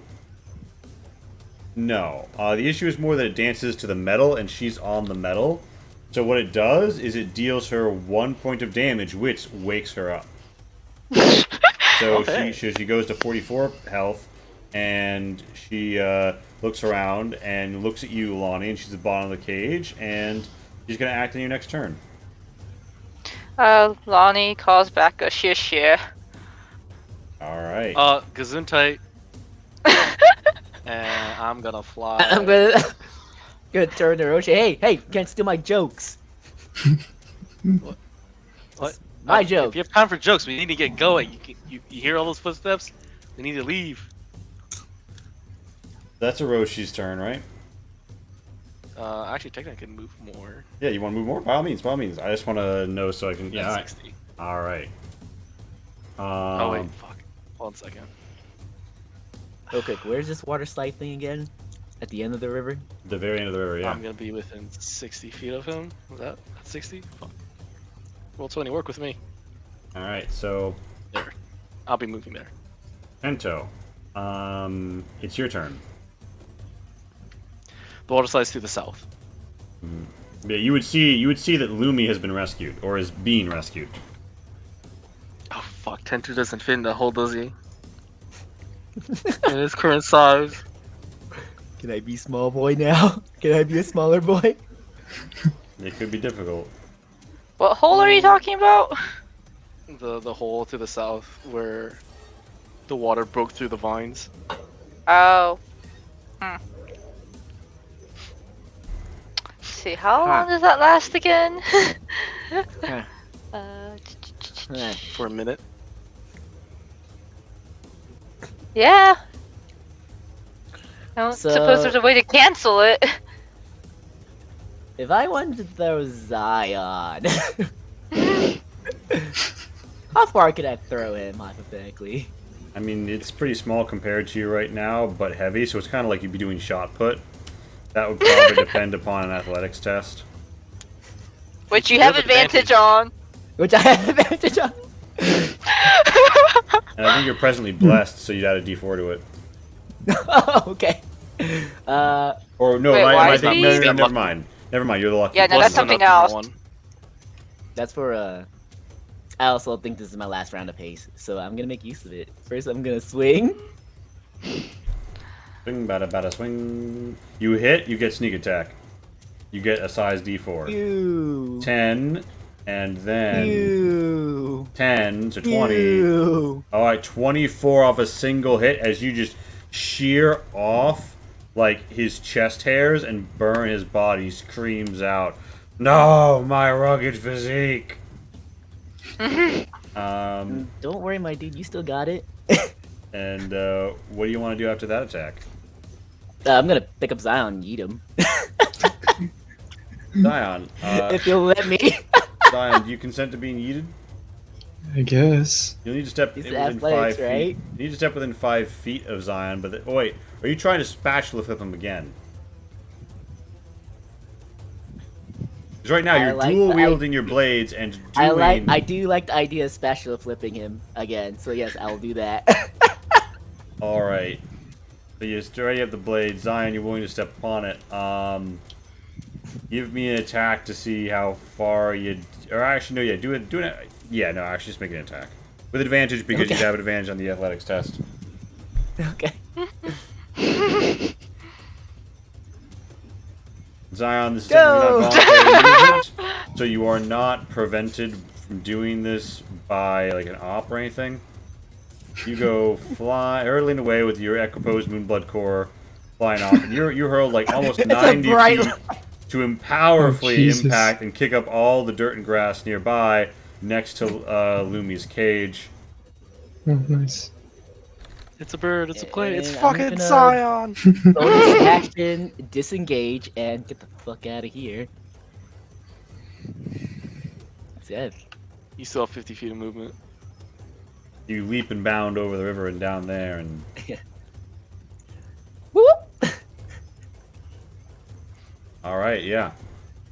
No. The issue is more that it dances to the metal, and she's on the metal. So what it does is it deals her 1 point of damage, which wakes her up. So Okay. she goes to 44 health, and she looks around and looks at you, Lonnie, and she's at the bottom of the cage, and she's going to act on your next turn. Lonnie calls back a shish. All right. Gesundheit. And I'm gonna fly. I'm gonna turn to Roshi. Hey, you can't steal my jokes. What? My If joke. you have time for jokes, we need to get going. You hear all those footsteps? We need to leave. That's Hiroshi's turn, right? Actually, technically, I can move more. Yeah, you want to move more? By all means, by all means. I just want to know so I can. Yeah. That's 60. All right. Oh wait, fuck. Hold on a second. Real quick, where's this water slide thing again? At the end of the river? The very end of the river. Yeah. I'm gonna be within 60 feet of him. Was that 60? Fuck. Roll 20, work with me. All right. So, There. I'll be moving there. Ento, it's your turn. The water slides to the south. Yeah, you would see that Lumi has been rescued or is being rescued. Oh fuck, Tentu doesn't fit in the hole, does he? In his current size. Can I be small boy now? Can I be a smaller boy? It could be difficult. What hole are you talking about? The hole to the south where the water broke through the vines. Oh. Let's see, how long does that last again? Huh. For a minute. Yeah. I don't So- suppose there's a way to cancel it. If I wanted to throw Zion, how far could I throw him, hypothetically? I mean, it's pretty small compared to you right now, but heavy, so it's kind of like you'd be doing shot put. That would probably depend upon an athletics test. Which you have advantage on. Which I have advantage on. And I think you're presently blessed, so you'd add a d4 to it. Oh, okay. Or no, Wait, I why is think he- no, never mind. Never mind, you're the lucky Yeah, no, one. that's something else. That's for I also think this is my last round of haste, so I'm gonna make use of it. First, I'm gonna swing. Swing, bada, swing. You hit, you get sneak attack. You get a size d4. Ew. 10, and then Ew. 10 to 20. Ew. Alright, 24 off a single hit as you just shear off like his chest hairs and burn his body. He screams out, "No, my rugged physique!" Don't worry, my dude. You still got it. And what do you want to do after that attack? I'm gonna pick up Zion and eat him. Zion, If you'll let me. Zion, do you consent to being yeeted? I guess. You'll need to step He's within athletics, 5 feet. right? You need to step within 5 feet of Zion, but oh wait, are you trying to spatula flip him again? Because right now I you're like dual the wielding your blades and doing. I do like the idea of special flipping him again. So yes, I'll do that. All right. So you already have the blade, Zion. You're willing to step upon it. Give me an attack to see how far you. Or actually, no, yeah, do it. Yeah, no, actually, just make an attack with advantage because Okay. you have an advantage on the athletics test. Okay. Zion, this is Go! technically not voluntary movement, so you are not prevented from doing this by like an op or anything. You go hurtling away with your Equipoise Moonblood Core flying off, and you hurled like almost 90 bright feet to powerfully Jesus. impact and kick up all the dirt and grass nearby next to Lumi's cage. Oh, nice. It's a bird, it's a plane, it's And I'm fucking gonna- Zion! Bonus action, disengage, and get the fuck out of here. That's it. You still have 50 feet of movement. You leap and bound over the river and down there, and Whoop! all right, yeah.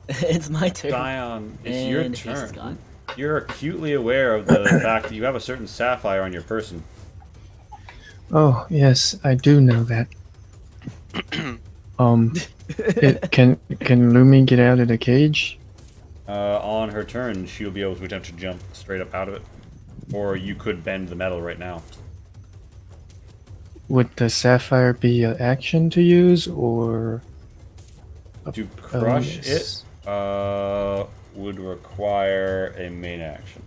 It's my turn. Zion, it's your And the piece is turn. gone. You're acutely aware of the fact that you have a certain sapphire on your person. Oh, yes, I do know that. Can Lumi get out of the cage? On her turn, she'll be able to attempt to jump straight up out of it. Or you could bend the metal right now. Would the sapphire be an action to use, or To crush yes. it would require a main action.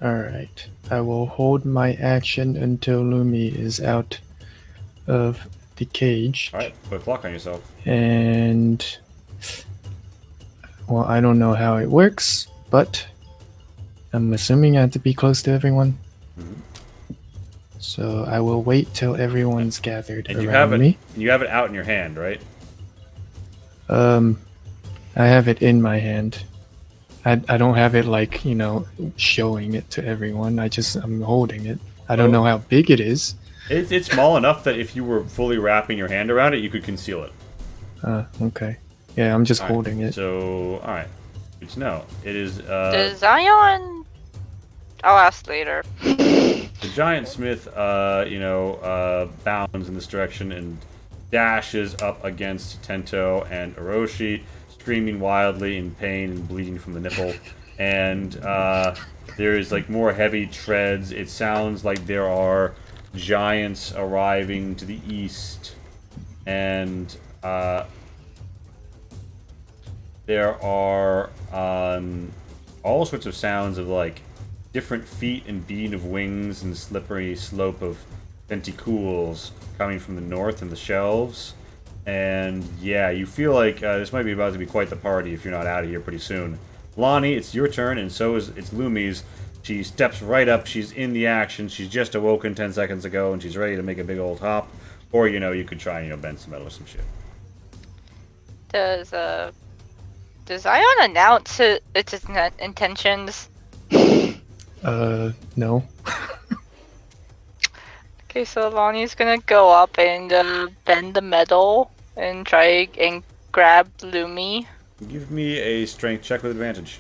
Alright. I will hold my action until Lumi is out of the cage. All right, put a clock on yourself. And. Well, I don't know how it works, but I'm assuming I have to be close to everyone. Mhm. So I will wait till everyone's gathered And around you have it. me. You have it out in your hand, right? I have it in my hand. I don't have it like, showing it to everyone. I'm holding it. I don't Oh. know how big it is. It's small enough that if you were fully wrapping your hand around it, you could conceal it. Okay. Yeah, I'm just All right, holding it. So, all right. Good to know. It is Does Zion? I'll ask later. the giant smith. Bounds in this direction and dashes up against Tento and Orochi, screaming wildly in pain and bleeding from the nipple. And there is like more heavy treads. It sounds like there are giants arriving to the east, and there are all sorts of sounds of like different feet and beat of wings and slippery slope of tentacles coming from the north and the shelves. And yeah, you feel like this might be about to be quite the party if you're not out of here pretty soon. Lonnie, it's your turn, and so is it's Lumi's. She steps right up. She's in the action. She's just awoken 10 seconds ago, and she's ready to make a big old hop. Or you could try bend some metal or some shit. Does Zion announce its intentions? No. Okay, so Lonnie's gonna go up and bend the metal and try and grab Lumi. Give me a strength check with advantage.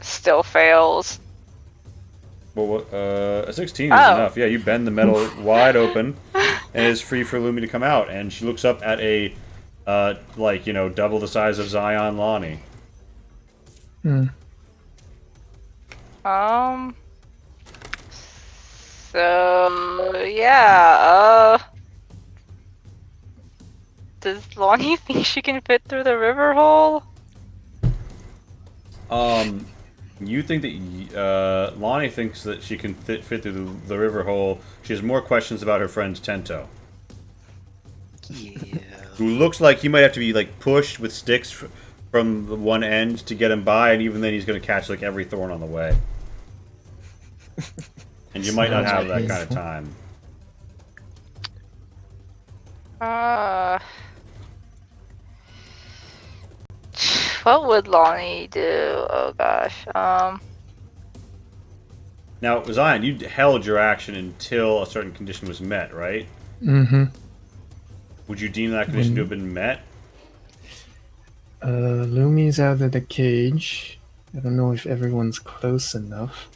Still fails. Well, a 16 is Oh. enough. Yeah, you bend the metal wide open, and it's free for Lumi to come out. And she looks up at a, double the size of Zion Lonnie. So yeah. Does Lonnie think she can fit through the river hole? You think that Lonnie thinks that she can fit through the river hole. She has more questions about her friend Tento, Yeah. who looks like he might have to be like pushed with sticks from the one end to get him by, and even then he's going to catch like every thorn on the way. And you might not have that kind of time. What would Lonnie do? Oh gosh. Now, Zion, you held your action until a certain condition was met, right? Mm-hmm. Would you deem that condition to have been met? Lumi's out of the cage. I don't know if everyone's close enough.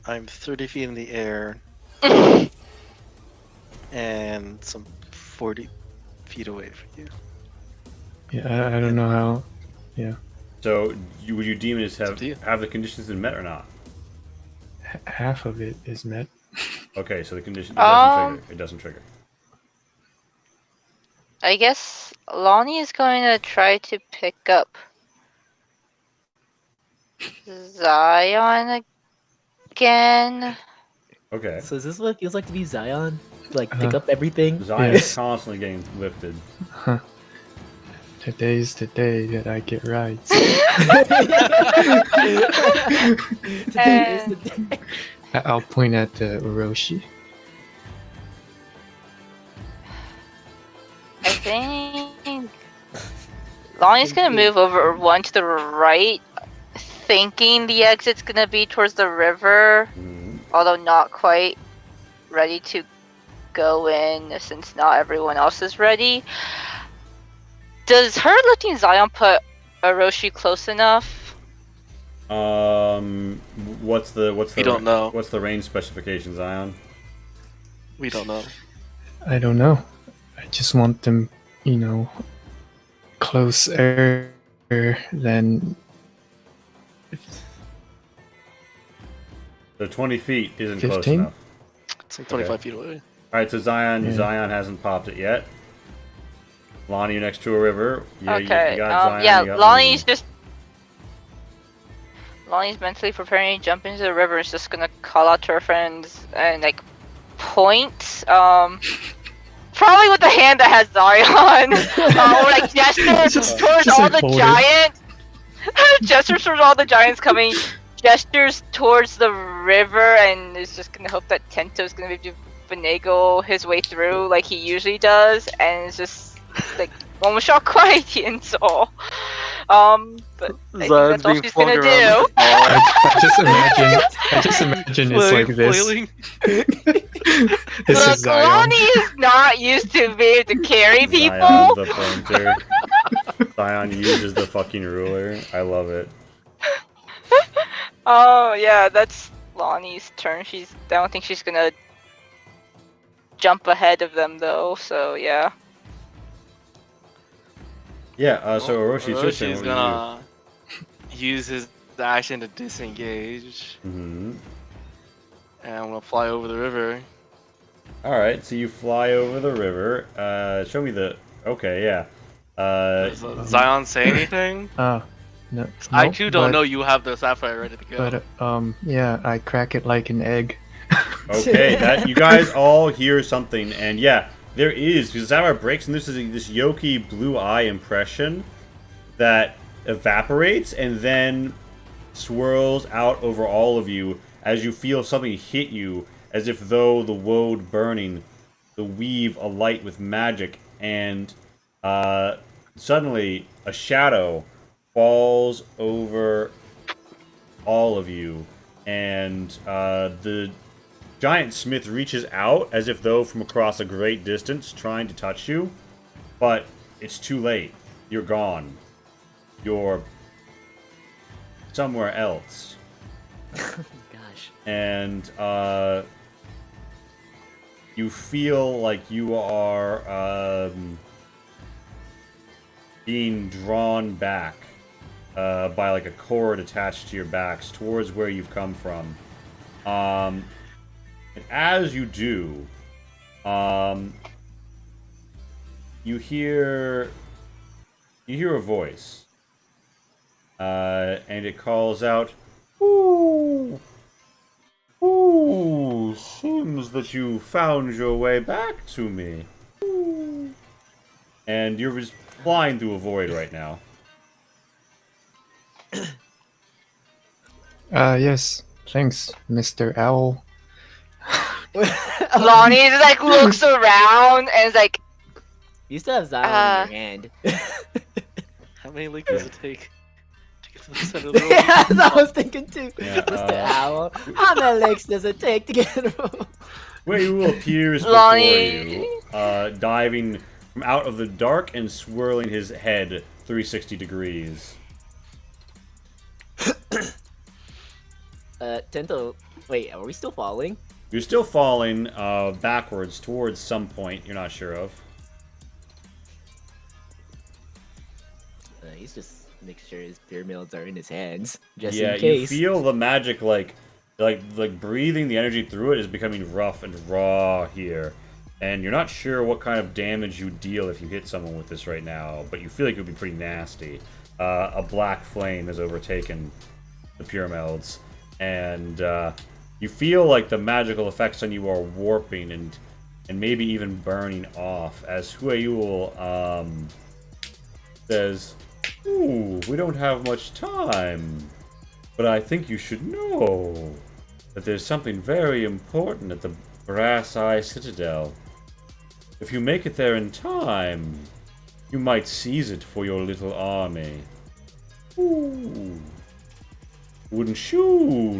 I'm 30 feet in the air and some 40 feet away from you. Yeah, I don't know how. Yeah. So, would you deem it as up to you. have the conditions been met or not? Half of it is met. Okay, so the condition doesn't trigger. It doesn't trigger. I guess Lonnie is going to try to pick up Zion again. Okay. So is this what it feels like to be Zion? Like pick up everything? Zion Yes. is constantly getting lifted. Today's the day that I get rides. Today is the day. I'll point at Orochi. I think Lonnie's gonna move over one to the right, thinking the exit's gonna be towards the river, although not quite ready to go in since not everyone else is ready. Does her lifting Zion put Orochi close enough? What's the We don't know. What's the range specification, Zion? We don't know. I don't know. I just want them, closer than. So 20 feet isn't 15? close enough. It's like 25 feet away. All right, so Zion Yeah. Zion hasn't popped it yet. Lonnie, you're next to a river. Yeah, Okay. you got Zion, Yeah, you got Lonnie's Lumi. just Lonnie's mentally preparing to jump into the river. Is just gonna call out to her friends and like point. Probably with the hand that has Zion. Or like gestures towards just all like the hold it. giants. Gestures towards all the giants coming. Gestures towards the river, and is just gonna hope that Tento's gonna be able to finagle his way through like he usually does, and it's just like almost shot quiet so. But I think Zion's that's all being she's flung gonna around do. the ball. I just imagine it's like this. Flailing. This is Look, Zion. Lonnie is not used to being able to carry people. Zion's the pointer. Zion uses the fucking ruler. I love it. Oh yeah, that's Lonnie's turn. I don't think she's gonna jump ahead of them though. So yeah. Yeah. So Oroshi's your turn. Oroshi's What gonna use his action to disengage, Mm-hmm. and I'm gonna fly over the river. All right. So you fly over the river. Show me the. Okay. Yeah. Does Zion say anything? No, I nope, too don't but- know you have the sapphire ready to go. But yeah, I crack it like an egg. Okay, that you guys all hear something, and yeah, there is, because Sapphire breaks, and this is this Yoki blue eye impression that evaporates and then swirls out over all of you as you feel something hit you, as if though the woad burning, the weave alight with magic, and suddenly a shadow falls over all of you, and the giant smith reaches out as if though from across a great distance trying to touch you, but it's too late. You're gone. You're somewhere else. Gosh. And you feel like you are being drawn back by like a cord attached to your backs towards where you've come from. And as you do, you hear a voice, and it calls out, "Ooh, ooh! Seems that you found your way back to me." Ooh. And you're just flying through a void right now. Yes, thanks, Mr. Owl. Lonnie just like looks around and is like, You still have Zion in your hand. How many links does it take to get to the center of the room? Yeah, that's what I was thinking too. Yeah, Mr. Owl, how many legs does it take to get a room? Who appears before Lonnie. you, diving from out of the dark and swirling his head 360 degrees. Tento, wait, are we still falling? You're still falling backwards towards some point you're not sure of. He's just making sure his pyramids are in his hands, just Yeah, in case. you feel the magic like breathing the energy through it is becoming rough and raw here. And you're not sure what kind of damage you deal if you hit someone with this right now, but you feel like it would be pretty nasty. A black flame has overtaken the pyramids, and you feel like the magical effects on you are warping and maybe even burning off, as Huayul says, "Ooh, we don't have much time, but I think you should know that there's something very important at the Brass Eye Citadel. If you make it there in time, you might seize it for your little army. Ooh. Wouldn't you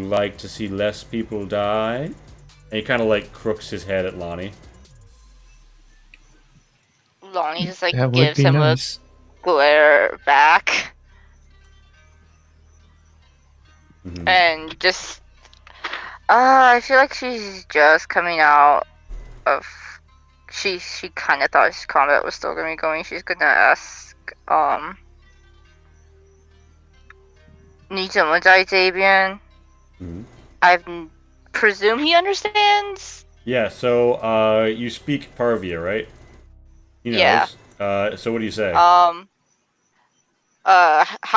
like to see less people die?" And he kind of like crooks his head at Lonnie. Lonnie just like That would gives be him nice. a glare back Mhm. and just. I feel like she's just coming out of. She kind of thought his combat was still gonna be going. She's gonna ask, 你怎么在这边? Mhm. I presume he understands. Yeah, so you speak Parvia, right? He knows. Yeah. So what do you say? How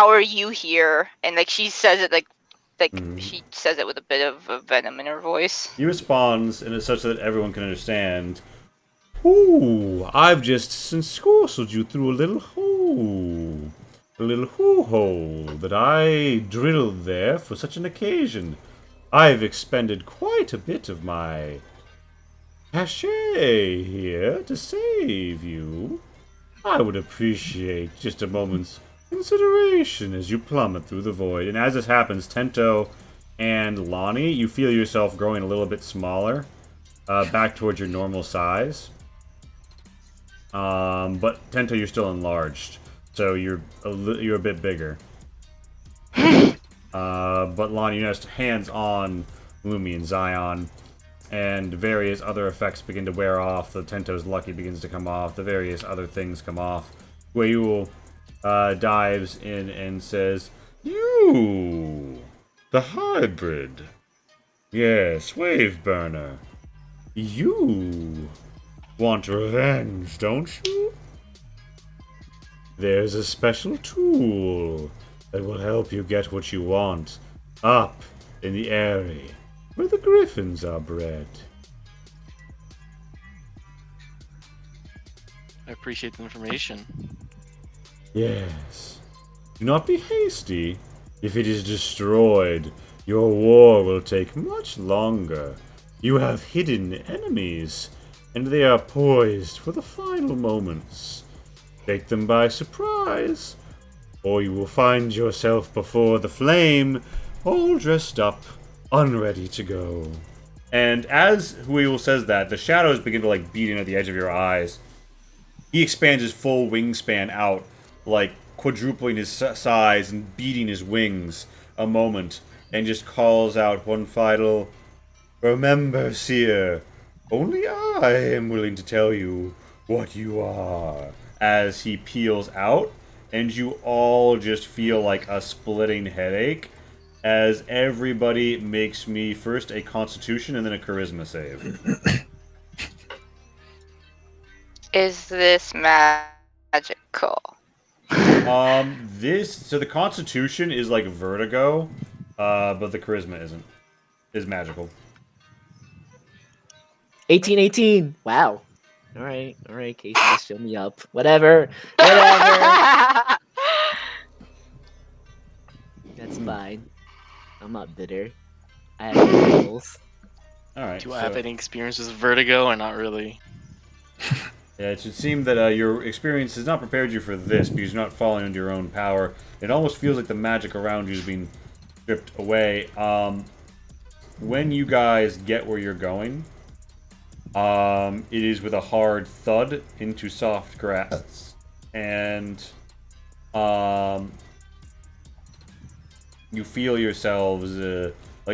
are you here? And like she says it like Like, she says it with a bit of a venom in her voice. He responds in such that everyone can understand. Ooh, I've just scorsed you through a little hole. A little hole that I drilled there for such an occasion. I've expended quite a bit of my cachet here to save you. I would appreciate just a moment's consideration as you plummet through the void. And as this happens, Tento and Lonnie, you feel yourself growing a little bit smaller, back towards your normal size. But Tento, you're still enlarged, so you're a bit bigger. But Lonnie, you notice hands on Lumi and Zion, and various other effects begin to wear off. The Tento's Lucky begins to come off. The various other things come off. Guayul dives in and says, "You, the hybrid. Yes, Wave Burner. You want revenge, don't you? There's a special tool that will help you get what you want up in the area where the griffins are bred." I appreciate the information. Yes. Do not be hasty. If it is destroyed, your war will take much longer. You have hidden enemies, and they are poised for the final moments. Take them by surprise, or you will find yourself before the flame, all dressed up, unready to go. And as Huil says that, the shadows begin to beat in at the edge of your eyes. He expands his full wingspan out, quadrupling his size and beating his wings a moment, and just calls out one final, "Remember, Seer, only I am willing to tell you what you are," as he peels out, and you all just feel like a splitting headache, as everybody makes me first a Constitution and then a Charisma save. Is this magical? So the Constitution is like Vertigo, but the Charisma isn't. Is magical. 18. Wow. All right, Casey, just show me up. Whatever. That's fine. I'm not bitter. I have no goals. Alright. Do I have any experience with vertigo or not really? Yeah, it should seem that your experience has not prepared you for this, because you're not falling under your own power. It almost feels like the magic around you is being stripped away. When you guys get where you're going, it is with a hard thud into soft grass. And you feel yourselves,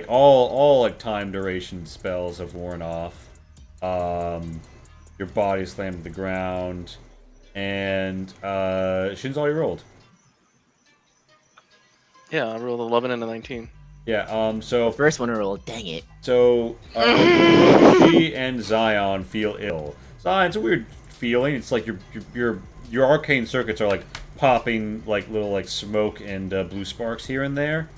all time duration spells have worn off. Your body slammed to the ground, and Shin's all you rolled. Yeah, I rolled 11 and a 19. Yeah. So First one to roll. Dang it. So she and Zion feel ill. Zion, it's a weird feeling. It's like your arcane circuits are popping little smoke and blue sparks here and there.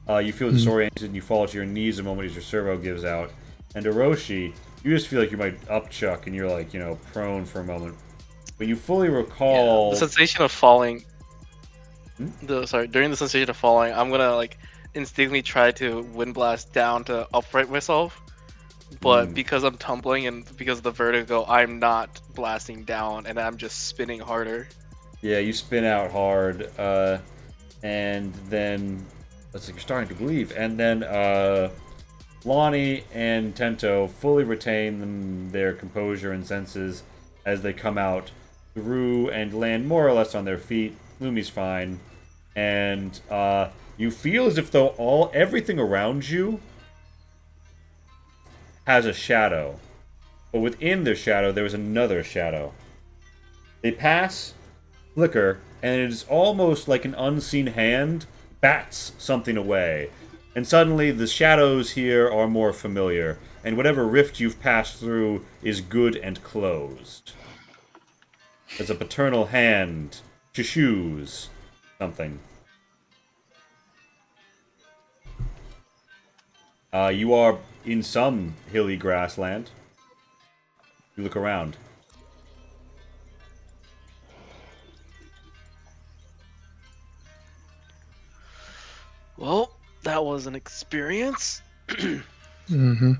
You feel disoriented and you fall to your knees a moment as your servo gives out. And Orochi, you just feel like you might upchuck and you're prone for a moment. But you fully recall The sensation of falling. During the sensation of falling, I'm gonna instinctively try to wind blast down to upright myself. But because I'm tumbling and because of the vertigo, I'm not blasting down and I'm just spinning harder. Yeah, you spin out hard, and then looks like you're starting to believe. And then Lonnie and Tento fully retain their composure and senses as they come out through and land more or less on their feet. Lumi's fine, and you feel as if though everything around you has a shadow, but within their shadow there is another shadow. They pass, flicker, and it is almost like an unseen hand bats something away. And suddenly the shadows here are more familiar, and whatever rift you've passed through is good and closed. As a paternal hand shushoos something. You are in some hilly grassland. You look around. Well, that was an experience. Mm-hmm.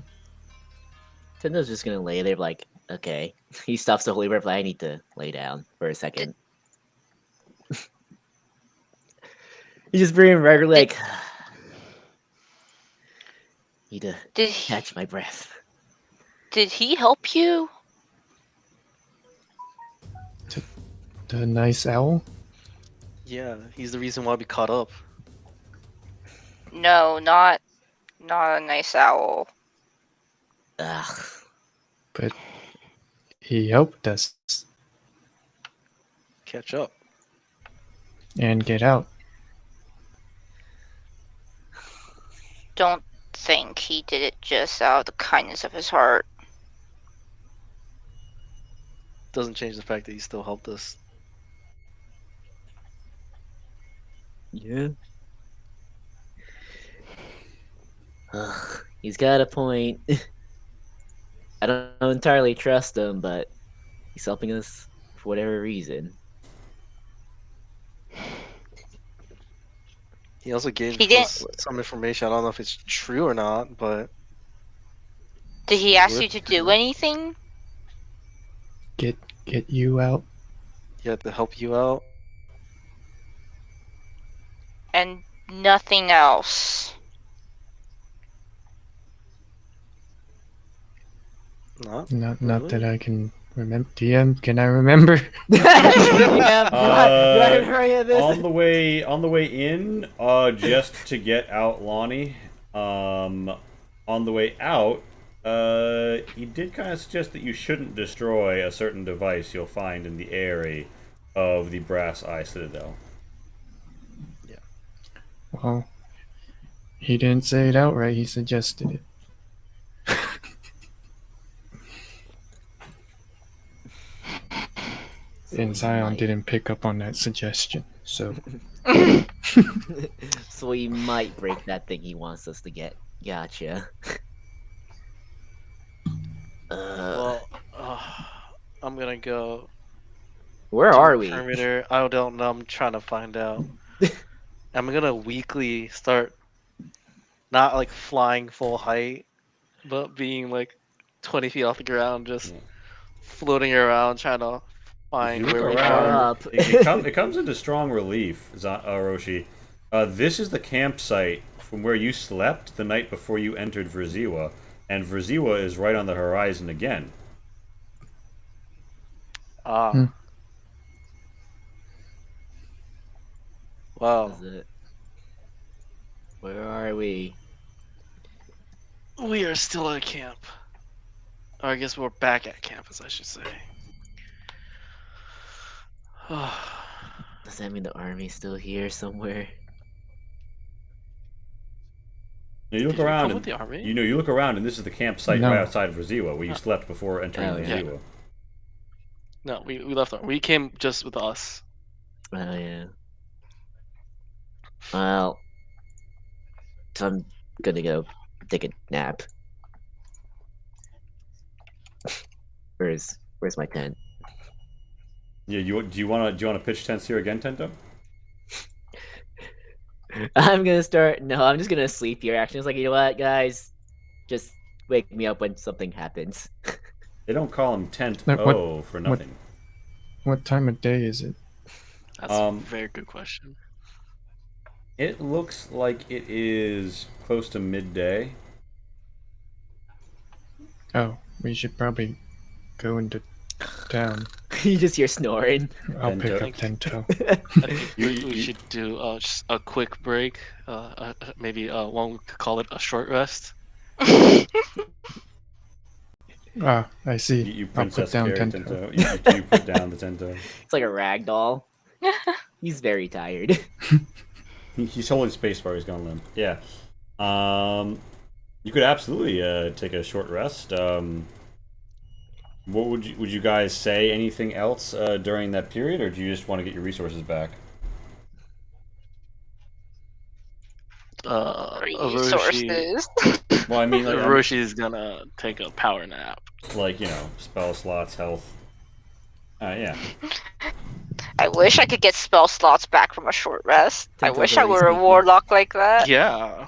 Tendo's just gonna lay there like, okay. He stops the holy breath, like, I need to lay down for a second. He's just breathing regularly, like, need to Did he, catch my breath. did he help you? The nice owl. Yeah, he's the reason why we caught up. No, not a nice owl. Ugh. But he helped us Catch up. and get out. Don't think he did it just out of the kindness of his heart. Doesn't change the fact that he still helped us. Yeah. Ugh, he's got a point. I don't entirely trust him, but he's helping us for whatever reason. He also gave He didn't. us some information. I don't know if it's true or not, but Did he it's ask you worth to it. do anything? Get you out. He had to help you out. And nothing else. Not Not that really? I can remember. DM, can I remember? Yeah, do I hurry at this? On the way in, just to get out Lonnie. On the way out, he did kind of suggest that you shouldn't destroy a certain device you'll find in the area of the Brass Eye Citadel. Well, he didn't say it outright. He suggested it. And Zion didn't pick up on that suggestion, so So he might break that thing he wants us to get. Gotcha. Well, I'm gonna go. Where to are the we? Perimeter. I don't know. I'm trying to find out. I'm gonna weekly start not like flying full height, but being like 20 feet off the ground, just floating around, trying to find If you where look we around, are. up. it comes into strong relief, Roshi. This is the campsite from where you slept the night before you entered Verziwa, and Verziwa is right on the horizon again. Ah. Hmm. Wow. Is it? Where are we? We are still at camp. Or I guess we're back at campus, I should say. Does that mean the army's still here somewhere? You look Did you around, come and with the army? you look around, and this is the campsite No. right outside of Verziwa, where you slept before entering Oh, yeah. Verziwa. No, we left. We came just with us. Oh yeah. Well, I'm gonna go take a nap. Where's my tent? Yeah, do you wanna pitch tents here again, Tento? I'm gonna start. No, I'm just gonna sleep here. Actually, it's like, you know what, guys, just wake me up when something happens. They don't call him Tent What- O for nothing. what time of day is it? That's a very good question. It looks like it is close to midday. Oh, we should probably go into town. You just hear snoring. I'll Tento. pick up Tento. I think You- we you- should do just a quick break. Maybe one we could call it a short rest. Ah, I see. You I'll put princess down carry Tento. Tento. You put down the Tento. It's like a rag doll. He's very tired. He's holding space bar. He's gone limp. Yeah. You could absolutely take a short rest. What would you guys say? Anything else during that period, or do you just want to get your resources back? Orochi. Resources. Well, I mean, like, Oroshi's gonna take a power nap. like, you know, spell slots, health. Yeah. I wish I could get spell slots back from a short rest. I Tinto's wish I already were a speaking. warlock like that. Yeah.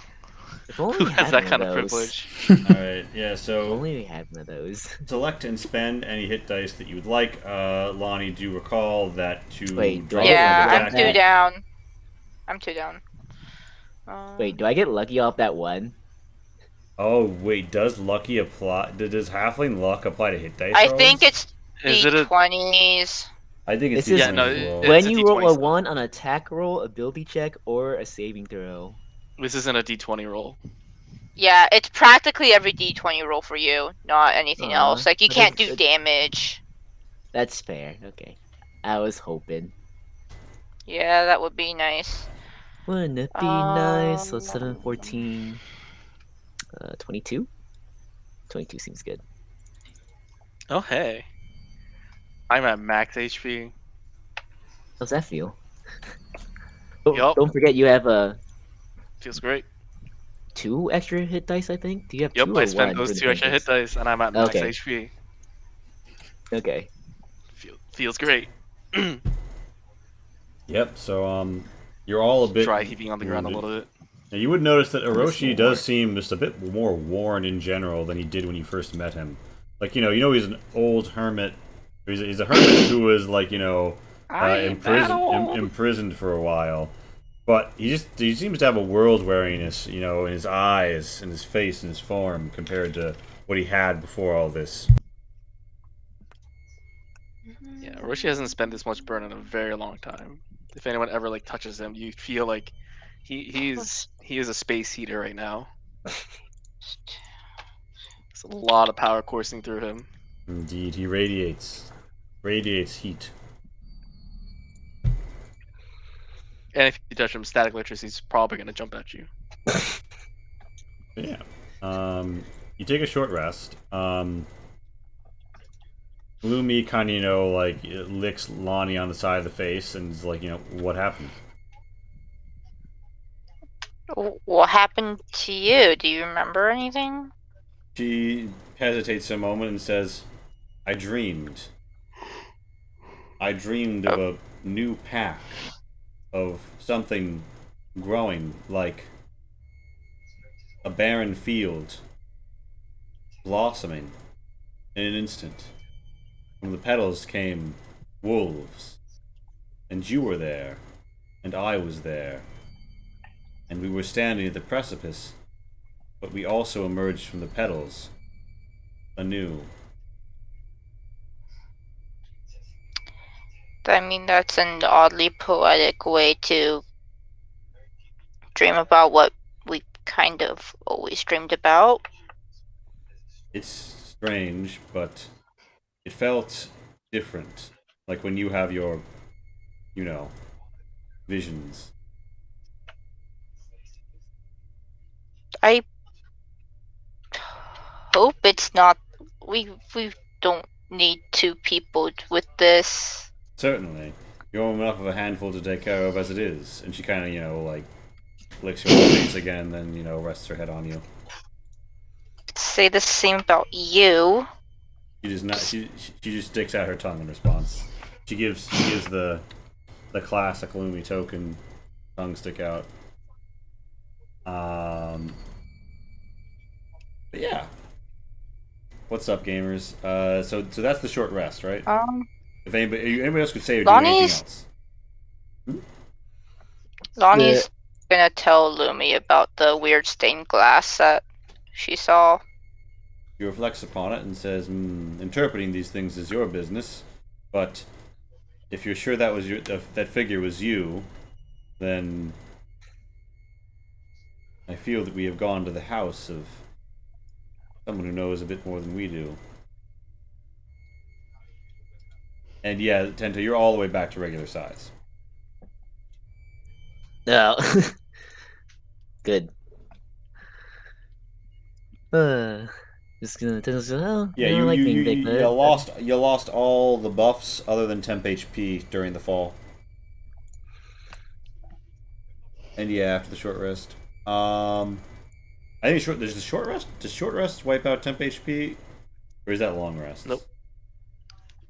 If only Who we has had that one kind of of those. privilege? Alright, yeah, If so only we had one of those. select and spend any hit dice that you would like. Lonnie, do recall that to Wait, do draw I get Yeah, lucky I'm off two that? down. I'm two down. Wait, do I get lucky off that one? Oh, wait, does lucky apply? Does halfling luck apply to hit dice I rolls? think it's Is it a D20s. I think it's This is- D20 Yeah, no, as well. It's When a you roll D20 a stuff. 1 on attack roll, ability check, or a saving throw. This isn't a D20 roll. Yeah, it's practically every D20 roll for you, not anything else. Like, you but can't it's- do damage. That's fair. Okay. I was hoping. Yeah, that would be nice. Wouldn't it be nice? So 7, 14, 22? 22 seems good. Oh, hey. I'm at max HP. How's that feel? Oh, Yup. don't forget you have Feels great. 2 extra hit dice, I think? Do you have Yep, 2 or I spent 1 those for the 2 extra hit pancakes? dice, and I'm at max Okay. HP. Okay. Feels great. Yep, so, you're all a bit Dry heaving on the ground a wounded. little bit. Now, you would notice that That's Orochi more. does seem just a bit more worn in general than he did when you first met him. Like, you know he's an old hermit. He's a hermit who was, like, imprisoned for a while. But he seems to have a world weariness, in his eyes, in his face, in his form, compared to what he had before all this. Yeah, Orochi hasn't spent this much burn in a very long time. If anyone ever touches him, you feel like he is a space heater right now. There's a lot of power coursing through him. Indeed, he radiates heat. And if you touch him, static electricity's probably gonna jump at you. Yeah. You take a short rest. Lumi kind of, licks Lonnie on the side of the face and is like, what happened? What happened to you? Do you remember anything? She hesitates a moment and says, I dreamed. I dreamed of a new pack, of something growing like a barren field, blossoming in an instant. From the petals came wolves, and you were there, and I was there, and we were standing at the precipice, but we also emerged from the petals, anew. I mean, that's an oddly poetic way to dream about what we kind of always dreamed about. It's strange, but it felt different. Like when you have your, visions. I hope it's not. We don't need 2 people with this. Certainly. You're enough of a handful to take care of as it is. And she kind of, licks your face again, then, rests her head on you. Say the same about you. She does not. She just sticks out her tongue in response. She gives the classic Lumi token tongue stick out. But yeah. What's up, gamers? So that's the short rest, right? If anybody else could say or do anything else. Lonnie's gonna tell Lumi about the weird stained glass that she saw. He reflects upon it and says, interpreting these things is your business, but if you're sure that was that figure was you, then I feel that we have gone to the house of someone who knows a bit more than we do. And yeah, Tenta, you're all the way back to regular size. No. Good. Just gonna tell us, Yeah, I like being big, you lost all the buffs other than temp HP during the fall. And yeah, after the short rest. I think there's a short rest. Does short rest wipe out temp HP, or is that long rest? Nope.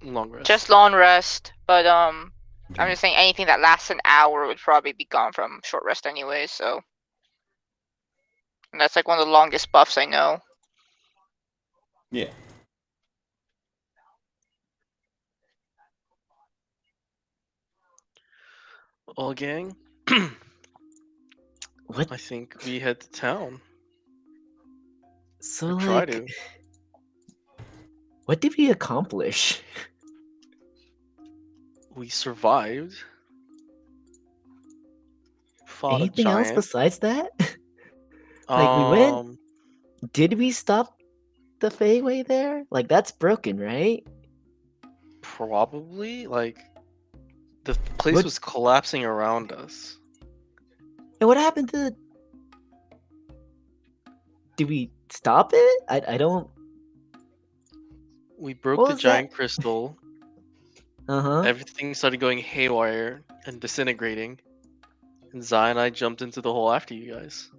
Long rest. Just long rest, but I'm just saying anything that lasts an hour would probably be gone from short rest anyway. So, and that's like one of the longest buffs I know. Yeah. Well, gang, What? I think we head to town. So Or try like, to. what did we accomplish? We survived. Fought a Anything else giant. besides that? Like we went. Did we stop the Feyway there? Like that's broken, right? Probably. Like, the place What- was collapsing around us. And what happened to? Did we stop it? I don't. We broke What the was that? giant crystal. Uh-huh. Everything started going haywire and disintegrating. And Zai and I jumped into the hole after you guys.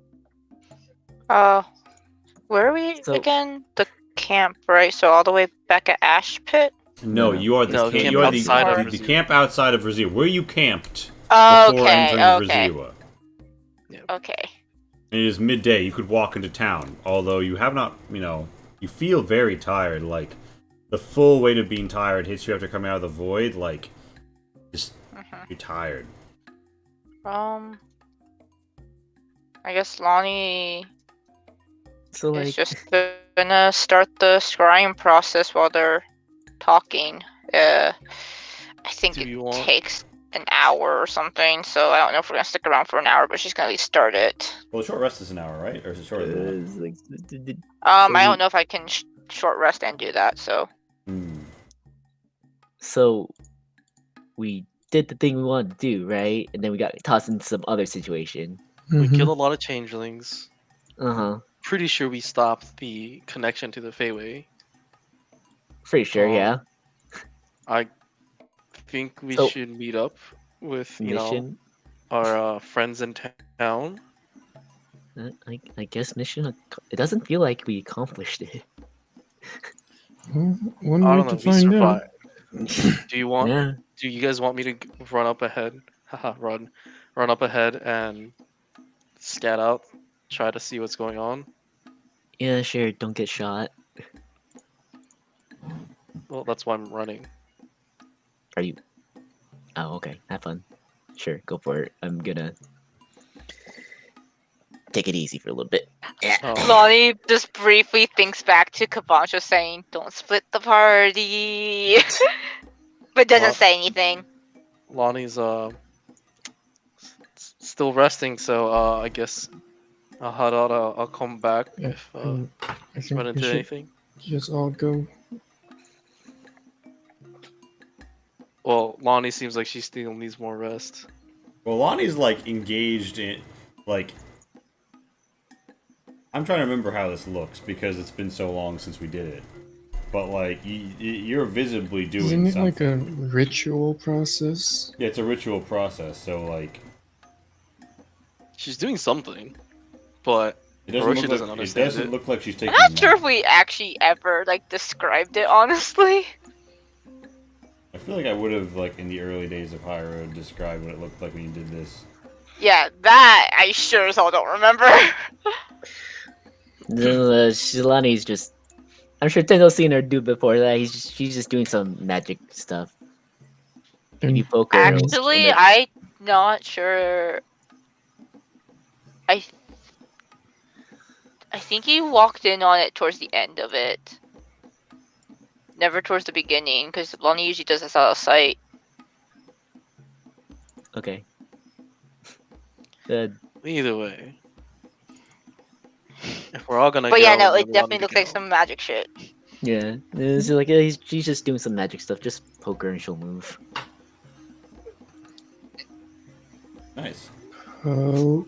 Where are we So- again? The camp, right? So all the way back at Ash Pit. No, No. you are the No, camp, camp you are outside of the Rizua. camp outside of Rizua, where you camped Oh, before okay, entering okay, Rizua. okay. It is midday. You could walk into town, although you have not. You feel very tired. Like the full weight of being tired hits you after coming out of the void. Like just you're tired. I guess Lonnie So is like, just gonna start the scrying process while they're talking. I think Do it you want- takes an hour or something, so I don't know if we're gonna stick around for an hour, but she's gonna at least start it. Well, the short rest is an hour, right? Or is it shorter than that? it's like, I So don't we- know if I can short rest and do that, so. so we did the thing we wanted to do, right? And then we got tossed into some other situation. We Mhm. killed a lot of changelings. Uh-huh. Pretty sure we stopped the connection to the Feyway. Pretty sure, Um, yeah. I think we So- should meet up with, Mission. our friends in town. I guess mission. It doesn't feel like we accomplished it. Well, one I way don't to know. We find out. survived. Do you want? Yeah. Do you guys want me to run up ahead? Haha, run up ahead and scat out, try to see what's going on. Yeah, sure. Don't get shot. Well, that's why I'm running. Are you? Oh, okay. Have fun. Sure, go for it. I'm gonna take it easy for a little bit. Oh, Lonnie just briefly thinks back to Kabancho saying, "Don't split the party," but doesn't Well- say anything. Lonnie's still resting, so I guess I'll head out. I'll come back Yeah, if I run think we into should anything. just all go. Well, Lonnie seems like she still needs more rest. Well, Lonnie's like engaged in like. I'm trying to remember how this looks because it's been so long since we did it. But like, you're visibly doing Isn't it something. like a ritual process? Yeah, it's a ritual process. So like, She's doing something, but it doesn't Hiroshi look doesn't like understand it doesn't it. look like she's taking. I'm not sure nap. if we actually ever described it honestly. I feel like I would have like in the early days of High Road described what it looked like when you did this. Yeah, that I sure as hell don't remember. Shilani's just. I'm sure Tendo's seen her do before that. She's just doing some magic stuff. If you poke her, it'll Actually, make- I'm not sure. I think he walked in on it towards the end of it. Never towards the beginning, because Lonnie usually does this out of sight. Okay. Either way, if we're all gonna But go, yeah, no, then it we all definitely need looks to like go. some magic shit. Yeah. It's like she's just doing some magic stuff. Just poke her and she'll move. Nice. Oh,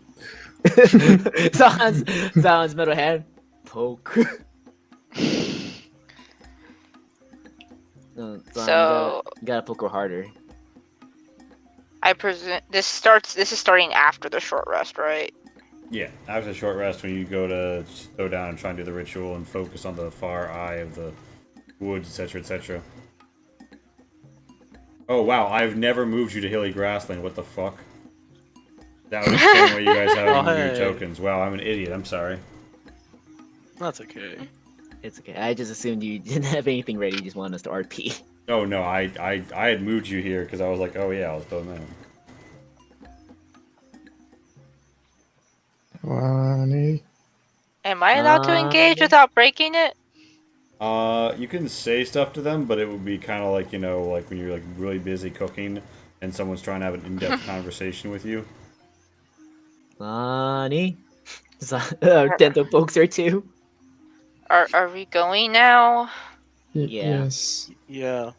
Sounds middle hand. Poke. No, So- you gotta poke her harder. I presume this is starting after the short rest, right? Yeah, after a short rest, when you go to go down and try and do the ritual and focus on the far eye of the woods, etc., etc. Oh wow, I've never moved you to hilly grassland. What the fuck? That would explain why you guys haven't Oh, moved your hey. tokens. Wow, I'm an idiot. I'm sorry. That's okay. It's okay. I just assumed you didn't have anything ready. You just wanted us to RP. Oh no, I had moved you here because I was like, oh yeah, I'll throw them in. Lonnie. Am I allowed to engage without breaking it? You can say stuff to them, but it would be kind of like, you know, like when you're like really busy cooking and someone's trying to have an in-depth conversation with you. Lonnie? Are- Dental pokes her too. Are we going now? Yeah. Yes. Yeah,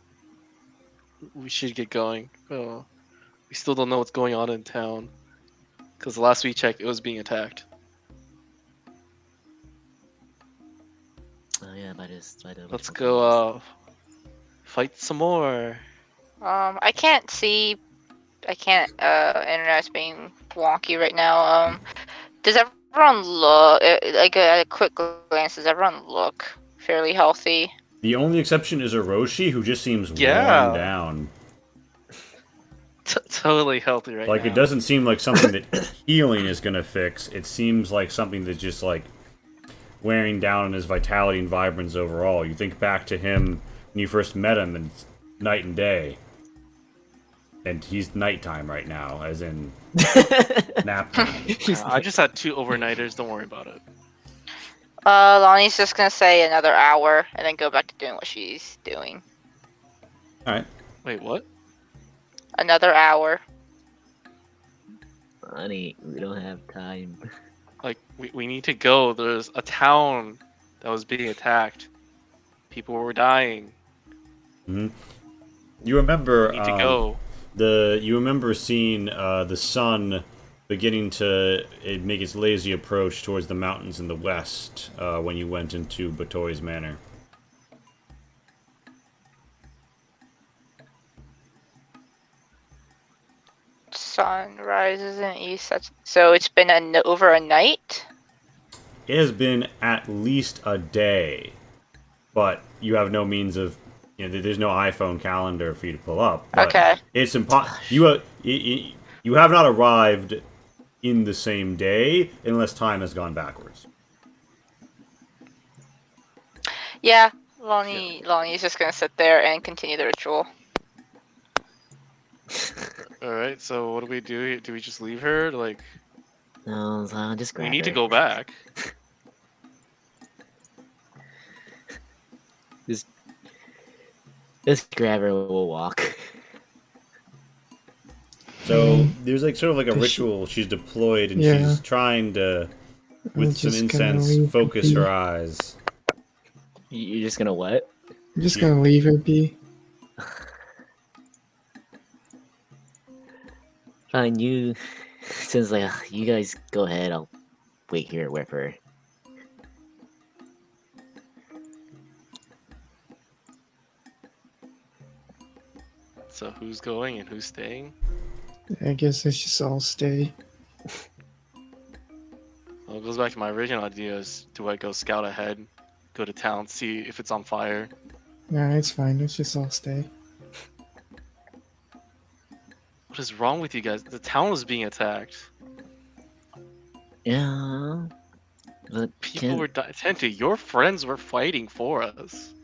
we should get going. We still don't know what's going on in town. Because the last we checked, it was being attacked. Oh yeah, by the Let's go fight some more. I can't see. I can't. Internet's being wonky right now. Does everyone look like at a quick glance? Does everyone look fairly healthy? The only exception is Orochi, who just seems Yeah. worn down. Totally healthy right Like, now. it doesn't seem like something that healing is gonna fix. It seems like something that's just, like, wearing down on his vitality and vibrance overall. You think back to him when you first met him, and it's night and day. And he's nighttime right now, as in nap time. I just had 2 overnighters. Don't worry about it. Lonnie's just gonna say another hour and then go back to doing what she's doing. Alright. Wait, what? Another hour. Lonnie, we don't have time. Like, we need to go. There's a town that was being attacked. People were dying. You remember We need to go. You remember seeing the sun beginning to make its lazy approach towards the mountains in the west when you went into Batoy's Manor. Sun rises in east. So it's been over a night. It has been at least a day, but you have no means of, you know, there's no iPhone calendar for you to pull up. But Okay. it's impossible. You have not arrived in the same day unless time has gone backwards. Yeah. Lonnie's just gonna sit there and continue the ritual. Alright, so what do we do? Do we just leave her? Like, No, so just grab we need to her. go back. Just grab her. We'll walk. So there's like sort of like a Does ritual. She's deployed and Yeah. she's trying to, I'm with some just gonna incense, leave focus her her be. eyes. You're just gonna what? I'm just gonna leave her be. Fine, you. Since like you guys go ahead, I'll wait here with her. So who's going and who's staying? I guess let's just all stay. Well, it goes back to my original idea: is do I go scout ahead, go to town, see if it's on fire? Nah, it's fine. Let's just all stay. What is wrong with you guys? The town was being attacked. Yeah, but People were dying. Tenti, your friends were fighting for us.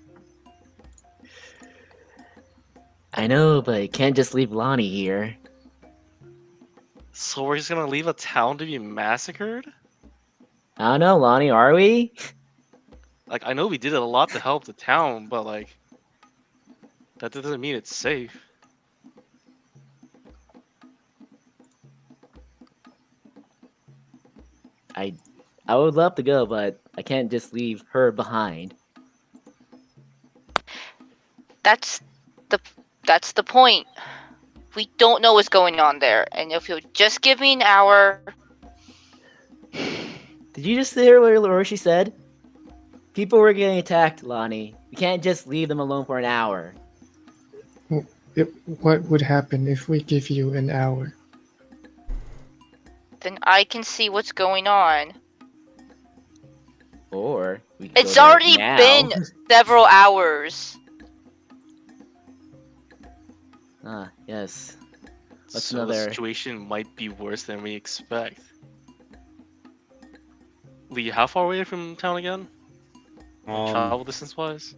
I know, but I can't just leave Lonnie here. So we're just gonna leave a town to be massacred? I don't know, Lonnie. Are we? Like, I know we did a lot to help the town, but like, that doesn't mean it's safe. I would love to go, but I can't just leave her behind. That's the point. We don't know what's going on there, and if you'll just give me an hour. Did you just hear what she said? People were getting attacked, Lonnie. We can't just leave them alone for an hour. What would happen if we give you an hour? Then I can see what's going on. Or we can It's go there already now. been several hours. Ah, yes. What's So the another? situation might be worse than we expect. Lee, how far away from town again? Travel distance wise?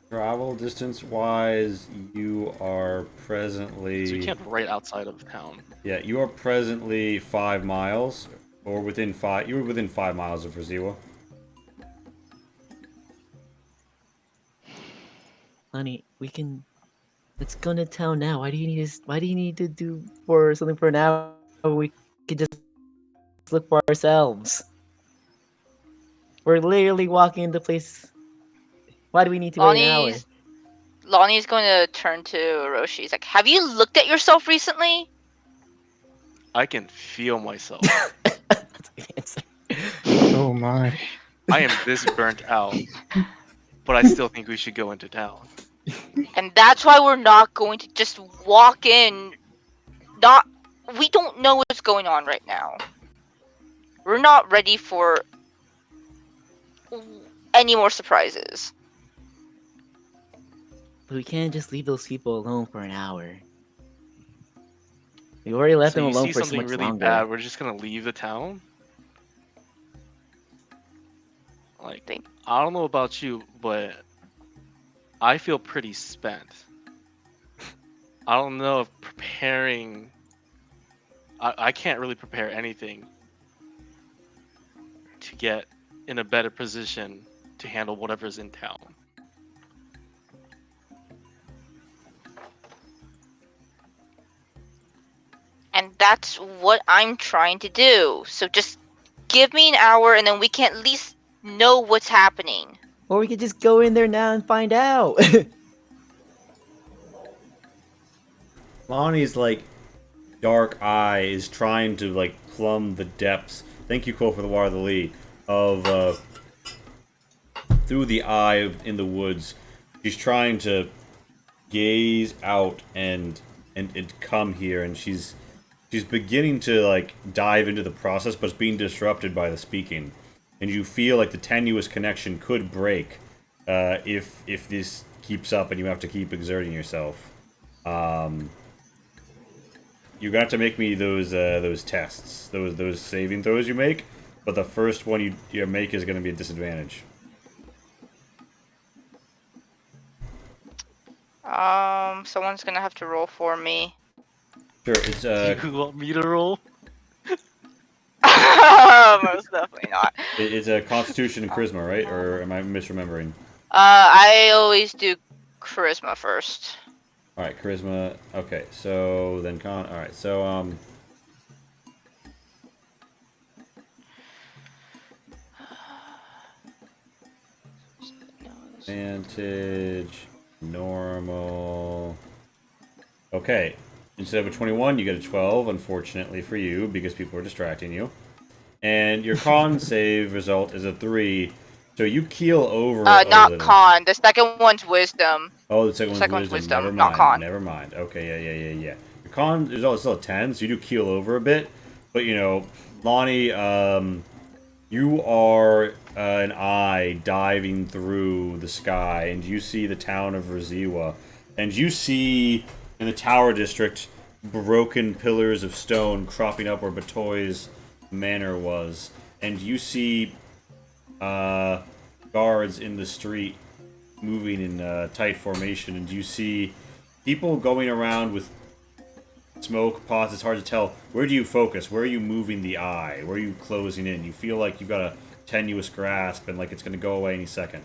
Travel distance wise, you are presently. So we can't right outside of town. Yeah, you are presently 5 miles, or within 5. You were within 5 miles of Raziwa. Honey, we can. Let's go to town now. Why do you need to? Why do you need to do for something for an hour? We could just look for ourselves. We're literally walking into place. Why do we need to wait an hour? Lonnie's going to turn to Roshi. He's like, have you looked at yourself recently? I can feel myself. That's a good answer. Oh my. I am this burnt out. But I still think we should go into town. And that's why we're not going to just walk in. We don't know what's going on right now. We're not ready for any more surprises. But we can't just leave those people alone for an hour. We already left So them you alone see for so something much really longer. bad, we're just gonna leave the town? Like, I don't know about you, but I feel pretty spent. I don't know if preparing... I can't really prepare anything to get in a better position to handle whatever's in town. And that's what I'm trying to do. So just give me an hour and then we can at least know what's happening. Or we could just go in there now and find out. Lonnie's like dark eye is trying to like plumb the depths. Thank you, Cole, for the water of the Lee. Of through the eye in the woods, she's trying to gaze out and come here, and she's beginning to like dive into the process, but it's being disrupted by the speaking, and you feel like the tenuous connection could break if this keeps up, and you have to keep exerting yourself. You're gonna have to make me those tests, those saving throws you make, but the first one you make is gonna be a disadvantage. Someone's gonna have to roll for me. Sure, it's You want me to roll? Most definitely not. it's a Constitution and Charisma, right? Or am I misremembering? I always do charisma first. All right, Charisma. Okay, so then Con. All right, so advantage, normal. Okay, instead of a 21, you get a 12. Unfortunately for you, because people are distracting you. And your con save result is a 3. So you keel over. Not con. The second one's wisdom. Oh, the second one's wisdom. Never mind. Not con. Never mind. Okay, yeah. Your con is still a 10, so you do keel over a bit. But you know, Lonnie, you are an eye diving through the sky, and you see the town of Raziwa, and you see in the Tower District broken pillars of stone cropping up where Batoy's manor was, and you see guards in the street moving in tight formation, and you see people going around with smoke pots. It's hard to tell. Where do you focus? Where are you moving the eye? Where are you closing in? You feel like you've got a tenuous grasp and like it's going to go away any second.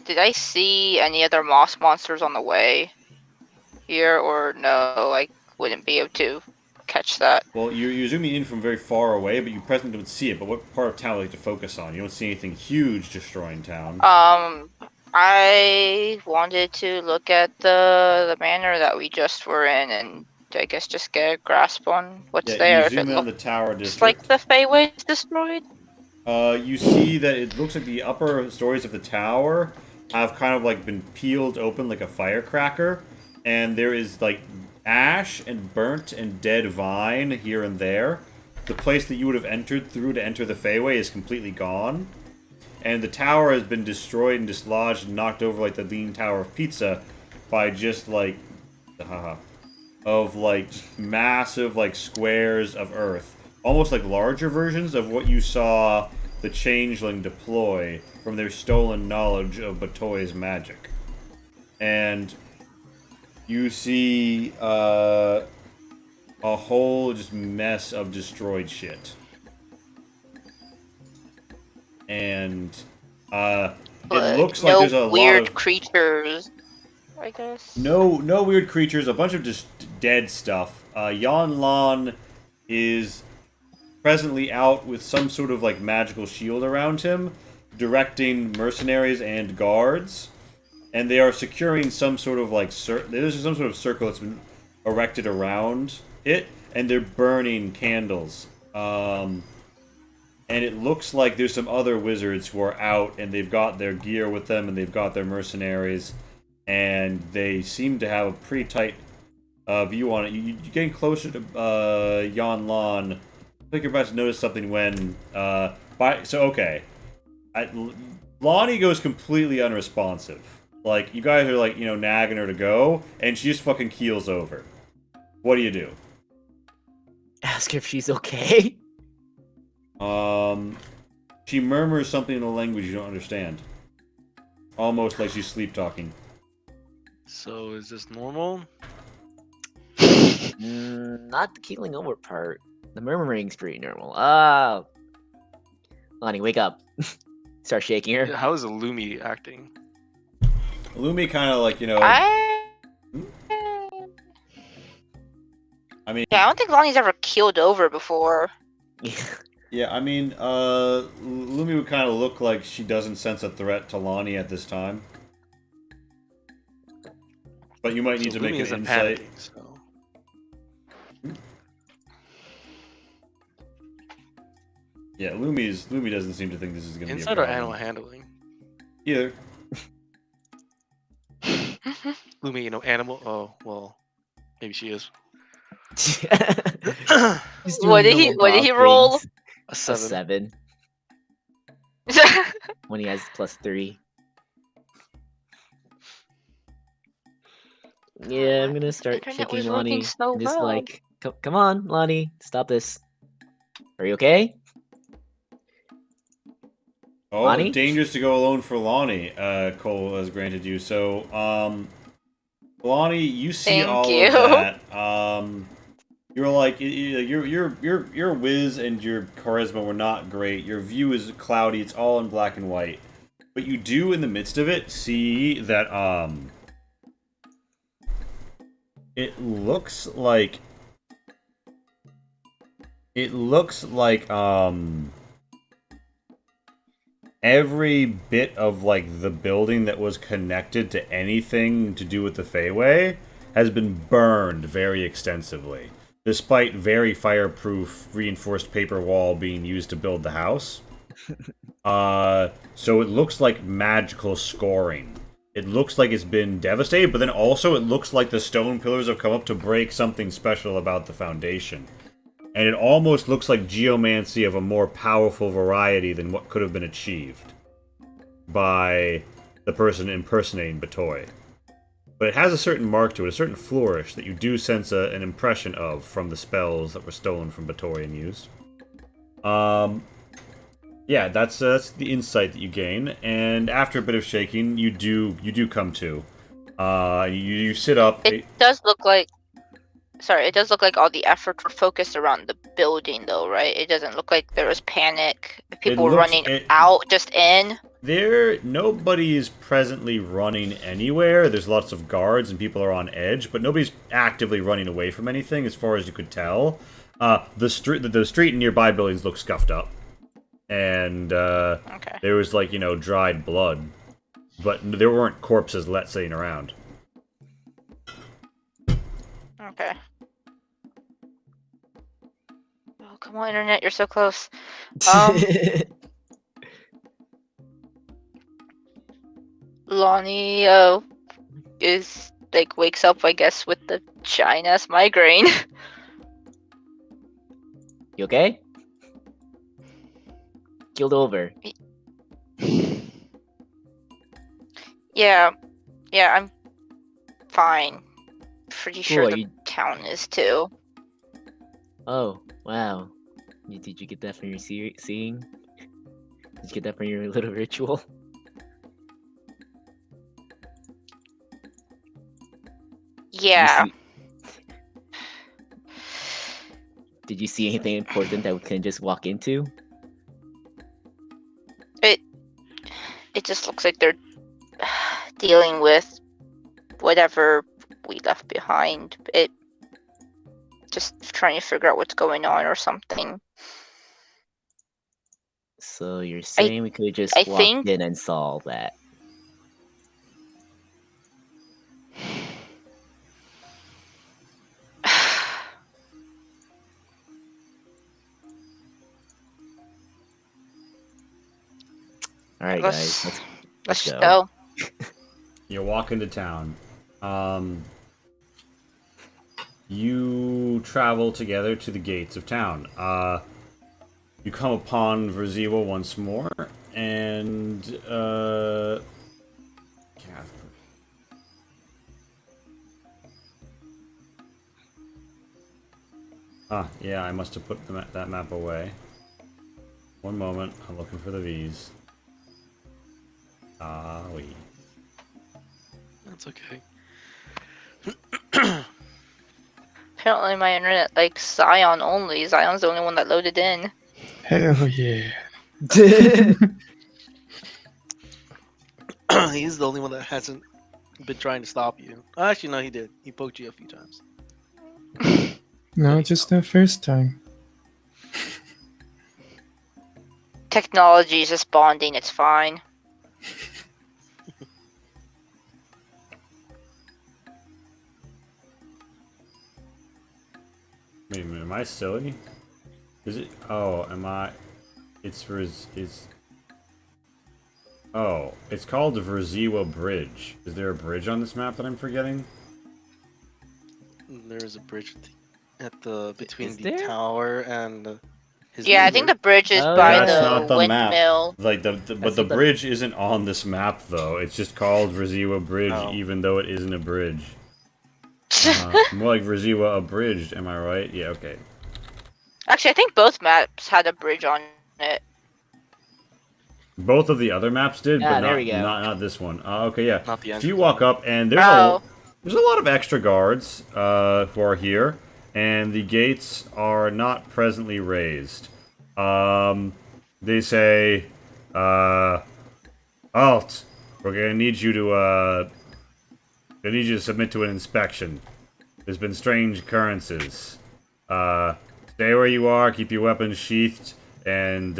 Did I see any other moss monsters on the way here, or no? I wouldn't be able to catch that. Well, you're zooming in from very far away, but you presently don't see it. But what part of town would you like to focus on? You don't see anything huge destroying town. I wanted to look at the manor that we just were in, and I guess just get a grasp on what's there. You If zoom it in on the looks Tower District. like the Feyway is destroyed. You see that it looks like the upper stories of the tower have kind of like been peeled open like a firecracker, and there is like ash and burnt and dead vine here and there. The place that you would have entered through to enter the Feyway is completely gone. And the tower has been destroyed and dislodged and knocked over like the Lean Tower of Pizza by just like of like massive like squares of earth. Almost like larger versions of what you saw the Changeling deploy from their stolen knowledge of Batoy's magic. And you see a whole just mess of destroyed shit. And it looks like there's a weird lot of creatures, I guess. no weird creatures, a bunch of just dead stuff. Yan Lan is presently out with some sort of like magical shield around him, directing mercenaries and guards, and they are securing some sort of like there's some sort of circle that's been erected around it, and they're burning candles. And it looks like there's some other wizards who are out, and they've got their gear with them, and they've got their mercenaries, and they seem to have a pretty tight view on it. You're getting closer to Yan Lan. I think you're about to notice something when Lonnie goes completely unresponsive. Like, you guys are like, nagging her to go, and she just fucking keels over. What do? Ask her if she's okay. She murmurs something in a language you don't understand. Almost like she's sleep talking. So is this normal? Not the keeling over part. The murmuring's pretty normal. Lonnie, wake up. Start shaking her. How is Illumi acting? Illumi kind of like, I mean... Yeah, I don't think Lonnie's ever keeled over before. Yeah, I mean, Illumi would kind of look like she doesn't sense a threat to Lonnie at this time. But you might need to make an insight. Panicking, so. Yeah, Illumi doesn't seem to think this is going to be a Insight or problem. animal handling? Either. Illumi, animal. Oh, well, maybe she is. What did he roll? A 7. When he has +3. Yeah, I'm gonna start Internet shaking was Lonnie. working so Just well. like, come on, Lonnie, stop this. Are you okay? Oh, Lonnie? dangerous to go alone for Lonnie, Cole has granted you. So, Lonnie, you see Thank all you. of that. You're like, your whiz and your charisma were not great. Your view is cloudy. It's all in black and white. But you do, in the midst of it, see that, it looks like, every bit of, like, the building that was connected to anything to do with the Feyway has been burned very extensively, despite very fireproof reinforced paper wall being used to build the house. So it looks like magical scoring. It looks like it's been devastated, but then also it looks like the stone pillars have come up to break something special about the foundation. And it almost looks like geomancy of a more powerful variety than what could have been achieved by the person impersonating Batoy. But it has a certain mark to it, a certain flourish that you do sense an impression of from the spells that were stolen from Batoy and used. Yeah, that's the insight that you gain, and after a bit of shaking, you do come to. You sit up. It does look like. Sorry, it does look like all the efforts were focused around the building, though, right? It doesn't look like there was panic. People were running out, just in. Nobody is presently running anywhere. There's lots of guards and people are on edge, but nobody's actively running away from anything, as far as you could tell. The street and nearby buildings look scuffed up. And Okay. there was, like, dried blood. But there weren't corpses sitting around. Okay. Oh, come on, internet, you're so close. Lonnie is like wakes up, I guess, with the giant ass migraine. You okay? Killed over. Yeah, I'm fine. Pretty Cool, sure are the you... town is too. Oh, wow. Did you get that from your seeing? Did you get that from your little ritual? Yeah. Did you see anything important that we can just walk into? It just looks like they're dealing with whatever we left behind. It just trying to figure out what's going on or something. So you're saying we could have just I walked think- in and saw that? Alright guys, let's go. You walk into town. You travel together to the gates of town. You come upon Verziwa once more, and Catherine. Ah, yeah, I must have put that map away. One moment, I'm looking for the V's. Ah, wee. That's okay. Apparently my internet likes Zion only. Zion's the only one that loaded in. Hell yeah. He's the only one that hasn't been trying to stop you. Actually, no, he did. He poked you a few times. No, just the first time. Technology is just bonding, it's fine. Wait a minute, am I silly? Is it? Oh, am I? It's. Oh, it's called the Verziwa Bridge. Is there a bridge on this map that I'm forgetting? There's a bridge at the between Is the there? tower and his Yeah, I think the neighbor. bridge is Oh, by That's the not the windmill. map. Like but the not the- bridge isn't on this map though. It's just called Verziwa Bridge, Oh. even though it isn't a bridge. More like Verziwa Abridged. Am I right? Yeah. Okay. Actually, I think both maps had a bridge on it. Both of the other maps did, Yeah, but there not we go. not this one. Okay, yeah. Not the So you entrance walk one. up, and there's Oh. there's a lot of extra guards who are here, and the gates are not presently raised. They say, "Halt! We're gonna need you to submit to an inspection. There's been strange occurrences. Stay where you are, keep your weapons sheathed, and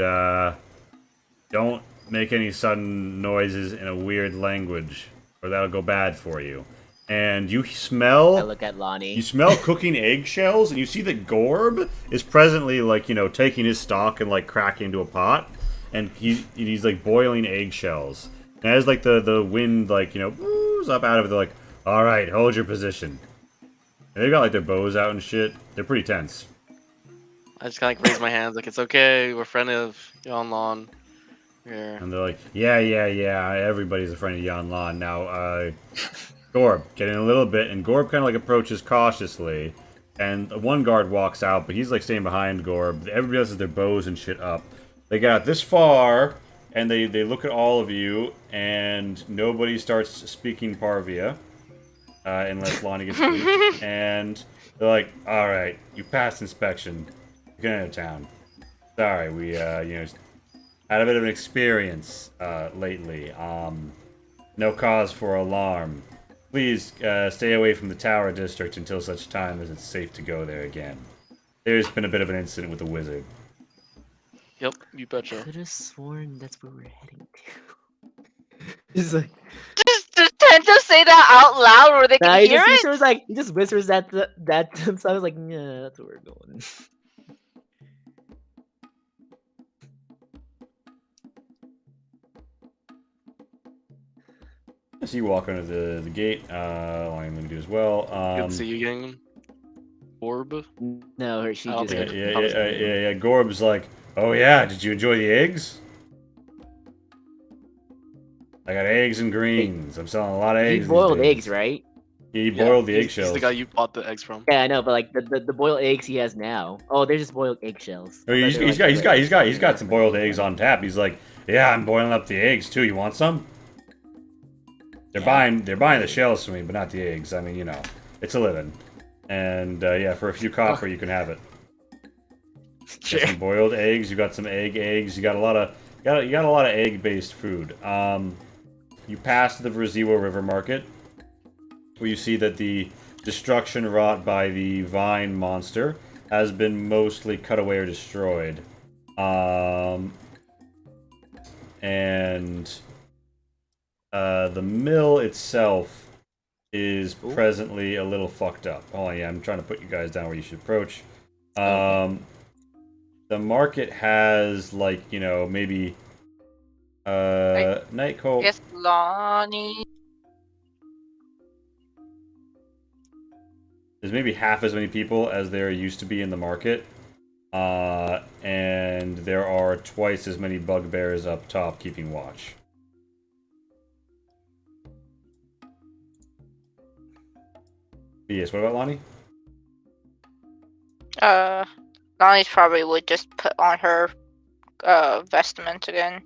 don't make any sudden noises in a weird language, or that'll go bad for you." And you I smell look at Lonnie. you smell cooking eggshells, and you see that Gorb is presently, like, taking his stock and, like, cracking into a pot, and he's like boiling eggshells. And as, like, the wind, like, woos up out of it, they're like, "All right, hold your position." And they've got, like, their bows out and shit. They're pretty tense. I just kind of raise my hands like it's okay. We're friend of Yon Here. And they're like, yeah, everybody's a friend of Yan Lan. Now, Gorb, get in a little bit, and Gorb kind of, like, approaches cautiously, and one guard walks out, but he's, like, staying behind Gorb. Everybody else has their bows and shit up. They got this far, and they look at all of you, and nobody starts speaking Parvia, unless Lonnie gets spooked, and they're like, alright, you passed inspection. Get out of town. Sorry, we, had a bit of an experience lately. No cause for alarm. Please stay away from the Tower District until such time as it's safe to go there again. There's been a bit of an incident with the wizard. Yep, you betcha. Could have sworn that's where we're heading to. He's like, Just tend to say that out loud where they nah, can he hear just it. whispers like he just whispers that to himself. I was like, yeah, that's where we're going. So you walk under the gate. I'm going to do as well. Good to see you again. Orb. No, she I don't just. Yeah, think yeah, I was yeah, gonna- yeah, yeah. Gorb's like, oh yeah, did you enjoy the eggs? I got eggs and greens. I'm selling a lot of He eggs boiled these days. eggs, right? He Yeah, boiled the he's eggshells. the guy you bought the eggs from. Yeah, I know, but like the boiled eggs he has now. Oh, they're just boiled eggshells. Oh, he's got some boiled eggs on tap. He's like, yeah, I'm boiling up the eggs too. You want some? They're buying the shells from me, but not the eggs. I mean, you know, it's a living. And yeah, for a few copper, you can have it. Sure. Got some boiled eggs. You got some eggs. You got a lot of you got a lot of egg-based food. You pass the Verziwa River Market, where you see that the destruction wrought by the vine monster has been mostly cut away or destroyed. And the mill itself is presently a little fucked up. Oh yeah, I'm trying to put you guys down where you should approach. Okay. The market has, like, you know, maybe Nightcoat. Yes, Lonnie. There's maybe half as many people as there used to be in the market. And there are twice as many bugbears up top keeping watch. Yes, what about Lonnie? Lonnie probably would just put on her vestment again.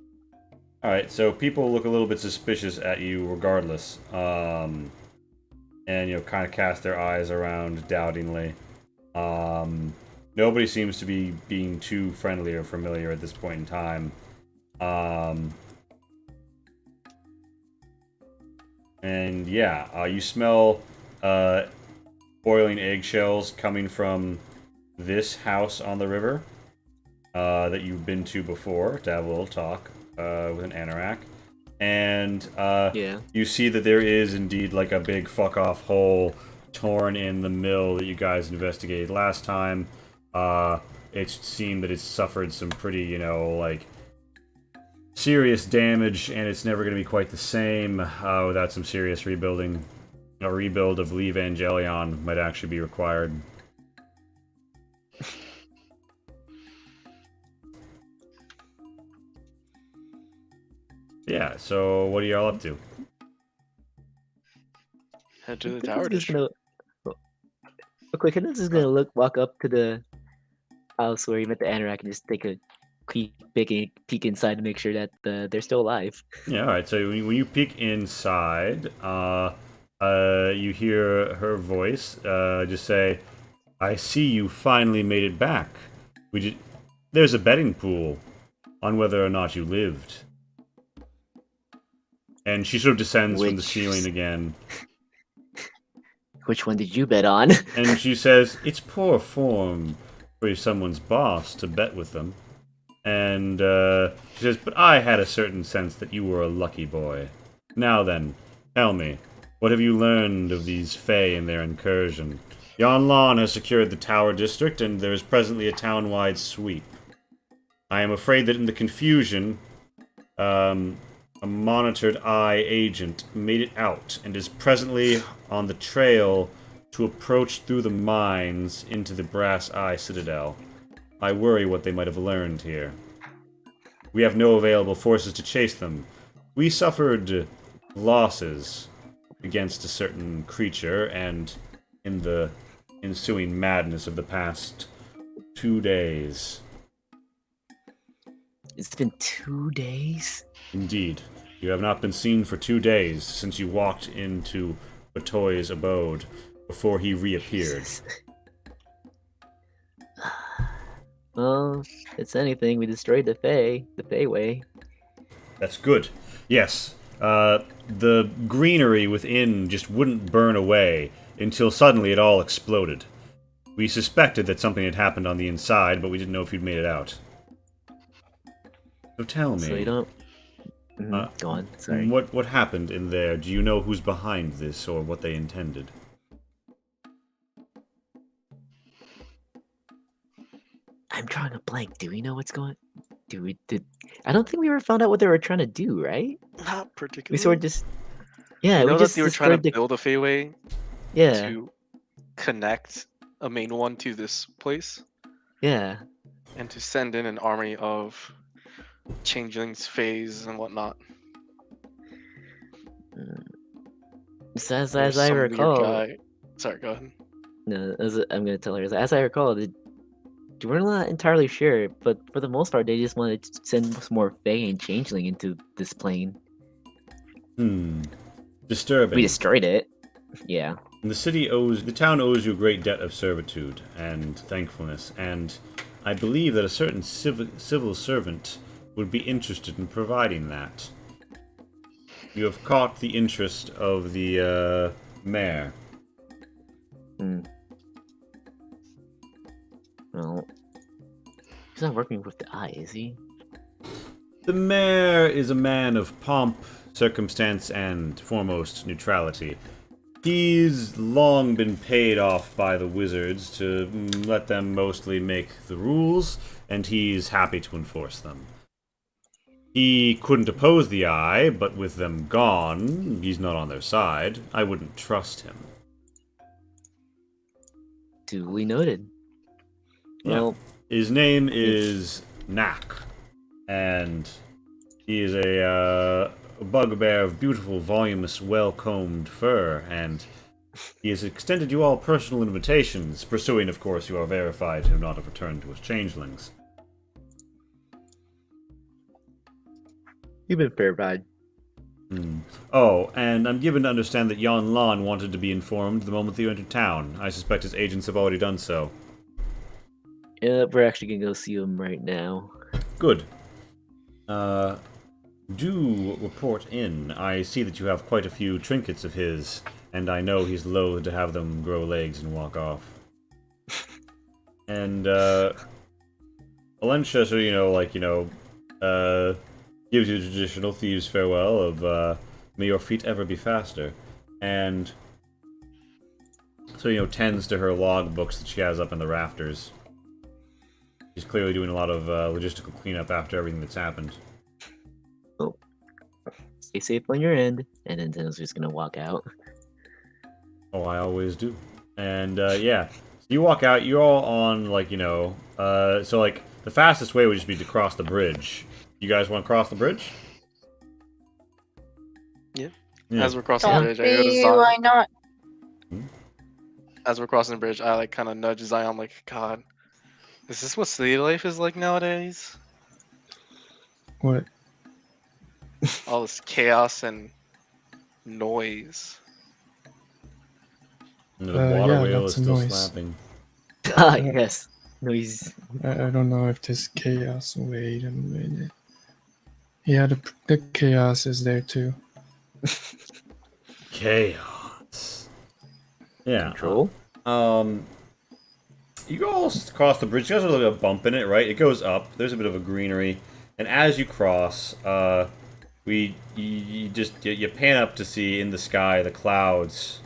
Alright, so people look a little bit suspicious at you regardless. And, you know, kind of cast their eyes around doubtingly. Nobody seems to be being too friendly or familiar at this point in time. And yeah, you smell boiling eggshells coming from this house on the river that you've been to before to have a little talk with an anorak. And Yeah. you see that there is indeed like a big fuck off hole torn in the mill that you guys investigated last time. It seemed that it's suffered some pretty, you know, like serious damage, and it's never going to be quite the same without some serious rebuilding. A rebuild of Evangelion might actually be required. Yeah, so what are y'all up to? Head to the I think tower I'm just district. gonna. Real quick, I'm just gonna walk up to the house where you met the anorak and just take a peek inside to make sure that they're still alive. Yeah, alright, so when you peek inside, you hear her voice just say, I see you finally made it back. There's a betting pool on whether or not you lived. And she sort of descends from the ceiling again. Which one did you bet on? And she says, it's poor form for someone's boss to bet with them. And she says, but I had a certain sense that you were a lucky boy. Now then, tell me, what have you learned of these Fae and their incursion? Yon Lon has secured the Tower District, and there is presently a town-wide sweep. I am afraid that in the confusion, a monitored eye agent made it out, and is presently on the trail to approach through the mines into the Brass Eye Citadel. I worry what they might have learned here. We have no available forces to chase them. We suffered losses against a certain creature, and in the ensuing madness of the past 2 days. It's been 2 days? Indeed. You have not been seen for 2 days since you walked into Batoy's abode before he reappeared. Jesus. Well, if it's anything, we destroyed the Fae way. That's good. Yes. The greenery within just wouldn't burn away until suddenly it all exploded. We suspected that something had happened on the inside, but we didn't know if you'd made it out. So tell me. So you don't. Go on. Sorry. What happened in there? Do you know who's behind this or what they intended? I'm drawing a blank. Do we know what's going? Did? I don't think we ever found out what they were trying to do, right? Not particularly. We sort of just. Yeah, You we know that just they were trying destroyed to the. build a Feyway Yeah, to connect a main one to this place yeah. and to send in an army of changelings, fays, and whatnot. Mm. So as There's I some weird recall, guy. Sorry, go ahead. no, I'm gonna tell her. As I recall, we're not entirely sure, but for the most part, they just wanted to send some more Fae and Changeling into this plane. We Disturbing. destroyed it. Yeah. And the town owes you a great debt of servitude and thankfulness, and I believe that a certain civil servant would be interested in providing that. You have caught the interest of the mayor. Hmm. Well, he's not working with the eye, is he? The mayor is a man of pomp, circumstance, and foremost neutrality. He's long been paid off by the wizards to let them mostly make the rules, and he's happy to enforce them. He couldn't oppose the Eye, but with them gone, he's not on their side. I wouldn't trust him. Duly noted. Yeah. Well, His name is Knack, and he is a bugbear of beautiful, voluminous, well-combed fur, and he has extended you all personal invitations, pursuing, of course, you are verified to not have returned to his changelings. you've been verified. Oh, and I'm given to understand that Yan Lan wanted to be informed the moment that you entered town. I suspect his agents have already done so. Yeah, we're actually gonna go see him right now. Good. Do report in. I see that you have quite a few trinkets of his, and I know he's loath to have them grow legs and walk off. And, Valencia, so, gives you the traditional thieves' farewell of, may your feet ever be faster. And, so, tends to her log books that she has up in the rafters. She's clearly doing a lot of, logistical cleanup after everything that's happened. Oh, stay safe on your end, and then Dennis just gonna walk out. Oh, I always do. And, yeah. So you walk out, you're all on, so, the fastest way would just be to cross the bridge. You guys want to cross the bridge? Yeah. Yeah. As we're crossing the Don't bridge, I go to see Zion. why not. As we're crossing the bridge, I kind of nudge Zion, like, God, is this what city life is like nowadays? What? All this chaos and noise. And the Yeah, water wheel lots is of still noise. slapping. Ah, yes. No, he's. I don't know if there's chaos. Wait a minute. Yeah, the chaos is there too. Chaos. Yeah. Control? You go all across the bridge. You guys have a little bump in it, right? It goes up. There's a bit of a greenery, and as you cross, you pan up to see in the sky the clouds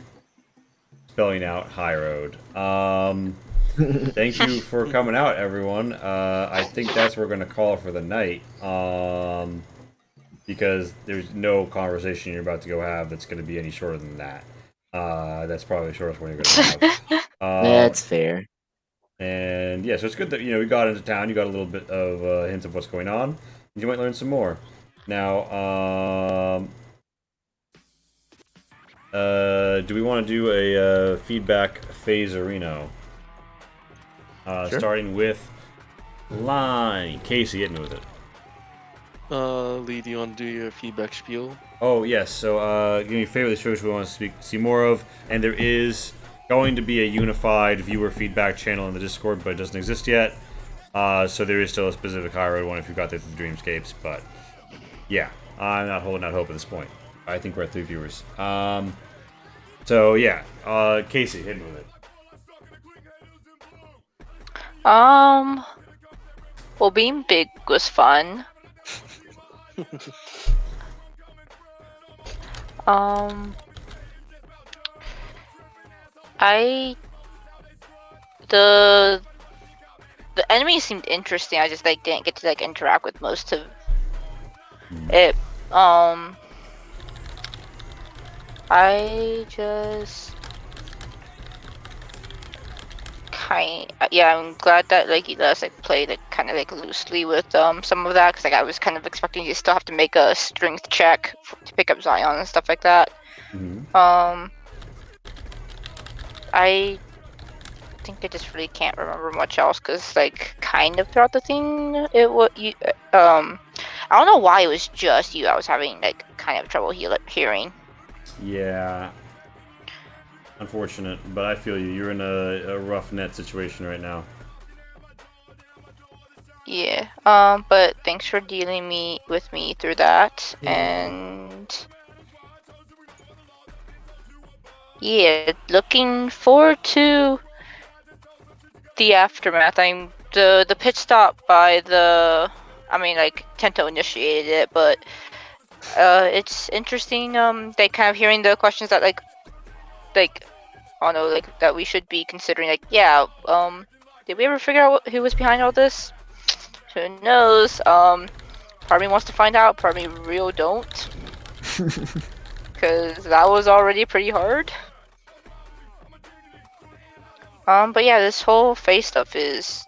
spelling out High Road. Thank you for coming out, everyone. I think that's what we're gonna call for the night. Because there's no conversation you're about to go have that's gonna be any shorter than that. That's probably the shortest one you're gonna have. That's fair. And yeah, so it's good that we got into town. You got a little bit of hints of what's going on. You might learn some more. Now, do we want to do a feedback phase arena? Sure. Starting with line. Casey, hit me with it. Lee, do you want to do your feedback spiel? Oh yes. So give me a favor. This which we want to see more of, and there is going to be a unified viewer feedback channel in the Discord, but it doesn't exist yet. So there is still a specific High Road one if you got there through Dreamscapes, but yeah, I'm not holding out hope at this point. I think we're at 3 viewers. So yeah, Casey, hit me with it. Well, being big was fun. The enemy seemed interesting. I just didn't get to interact with most of it. I just I'm glad that like you let us like play like kind of like loosely with some of that because like I was kind of expecting you to still have to make a strength check to pick up Zion and stuff like that. I think I just really can't remember much else because like kind of throughout the thing I don't know why it was just you I was having like kind of trouble hearing. Yeah. Unfortunate, but I feel you. You're in a rough net situation right now. Yeah. But thanks for dealing with me through that. And yeah, looking forward to the aftermath. I'm the pit stop by like Tento initiated it, but it's interesting. They kind of hearing the questions that like I don't know, like that we should be considering. Like, yeah, did we ever figure out who was behind all this? Who knows? Part of me wants to find out. Part of me real don't, because that was already pretty hard. But yeah, this whole face stuff is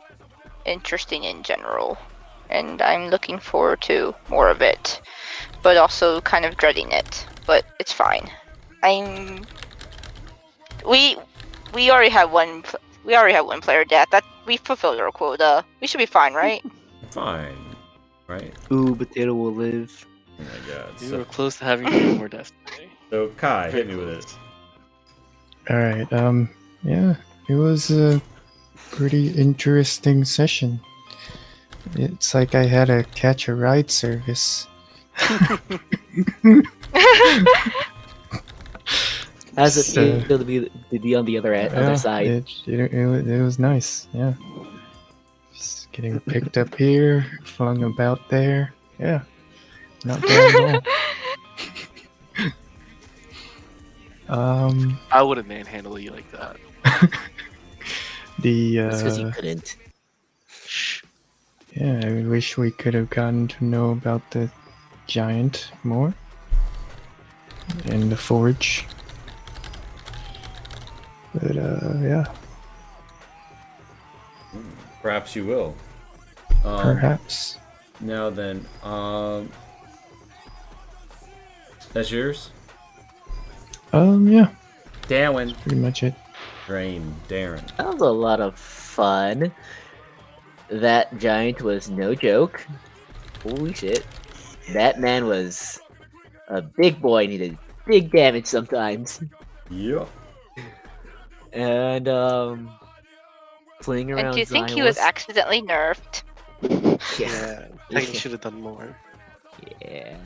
interesting in general, and I'm looking forward to more of it, but also kind of dreading it. But it's fine. We already have one. We already have one player death. That we fulfilled our quota. We should be fine, right? Fine. Right? Ooh, potato will live. Oh my god. We were close to having 3 more deaths today. So Kai, Very hit me with it. close. All right. Yeah, it was a pretty interesting session. It's like I had a catch a ride service. How's it So- feel to be on the other side? It was nice. Yeah. Just getting picked up here, flung about there. Yeah. Not bad at all. I wouldn't manhandle you like that. That's because you The couldn't. Shh. yeah, I wish we could have gotten to know about the giant more and the forge. But yeah, Perhaps you will. perhaps. Now then, that's yours? Yeah, Darren. pretty much it. Darren. That was a lot of fun. That giant was no joke. Holy shit. That man was a big boy, needed big damage sometimes. Yeah. And playing around And do you think Zion he was accidentally nerfed? Yeah. I think you should have done more. Yeah.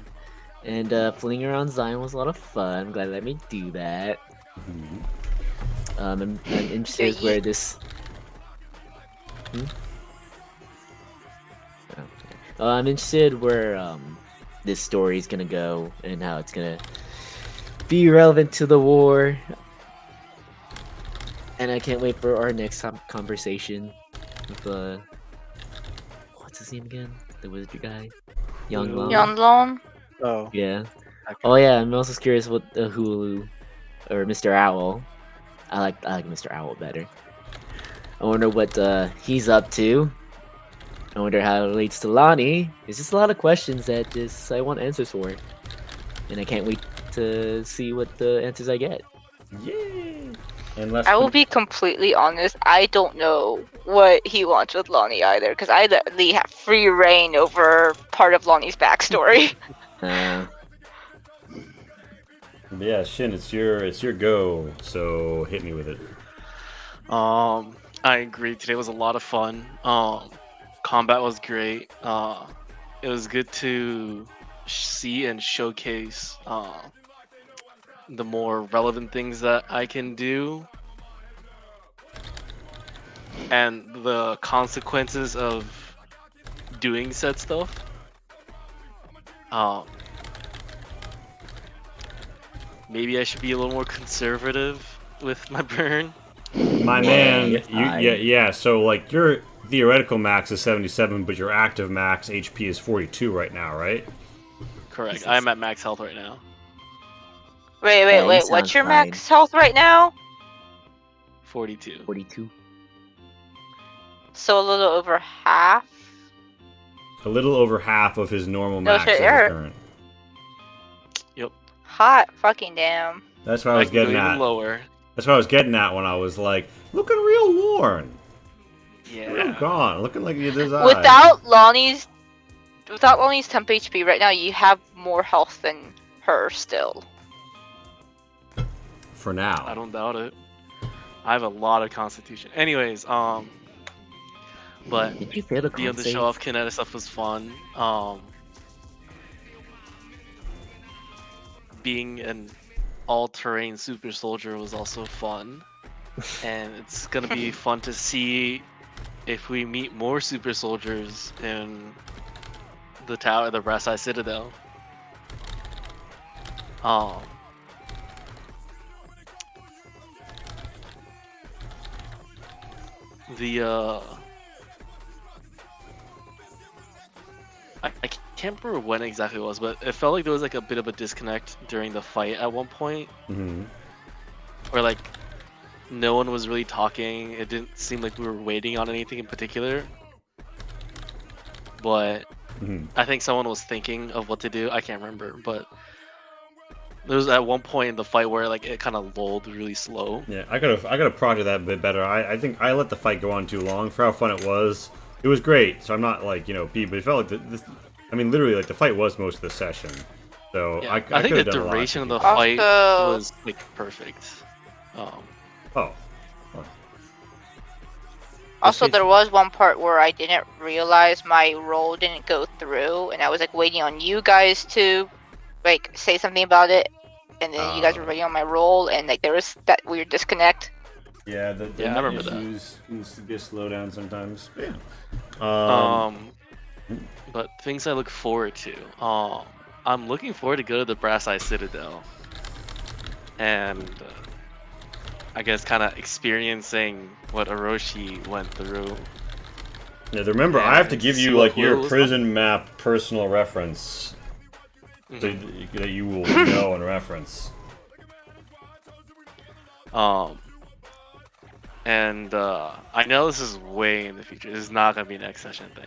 And playing around Zion was a lot of fun. I'm glad they let me do that. I'm interested So where this. I'm interested where this story is gonna go and how it's gonna be relevant to the war. And I can't wait for our next conversation with what's his name again? The wizard guy, Young Lung. Yanlong? Oh. Yeah. Okay. Oh yeah. I'm also curious what the Hulu or Mr. Owl. I like Mr. Owl better. I wonder what he's up to. I wonder how it relates to Lonnie. There's just a lot of questions that I want answers for, and I can't wait to see what the answers I get. Yay! And last I will be completely honest. I don't know what he wants with Lonnie either, because I literally have free reign over part of Lonnie's backstory. Yeah, Shin, it's your go. So hit me with it. I agree. Today was a lot of fun. Combat was great. It was good to see and showcase the more relevant things that I can do and the consequences of doing said stuff. Maybe I should be a little more conservative with my burn. My man, fine. yeah. So like your theoretical max is 77, but your active max HP is 42 right now, right? Correct. I'm at max health right now. Wait. Yeah, he What's sounds your fine. max health right now? 42. 42. So a little over half. A little over half of his normal No max shit, is his Eric. current. Yep. Hot fucking damn. That's what I I was can go getting even at. lower. That's what I was getting at when I was like, looking real worn. Yeah. Real gone. Looking like you designed. Without Lonnie's temp HP right now, you have more health than her still. For now. I don't doubt it. I have a lot of constitution. Anyways, but Did you fail the being able to save? show off kinetic stuff was fun. Being an all-terrain super soldier was also fun, and it's gonna be fun to see if we meet more super soldiers in the tower, the Brass Eye Citadel. I can't remember when exactly it was, but it felt like there was like a bit of a disconnect during the fight at one point, where like no one was really talking. It didn't seem like we were waiting on anything in particular, but I think someone was thinking of what to do. I can't remember, but there was at one point in the fight where like it kind of lulled really slow. Yeah, I gotta project that a bit better. I think I let the fight go on too long for how fun it was. It was great, so I'm not like, you know, but it felt like I mean, literally, like the fight was most of the session. So Yeah, I I think the could've done a lot duration of the different. fight Also- was like perfect. Oh. Also, case- there was one part where I didn't realize my roll didn't go through, and I was like waiting on you guys to like say something about it, and then you guys were waiting on my roll, and like there was that weird disconnect. Yeah, the Yeah, I remember that. issues can be a slowdown sometimes. But yeah. But things I look forward to. I'm looking forward to go to the Brass Eye Citadel, and I guess kind of experiencing what Orochi went through. Yeah, remember, I have to and give see you what like your Will was prison map personal reference so that you will know and reference. And I know this is way in the future. This is not gonna be a next session thing.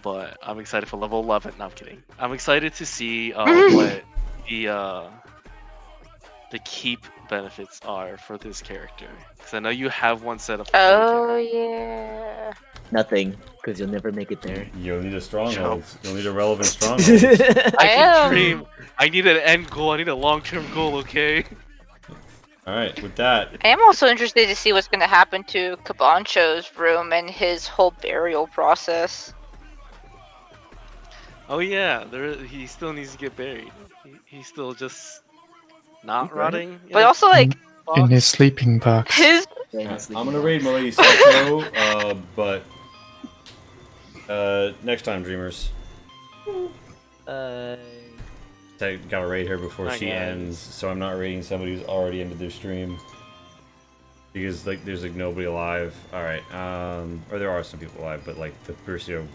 But I'm excited for level 11. No, I'm kidding. I'm excited to see what the keep benefits are for this character, because I know you have one set up. Oh yeah. Nothing, because you'll never make it there. You'll need a stronghold. You'll need a relevant stronghold. I can am. dream. I need an end goal. I need a long-term goal. Okay. Alright, with that, I am also interested to see what's going to happen to Cabancho's room and his whole burial process. Oh yeah, he still needs to get buried. He's still just not rotting. in But a also, like, In his box. sleeping box. his I'm gonna raid Milady Psycho, but next time, Dreamers. I gotta raid her before Hi, she guys. ends, so I'm not raiding somebody who's already ended their stream. Because like there's like nobody alive. Alright, or there are some people alive, but like the Percio